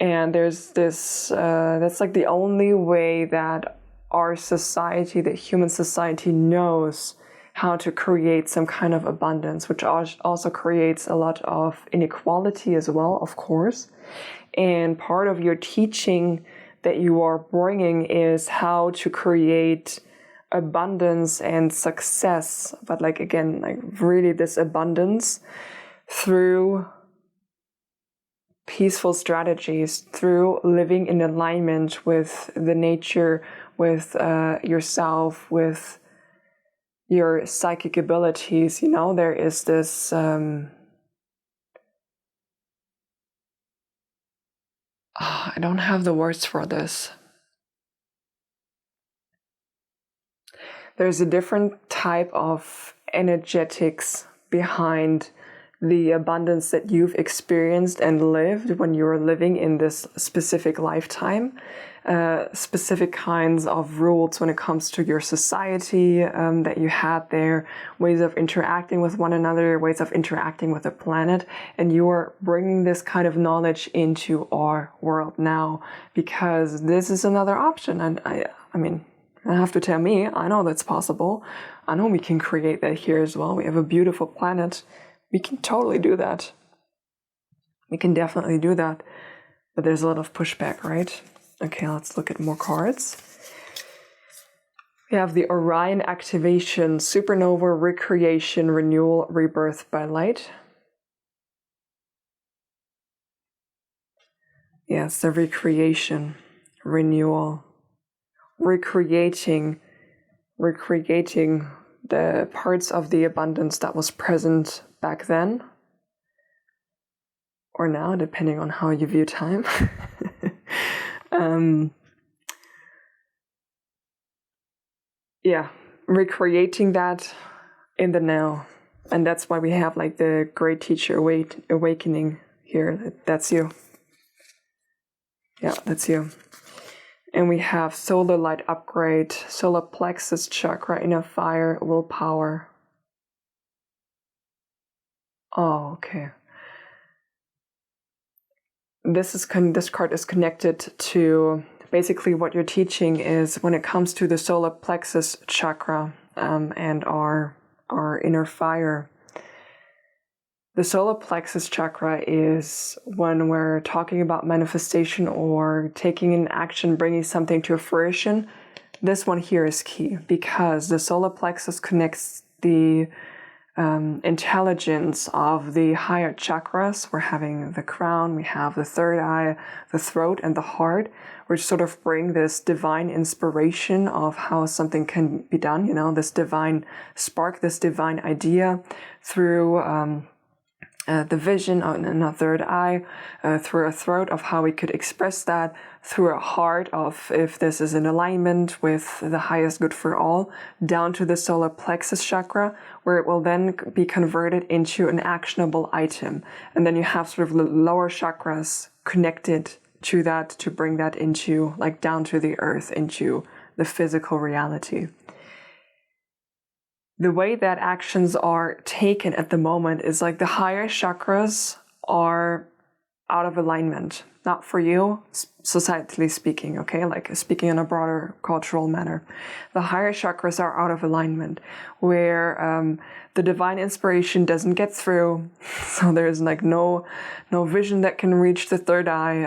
And there's this, that's like the only way that our society, that human society knows how to create some kind of abundance, which also creates a lot of inequality as well, of course. And part of your teaching that you are bringing is how to create abundance and success. But like, again, like really this abundance through peaceful strategies, through living in alignment with the nature, with yourself, with your psychic abilities. You know, there is this I don't have the words for this. There's a different type of energetics behind the abundance that you've experienced and lived when you're living in this specific lifetime, specific kinds of rules when it comes to your society that you had there, ways of interacting with one another, ways of interacting with the planet, and you are bringing this kind of knowledge into our world now because this is another option. And I mean, I have to tell me, I know that's possible. I know we can create that here as well. We have a beautiful planet. We can totally do that. We can definitely do that. But there's a lot of pushback, right? Okay, let's look at more cards. We have the Orion activation, supernova, recreation, renewal, rebirth by light. Yes, the recreation, renewal, recreating the parts of the abundance that was present back then, or now, depending on how you view time. Yeah, recreating that in the now. And that's why we have like the great teacher awakening here. That's you. Yeah, that's you. And we have solar light upgrade, solar plexus chakra, inner fire, willpower. Oh, okay. this card is connected to basically what you're teaching is when it comes to the solar plexus chakra and our inner fire. The solar plexus chakra is when we're talking about manifestation or taking an action, bringing something to fruition. This one here is key because the solar plexus connects the intelligence of the higher chakras. We're having the crown, we have the third eye, the throat, and the heart, which sort of bring this divine inspiration of how something can be done, you know, this divine spark, this divine idea through the vision in a third eye, through a throat of how we could express that, through a heart of if this is in alignment with the highest good for all, down to the solar plexus chakra, where it will then be converted into an actionable item. And then you have sort of the lower chakras connected to that to bring that into, like, down to the earth, into the physical reality. The way that actions are taken at the moment is like the higher chakras are out of alignment. Not for you, societally speaking, okay? Like speaking in a broader cultural manner. The higher chakras are out of alignment, where the divine inspiration doesn't get through. So there's like no vision that can reach the third eye.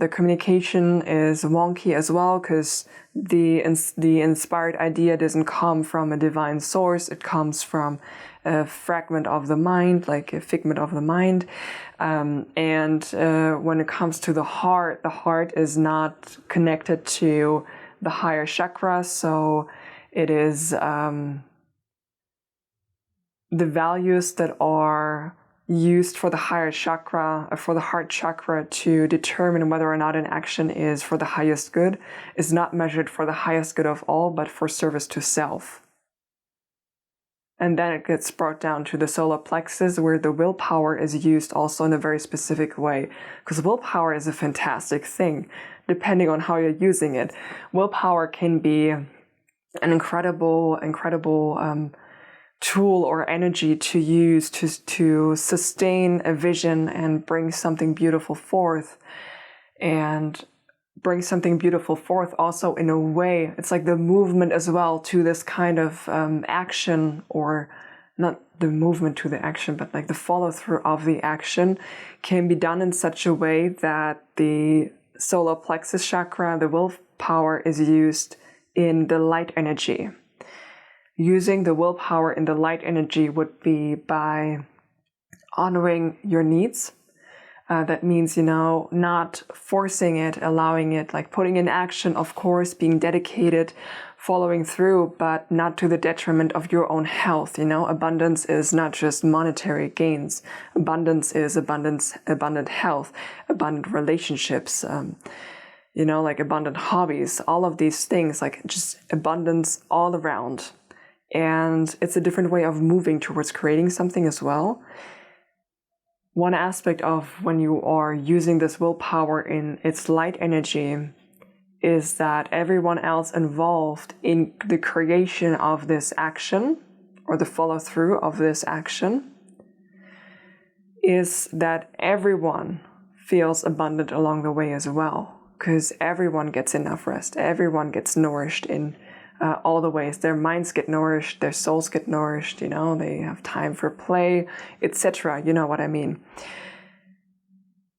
The communication is wonky as well, because the inspired idea doesn't come from a divine source. It comes from a fragment of the mind, like a figment of the mind. And when it comes to the heart is not connected to the higher chakra. So it is the values that are used for the higher chakra, for the heart chakra, to determine whether or not an action is for the highest good, is not measured for the highest good of all, but for service to self. And then it gets brought down to the solar plexus, where the willpower is used also in a very specific way. Because willpower is a fantastic thing, depending on how you're using it. Willpower can be an incredible tool or energy to use to sustain a vision and bring something beautiful forth. And bring something beautiful forth also in a way, it's like the movement as well to this kind of action, or not the movement to the action, but like the follow through of the action can be done in such a way that the solar plexus chakra, the willpower, is used in the light energy. Using the willpower in the light energy would be by honoring your needs. That means, not forcing it, allowing it, like putting in action, of course, being dedicated, following through, but not to the detriment of your own health. Abundance is not just monetary gains. Abundance is abundant health, abundant relationships, like abundant hobbies, all of these things, like just abundance all around. And it's a different way of moving towards creating something as well. One aspect of when you are using this willpower in its light energy is that everyone else involved in the creation of this action, or the follow through of this action, is that everyone feels abundant along the way as well, because everyone gets enough rest, everyone gets nourished in all the ways. Their minds get nourished, their souls get nourished, they have time for play, etc. You know what I mean.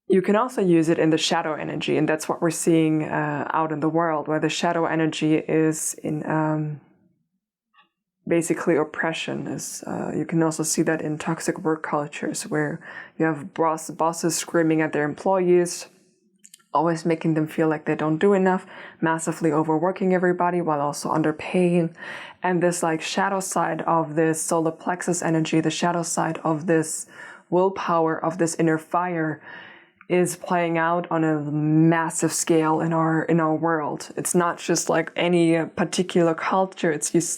You can also use it in the shadow energy, and that's what we're seeing out in the world, where the shadow energy is in basically oppression. You can also see that in toxic work cultures, where you have bosses screaming at their employees, always making them feel like they don't do enough, massively overworking everybody while also underpaying. And this like shadow side of this solar plexus energy, the shadow side of this willpower, of this inner fire, is playing out on a massive scale in our world. It's not just like any particular culture.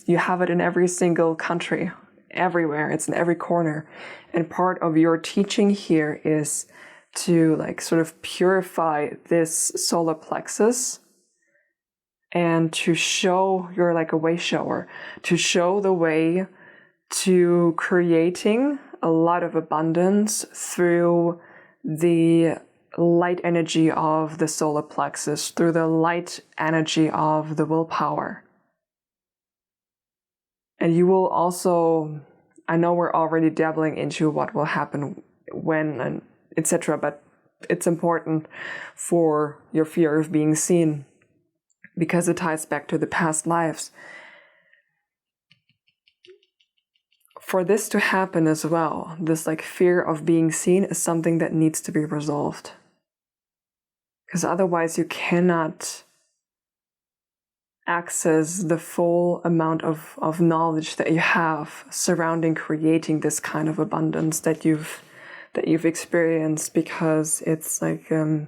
You have it in every single country, everywhere. It's in every corner. And part of your teaching here is to like sort of purify this solar plexus and to show, you're like a way shower, to show the way to creating a lot of abundance through the light energy of the solar plexus, through the light energy of the willpower. And you will also, I know we're already dabbling into what will happen when and etc., but it's important for your fear of being seen because it ties back to the past lives. For this to happen as well, this like fear of being seen is something that needs to be resolved. Because otherwise you cannot access the full amount of knowledge that you have surrounding creating this kind of abundance that you've experienced, because it's like when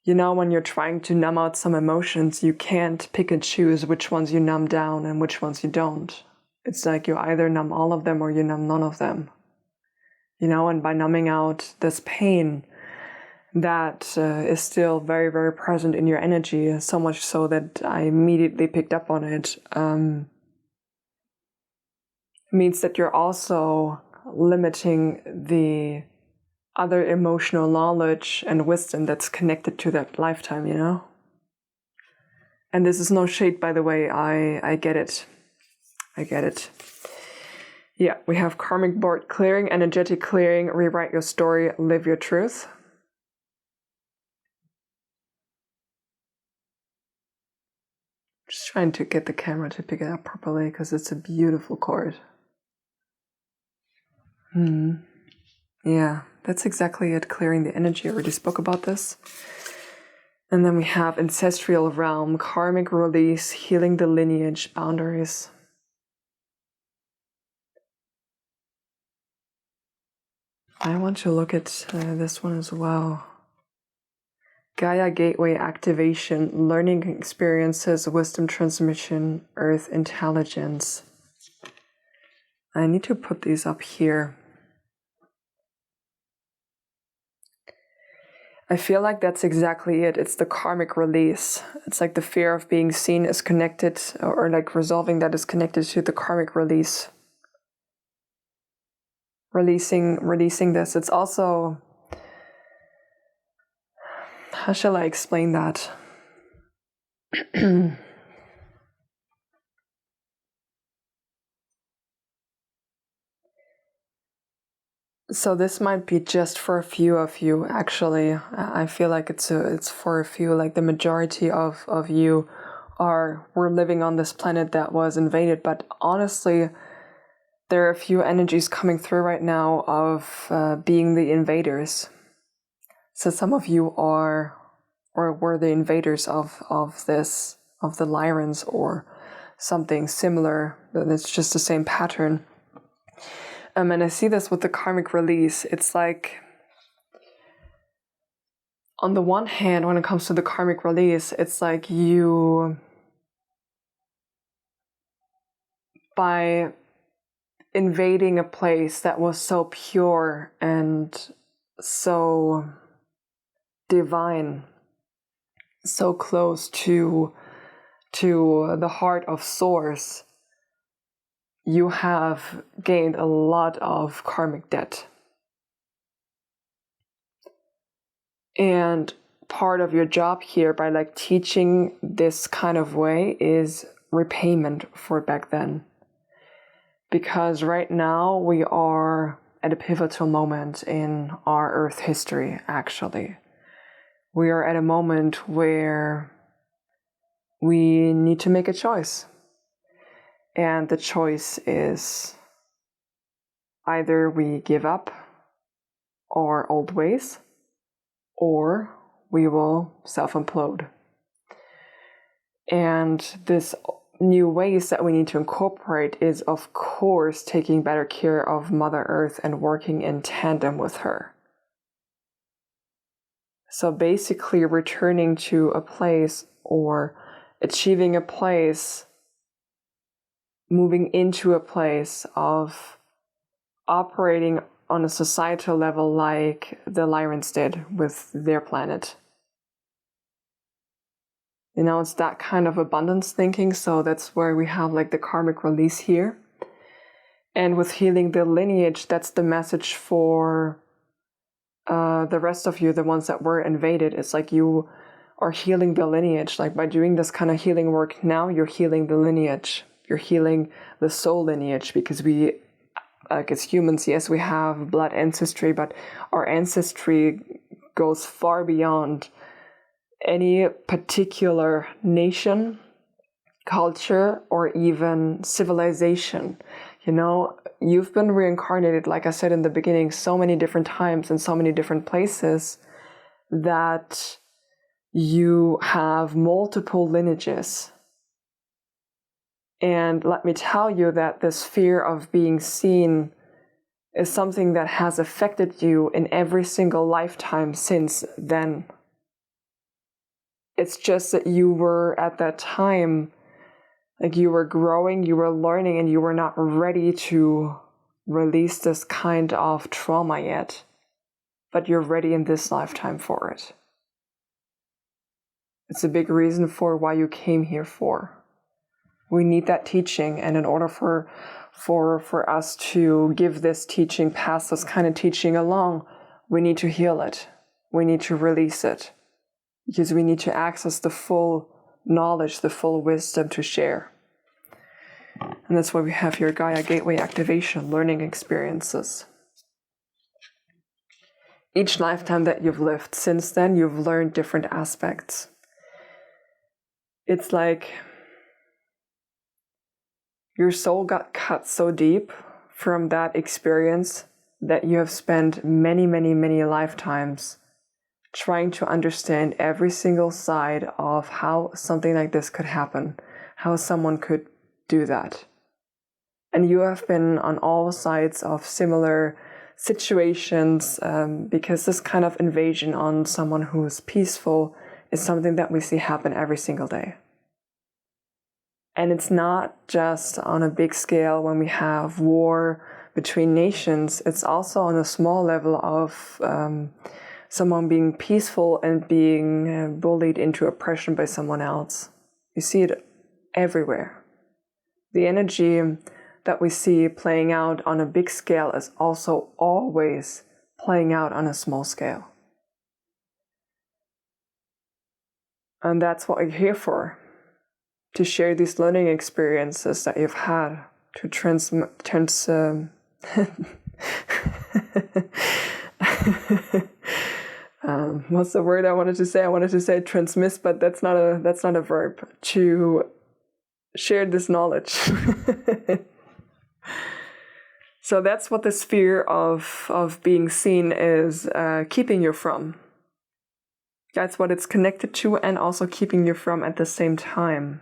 you're trying to numb out some emotions, you can't pick and choose which ones you numb down and which ones you don't. It's like you either numb all of them or you numb none of them. And by numbing out this pain that is still very, very present in your energy, so much so that I immediately picked up on it, means that you're also limiting the other emotional knowledge and wisdom that's connected to that lifetime, And this is no shade, by the way. I get it. Yeah, we have karmic board clearing, energetic clearing, rewrite your story, live your truth. Just trying to get the camera to pick it up properly because it's a beautiful chord. Yeah, that's exactly it, clearing the energy. I already spoke about this. And then we have ancestral realm, karmic release, healing the lineage, boundaries. I want to look at this one as well. Gaia Gateway activation, learning experiences, wisdom transmission, earth intelligence. I need to put these up here. I feel like that's exactly it. It's the karmic release. It's like the fear of being seen is connected, or like resolving that is connected to the karmic release. Releasing this. It's also, how shall I explain that? So this might be just for a few of you, actually. I feel like it's for a few, like the majority of you we're living on this planet that was invaded, but honestly, there are a few energies coming through right now of being the invaders. So some of you are, or were the invaders of the Lyrans or something similar. It's just the same pattern. And I see this with the karmic release. It's like, on the one hand, when it comes to the karmic release, it's like you, by invading a place that was so pure and so divine, so close to the heart of Source, you have gained a lot of karmic debt. And part of your job here, by like teaching this kind of way, is repayment for back then. Because right now we are at a pivotal moment in our Earth history, actually. We are at a moment where we need to make a choice. And the choice is either we give up our old ways, or we will self-implode. And this new ways that we need to incorporate is, of course, taking better care of Mother Earth and working in tandem with her. So basically returning to a place, or achieving a place, moving into a place of operating on a societal level like the Lyrans did with their planet. It's that kind of abundance thinking, so that's where we have like the karmic release here. And with healing the lineage, that's the message for the rest of you, the ones that were invaded, it's like you are healing the lineage. Like by doing this kind of healing work now, you're healing the lineage. You're healing the soul lineage, because we, like as humans, yes, we have blood ancestry, but our ancestry goes far beyond any particular nation, culture, or even civilization. You know, you've been reincarnated, like I said in the beginning, so many different times in so many different places that you have multiple lineages. And let me tell you that this fear of being seen is something that has affected you in every single lifetime since then. It's just that you were at that time, like you were growing, you were learning, and you were not ready to release this kind of trauma yet. But you're ready in this lifetime for it. It's a big reason for why you came here for. We need that teaching, and in order for us to give this teaching, pass this kind of teaching along, we need to heal it. We need to release it. Because we need to access the full knowledge, the full wisdom to share. And that's why we have here Gaia Gateway Activation, learning experiences. Each lifetime that you've lived since then, you've learned different aspects. It's like your soul got cut so deep from that experience that you have spent many, many, many lifetimes trying to understand every single side of how something like this could happen, how someone could do that. And you have been on all sides of similar situations, because this kind of invasion on someone who is peaceful is something that we see happen every single day. And it's not just on a big scale when we have war between nations, it's also on a small level of someone being peaceful and being bullied into oppression by someone else. You see it everywhere. The energy that we see playing out on a big scale is also always playing out on a small scale. And that's what we're here for. To share these learning experiences that you've had, to what's the word I wanted to say? I wanted to say transmit, but that's not a verb. To share this knowledge. So that's what this fear of being seen is keeping you from. That's what it's connected to, and also keeping you from at the same time.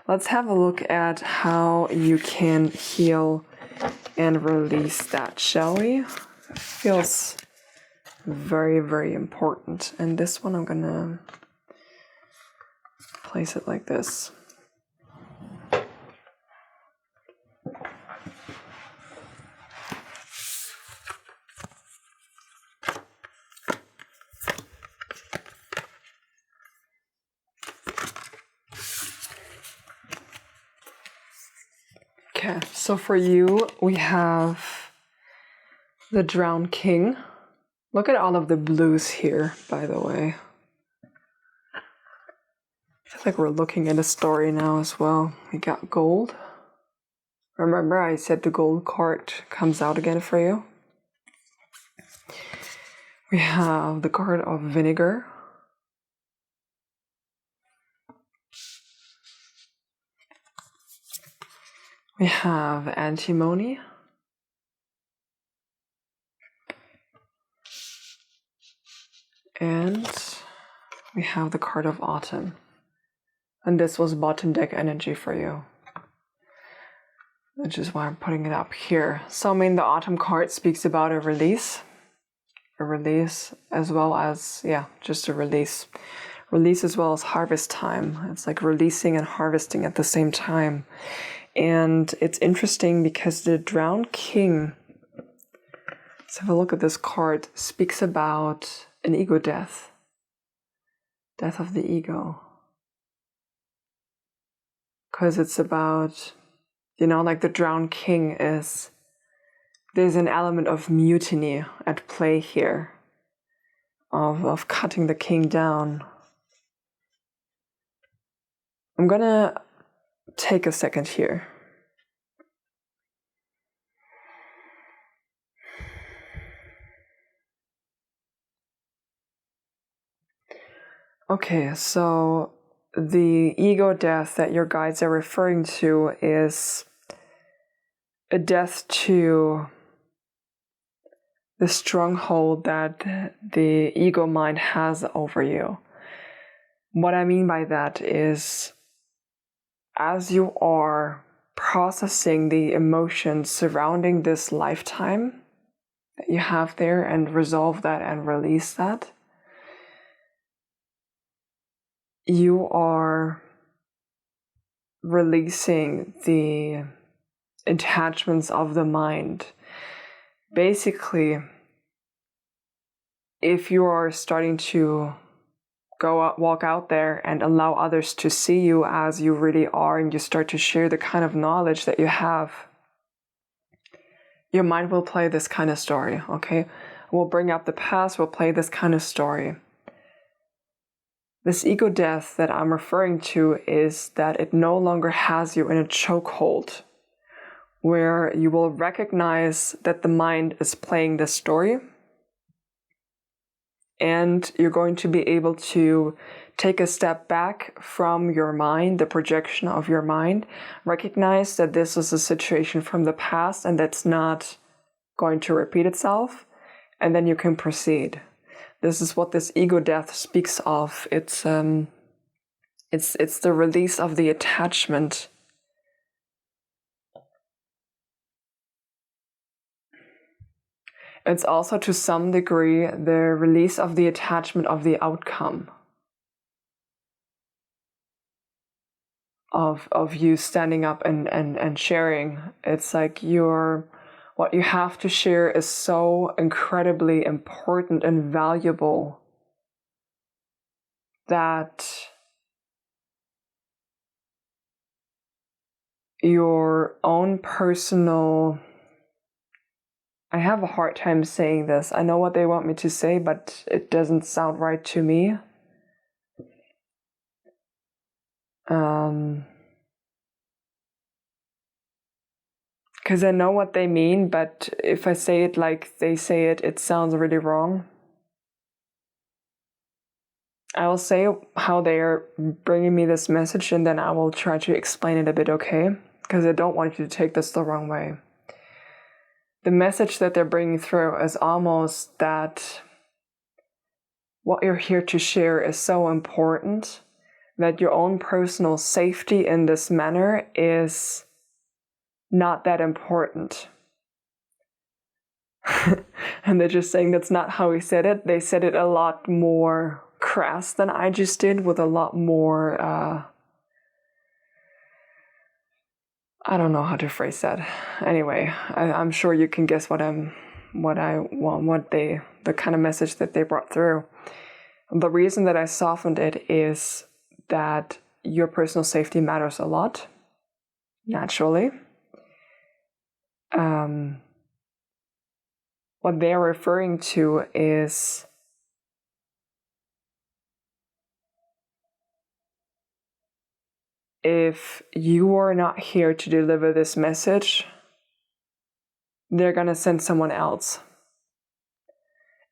Let's have a look at how you can heal and release that, shall we? It feels very, very important. And this one, I'm gonna place it like this. Okay, so for you, we have the Drowned King. Look at all of the blues here, by the way. I feel like we're looking at a story now as well. We got gold. Remember, I said the gold card comes out again for you. We have the card of vinegar. We have antimony. And we have the card of autumn. And this was bottom deck energy for you, which is why I'm putting it up here. So I mean, the autumn card speaks about a release as well as, just a release as well as harvest time. It's like releasing and harvesting at the same time. And it's interesting because the Drowned King, let's have a look at this card, speaks about an ego death of the ego. Because it's about, like the Drowned King is there's an element of mutiny at play here, of cutting the king down. I'm gonna take a second here. Okay, so the ego death that your guides are referring to is a death to the stronghold that the ego mind has over you. What I mean by that is, as you are processing the emotions surrounding this lifetime that you have there and resolve that and release that, you are releasing the attachments of the mind. Basically, if you are starting to walk out there and allow others to see you as you really are, and you start to share the kind of knowledge that you have, your mind will play this kind of story, okay? We'll bring up the past, we'll play this kind of story. This ego death that I'm referring to is that it no longer has you in a chokehold, where you will recognize that the mind is playing this story, and you're going to be able to take a step back from your mind, the projection of your mind, recognize that this is a situation from the past and that's not going to repeat itself, and then you can proceed. This is what this ego death speaks of. It's the release of the attachment. It's also, to some degree, the release of the attachment of the outcome of you standing up and sharing. It's like what you have to share is so incredibly important and valuable that your own personal... I have a hard time saying this. I know what they want me to say, but it doesn't sound right to me. Because I know what they mean, but if I say it like they say it, it sounds really wrong. I will say how they are bringing me this message, and then I will try to explain it a bit, okay? Because I don't want you to take this the wrong way. The message that they're bringing through is almost that what you're here to share is so important that your own personal safety in this manner is not that important. And they're just saying that's not how he said it. They said it a lot more crass than I just did, with a lot more, I don't know how to phrase that. Anyway, I'm sure you can guess the kind of message that they brought through. The reason that I softened it is that your personal safety matters a lot, naturally. What they're referring to is if you are not here to deliver this message, they're going to send someone else.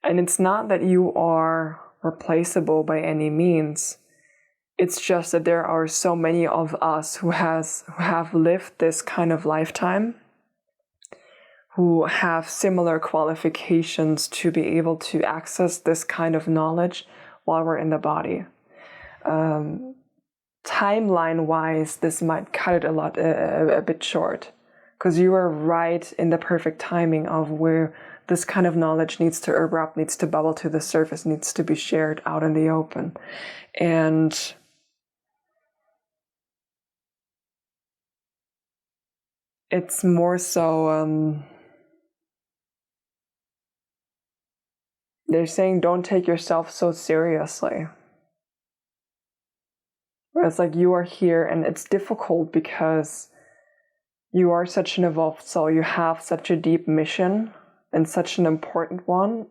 And it's not that you are replaceable by any means. It's just that there are so many of us who have lived this kind of lifetime, who have similar qualifications to be able to access this kind of knowledge while we're in the body. Timeline-wise, this might cut it a bit short, because you are right in the perfect timing of where this kind of knowledge needs to erupt, needs to bubble to the surface, needs to be shared out in the open. And it's more so, they're saying don't take yourself so seriously. Where it's like you are here, and it's difficult because You are such an evolved soul. You have such a deep mission and such an important one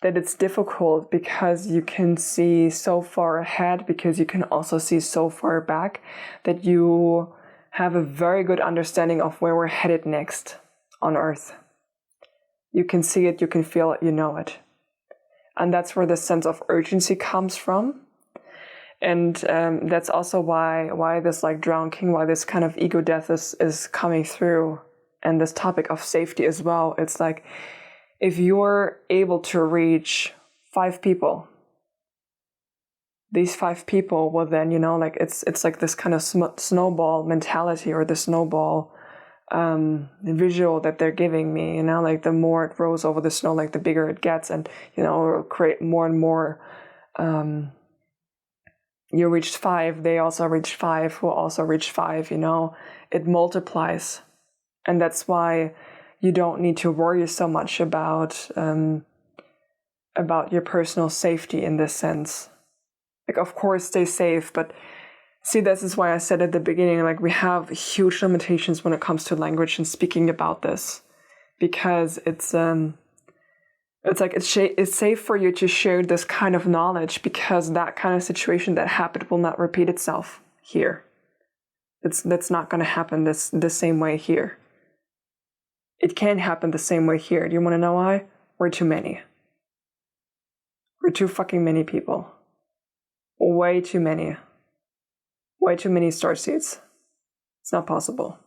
that it's difficult because you can see so far ahead, because you can also see so far back, that you have a very good understanding of where we're headed next on Earth. You can see it, you can feel it, you know it. And that's where the sense of urgency comes from. And that's also why this like Drowned King, why this kind of ego death is coming through. And this topic of safety as well. It's like, if you're able to reach 5 people, these 5 people will then, you know, like it's like this kind of snowball mentality, or the snowball visual that they're giving me, you know, like the more it rolls over the snow, like the bigger it gets, and, you know, it'll create more and more. You reached 5, they also reached 5, who also reached 5, you know, it multiplies. And that's why you don't need to worry so much about your personal safety in this sense. Like, of course, stay safe, but see, this is why I said at the beginning, like, we have huge limitations when it comes to language and speaking about this, because it's like it's safe for you to share this kind of knowledge, because that kind of situation that happened will not repeat itself here. That's not going to happen the same way here. It can't happen the same way here. Do you want to know why? We're too many. We're too fucking many people. Way too many. Way too many starseeds. It's not possible.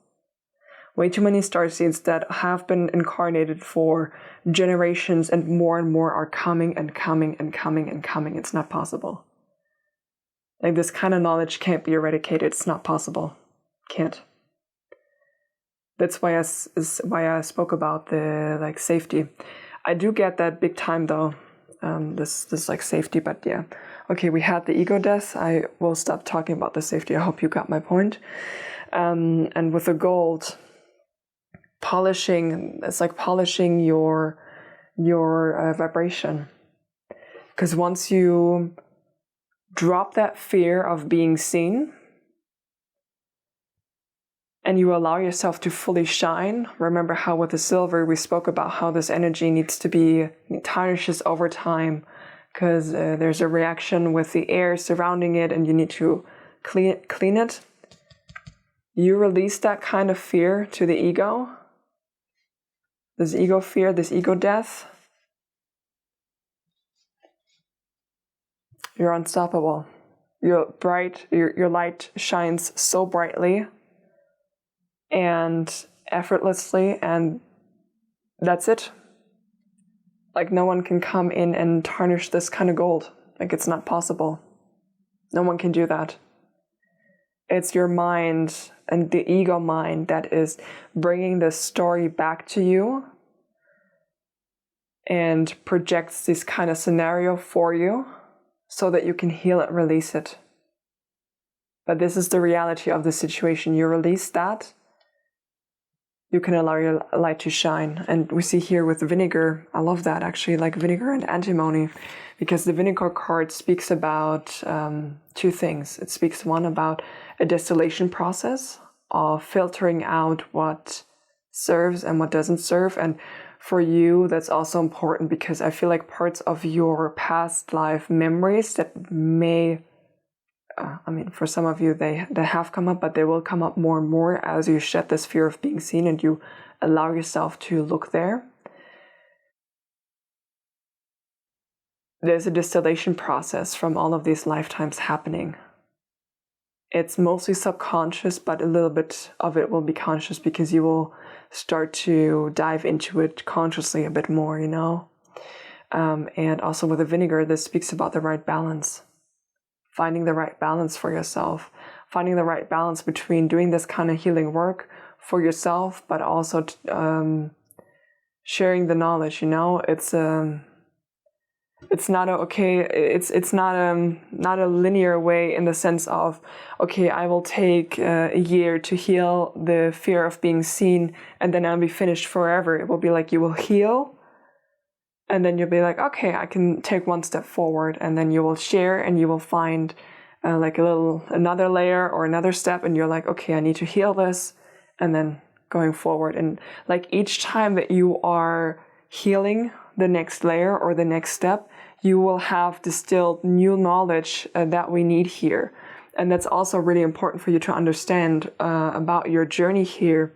Way too many starseeds that have been incarnated for generations, and more are coming and coming and coming and coming. It's not possible. Like, this kind of knowledge can't be eradicated. It's not possible. Can't. That's why I spoke about the like safety. I do get that big time though. This like safety, but yeah. Okay, we had the ego death. I will stop talking about the safety. I hope you got my point. And with the gold, polishing. It's like polishing your vibration. Because once you drop that fear of being seen, and you allow yourself to fully shine. Remember how with the silver we spoke about how this energy needs to be tarnishes over time, because there's a reaction with the air surrounding it, and you need to clean it. You release that kind of fear to the ego. This ego fear, this ego death. You're unstoppable. Your light shines so brightly and effortlessly, and that's it. Like, no one can come in and tarnish this kind of gold. Like, it's not possible. No one can do that. It's your mind and the ego mind that is bringing this story back to you and projects this kind of scenario for you so that you can heal it, release it. But this is the reality of the situation. You release that, you can allow your light to shine. And we see here with vinegar, I love that actually, like vinegar and antimony, because the vinegar card speaks about 2 things. It speaks, one, about a distillation process of filtering out what serves and what doesn't serve. And for you, that's also important, because I feel like parts of your past life memories that may, for some of you, they have come up, but they will come up more and more as you shed this fear of being seen and you allow yourself to look there. There's a distillation process from all of these lifetimes happening. It's mostly subconscious, but a little bit of it will be conscious, because you will start to dive into it consciously a bit more, you know. And also with the vinegar, this speaks about the right balance. Finding the right balance for yourself, finding the right balance between doing this kind of healing work for yourself, but also sharing the knowledge. You know, it's not not a linear way, in the sense of, okay, I will take a year to heal the fear of being seen, and then I'll be finished forever. It will be like you will heal, and then you'll be like, okay, I can take one step forward, and then you will share, and you will find like another layer or another step, and you're like, okay, I need to heal this, and then going forward. And like each time that you are healing the next layer or the next step, you will have distilled new knowledge that we need here. And that's also really important for you to understand about your journey here.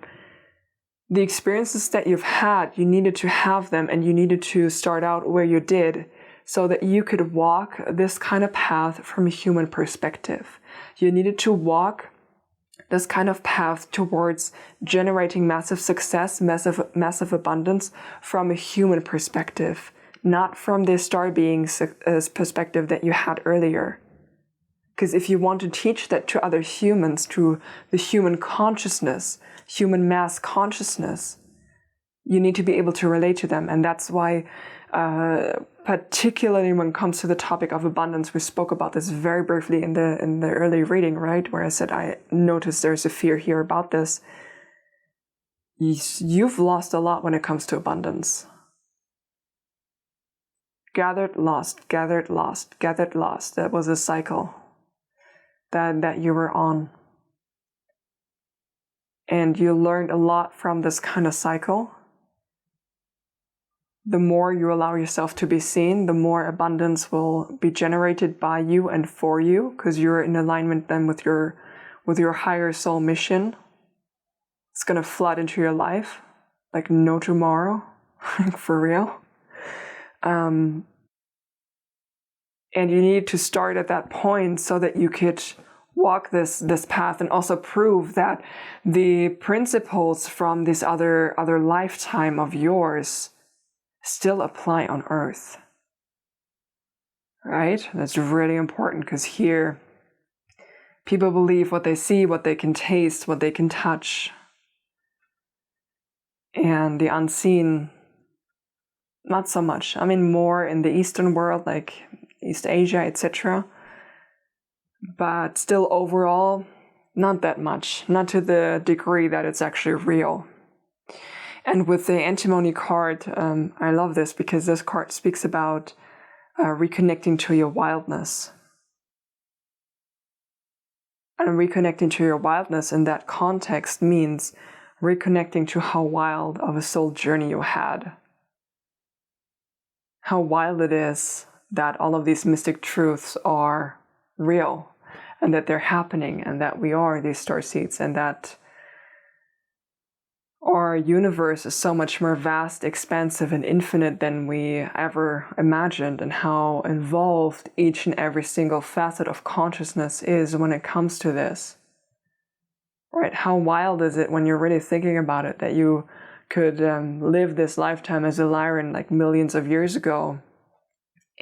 The experiences that you've had, you needed to have them, and you needed to start out where you did so that you could walk this kind of path from a human perspective. You needed to walk this kind of path towards generating massive success, massive abundance from a human perspective, not from the star being's perspective that you had earlier. Because if you want to teach that to other humans, to the human consciousness, human mass consciousness, you need to be able to relate to them. And that's why, particularly when it comes to the topic of abundance, we spoke about this very briefly in the early reading, right? Where I said, I noticed there's a fear here about this. You've lost a lot when it comes to abundance. Gathered, lost, gathered, lost, gathered, lost. That was a cycle that you were on. And you learned a lot from this kind of cycle. The more you allow yourself to be seen, the more abundance will be generated by you and for you, because you're in alignment then with your higher soul mission. It's going to flood into your life like no tomorrow, like for real. And you need to start at that point so that you could walk this path and also prove that the principles from this other lifetime of yours still apply on Earth. Right? That's really important, because here people believe what they see, what they can taste, what they can touch. And the unseen, not so much. I mean, more in the Eastern world, like East Asia, etc. But still overall, not that much. Not to the degree that it's actually real. And with the antimony card, I love this because this card speaks about reconnecting to your wildness. And reconnecting to your wildness in that context means reconnecting to how wild of a soul journey you had. How wild it is that all of these mystic truths are real, and that they're happening, and that we are these starseeds, and that our universe is so much more vast, expansive, and infinite than we ever imagined, and how involved each and every single facet of consciousness is when it comes to this. Right? How wild is it when you're really thinking about it, that you could live this lifetime as a Lyran like millions of years ago,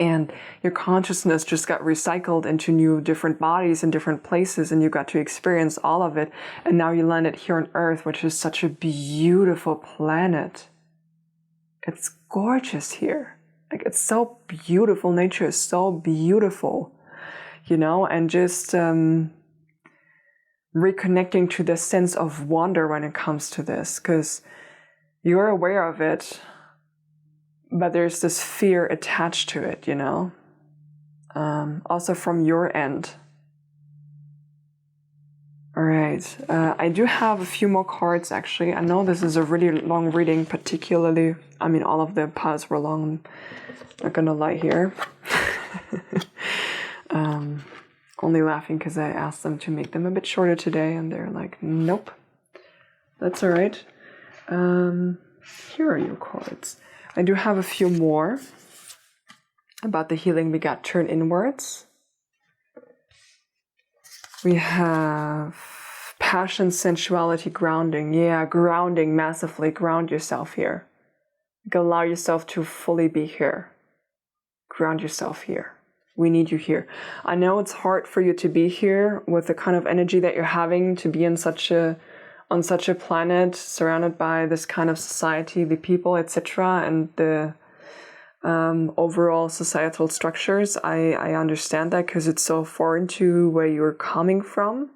and your consciousness just got recycled into new different bodies in different places, and you got to experience all of it, and now you landed here on Earth, which is such a beautiful planet. It's gorgeous here. Like, it's so beautiful. Nature is so beautiful, and just reconnecting to this sense of wonder when it comes to this, because you're aware of it, but there's this fear attached to it, also from your end. All right, I do have a few more cards, actually. I know this is a really long reading, particularly, all of the piles were long, I'm not gonna lie here. Only laughing because I asked them to make them a bit shorter today, and they're like, nope, that's all right. Here are your cards. I do have a few more about the healing we got turned inwards. We have passion, sensuality, grounding. Yeah, grounding massively. Ground yourself here. Like, allow yourself to fully be here. Ground yourself here. We need you here. I know it's hard for you to be here with the kind of energy that you're having, to be on such a planet surrounded by this kind of society, the people, etc., and the overall societal structures. I understand that, because it's so foreign to where you're coming from.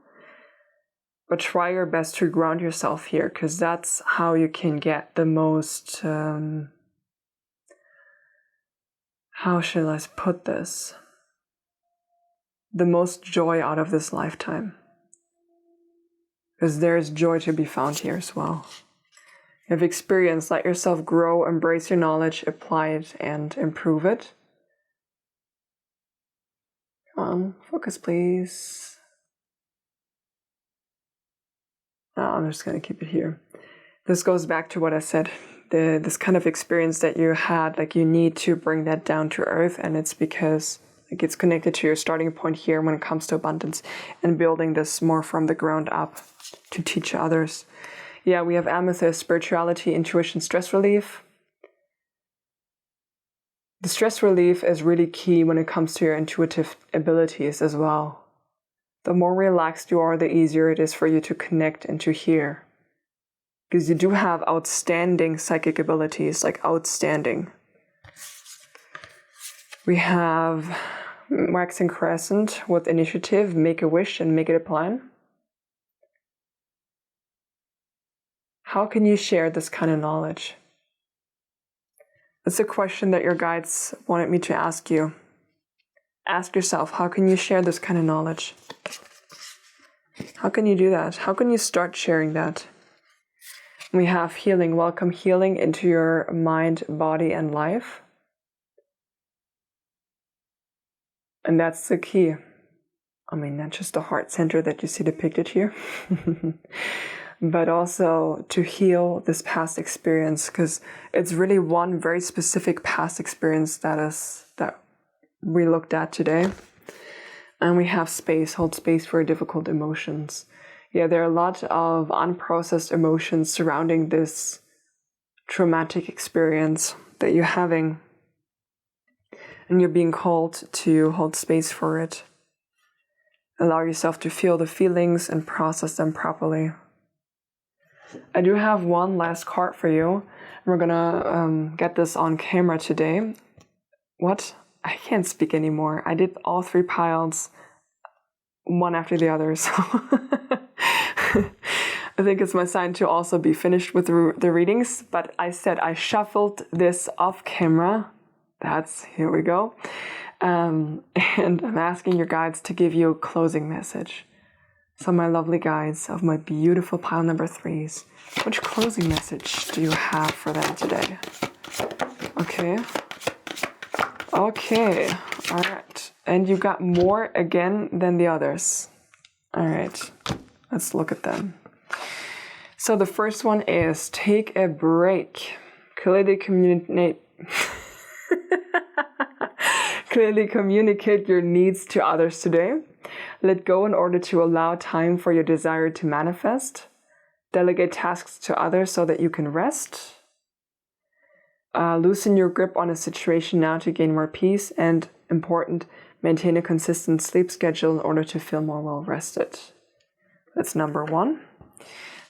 But try your best to ground yourself here, because that's how you can get the most, how shall I put this? the most joy out of this lifetime. Because there's joy to be found here as well. You have experience, let yourself grow, embrace your knowledge, apply it, and improve it. Come on, focus please. No, I'm just going to keep it here. This goes back to what I said. This kind of experience that you had, like you need to bring that down to earth, and it's because like it's connected to your starting point here when it comes to abundance and building this more from the ground up to teach others. Yeah, we have amethyst, spirituality, intuition, stress relief. The stress relief is really key when it comes to your intuitive abilities as well. The more relaxed you are, the easier it is for you to connect and to hear. Because you do have outstanding psychic abilities, like outstanding. We have waxing crescent with initiative, make a wish and make it a plan. How can you share this kind of knowledge? That's a question that your guides wanted me to ask you. Ask yourself, how can you share this kind of knowledge? How can you do that? How can you start sharing that? We have healing. Welcome healing into your mind, body, and life. And that's the key. I mean, not just the heart center that you see depicted here, but also to heal this past experience, because it's really one very specific past experience that we looked at today. And we have space, hold space for difficult emotions. Yeah, there are a lot of unprocessed emotions surrounding this traumatic experience that you're having. And you're being called to hold space for it. Allow yourself to feel the feelings and process them properly. I do have one last card for you. We're gonna get this on camera today. What? I can't speak anymore. I did all 3 piles, one after the other, so I think it's my sign to also be finished with the readings, but I said I shuffled this off camera. Here we go. And I'm asking your guides to give you a closing message. So my lovely guides of my beautiful pile number 3s, which closing message do you have for them today? Okay, all right. And you got more again than the others. All right, let's look at them. So the first one is take a break. Clearly communicate your needs to others today. Let go in order to allow time for your desire to manifest. Delegate tasks to others so that you can rest. Loosen your grip on a situation now to gain more peace. And important, maintain a consistent sleep schedule in order to feel more well rested. That's number 1.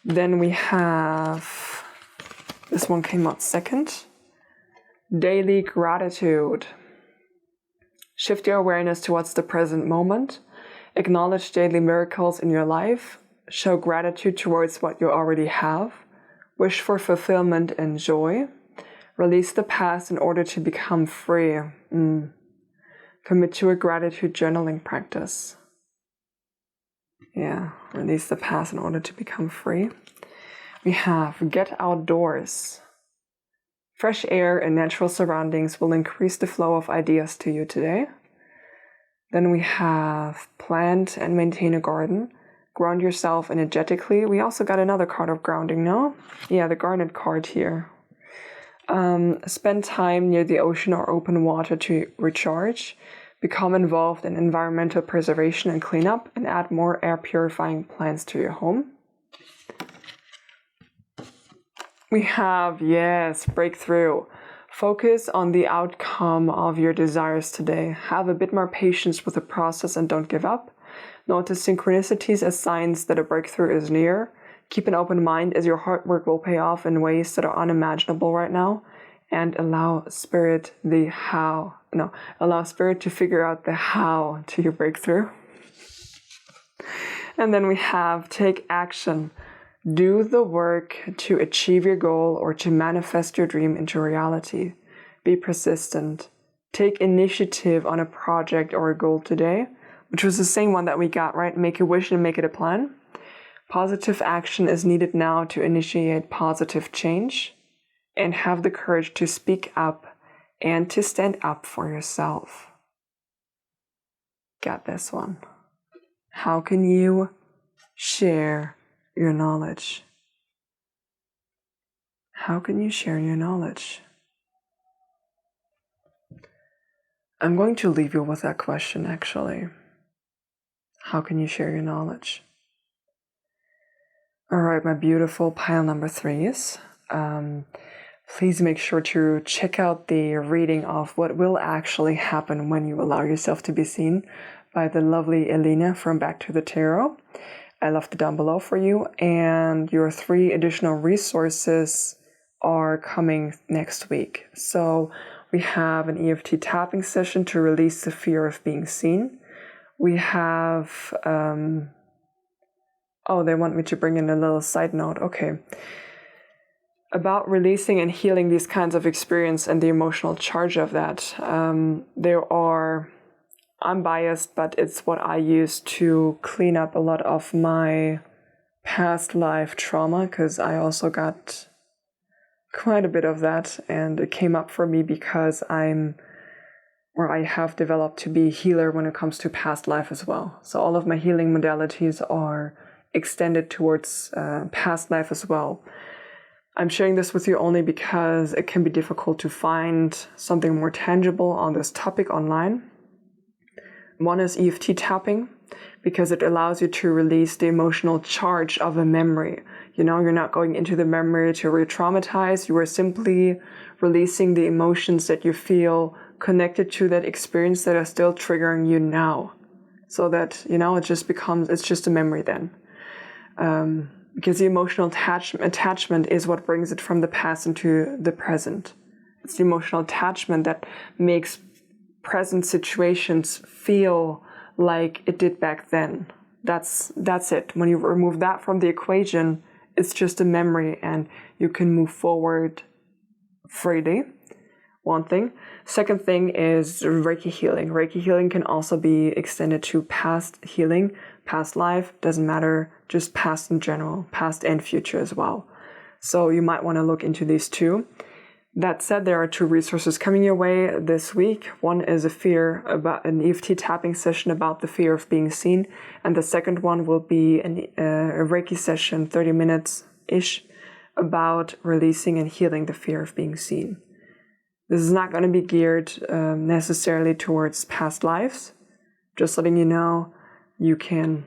Then we have, this one came out second. Daily gratitude. Shift your awareness towards the present moment. Acknowledge daily miracles in your life. Show gratitude towards what you already have. Wish for fulfillment and joy. Release the past in order to become free. Commit to a gratitude journaling practice. Yeah, release the past in order to become free. We have get outdoors. Fresh air and natural surroundings will increase the flow of ideas to you today. Then we have plant and maintain a garden. Ground yourself energetically. We also got another card of grounding, no? Yeah, the garnet card here. Spend time near the ocean or open water to recharge. Become involved in environmental preservation and cleanup, and add more air purifying plants to your home. We have, yes, breakthrough. Focus on the outcome of your desires today. Have a bit more patience with the process and don't give up. Notice synchronicities as signs that a breakthrough is near. Keep an open mind as your hard work will pay off in ways that are unimaginable right now. And allow spirit to figure out the how to your breakthrough. And then we have take action. Do the work to achieve your goal or to manifest your dream into reality. Be persistent. Take initiative on a project or a goal today. which was the same one that we got, right? Make a wish and make it a plan. Positive action is needed now to initiate positive change and have the courage to speak up and to stand up for yourself. Got this one. How can you share your knowledge? How can you share your knowledge? I'm going to leave you with that question, actually. How can you share your knowledge? All right, my beautiful pile number 3s. Please make sure to check out the reading of What Will Actually Happen When You Allow Yourself to Be Seen by the lovely Elīna from Back to the Tarot. I left it down below for you. And your 3 additional resources are coming next week. So we have an EFT tapping session to release the fear of being seen. We have... Oh, they want me to bring in a little side note. Okay. About releasing and healing these kinds of experience and the emotional charge of that. I'm biased, but it's what I use to clean up a lot of my past life trauma, because I also got quite a bit of that, and it came up for me because I have developed to be a healer when it comes to past life as well. So all of my healing modalities are extended towards past life as well. I'm sharing this with you only because it can be difficult to find something more tangible on this topic online. One is EFT tapping, because it allows you to release the emotional charge of a memory. You know, you're not going into the memory to re-traumatize, you are simply releasing the emotions that you feel connected to that experience that are still triggering you now. So that, you know, it's just a memory then. Because the emotional attachment is what brings it from the past into the present. It's the emotional attachment that makes present situations feel like it did back then. That's it. When you remove that from the equation, it's just a memory and you can move forward freely. One thing. Second thing is Reiki healing. Reiki healing can also be extended to past healing, past life, doesn't matter, just past in general, past and future as well. So you might want to look into these two. That said, there are 2 resources coming your way this week. One is about an EFT tapping session about the fear of being seen. And the second one will be a Reiki session, 30 minutes-ish, about releasing and healing the fear of being seen. This is not going to be geared necessarily towards past lives. Just letting you know, you can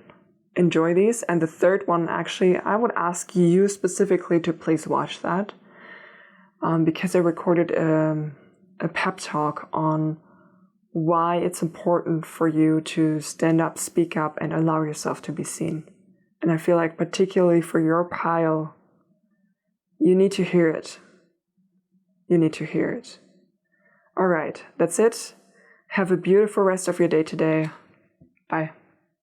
enjoy these. And the third one, actually, I would ask you specifically to please watch that. Because I recorded a pep talk on why it's important for you to stand up, speak up, and allow yourself to be seen. And I feel like particularly for your pile, you need to hear it. You need to hear it. All right, that's it. Have a beautiful rest of your day today. Bye.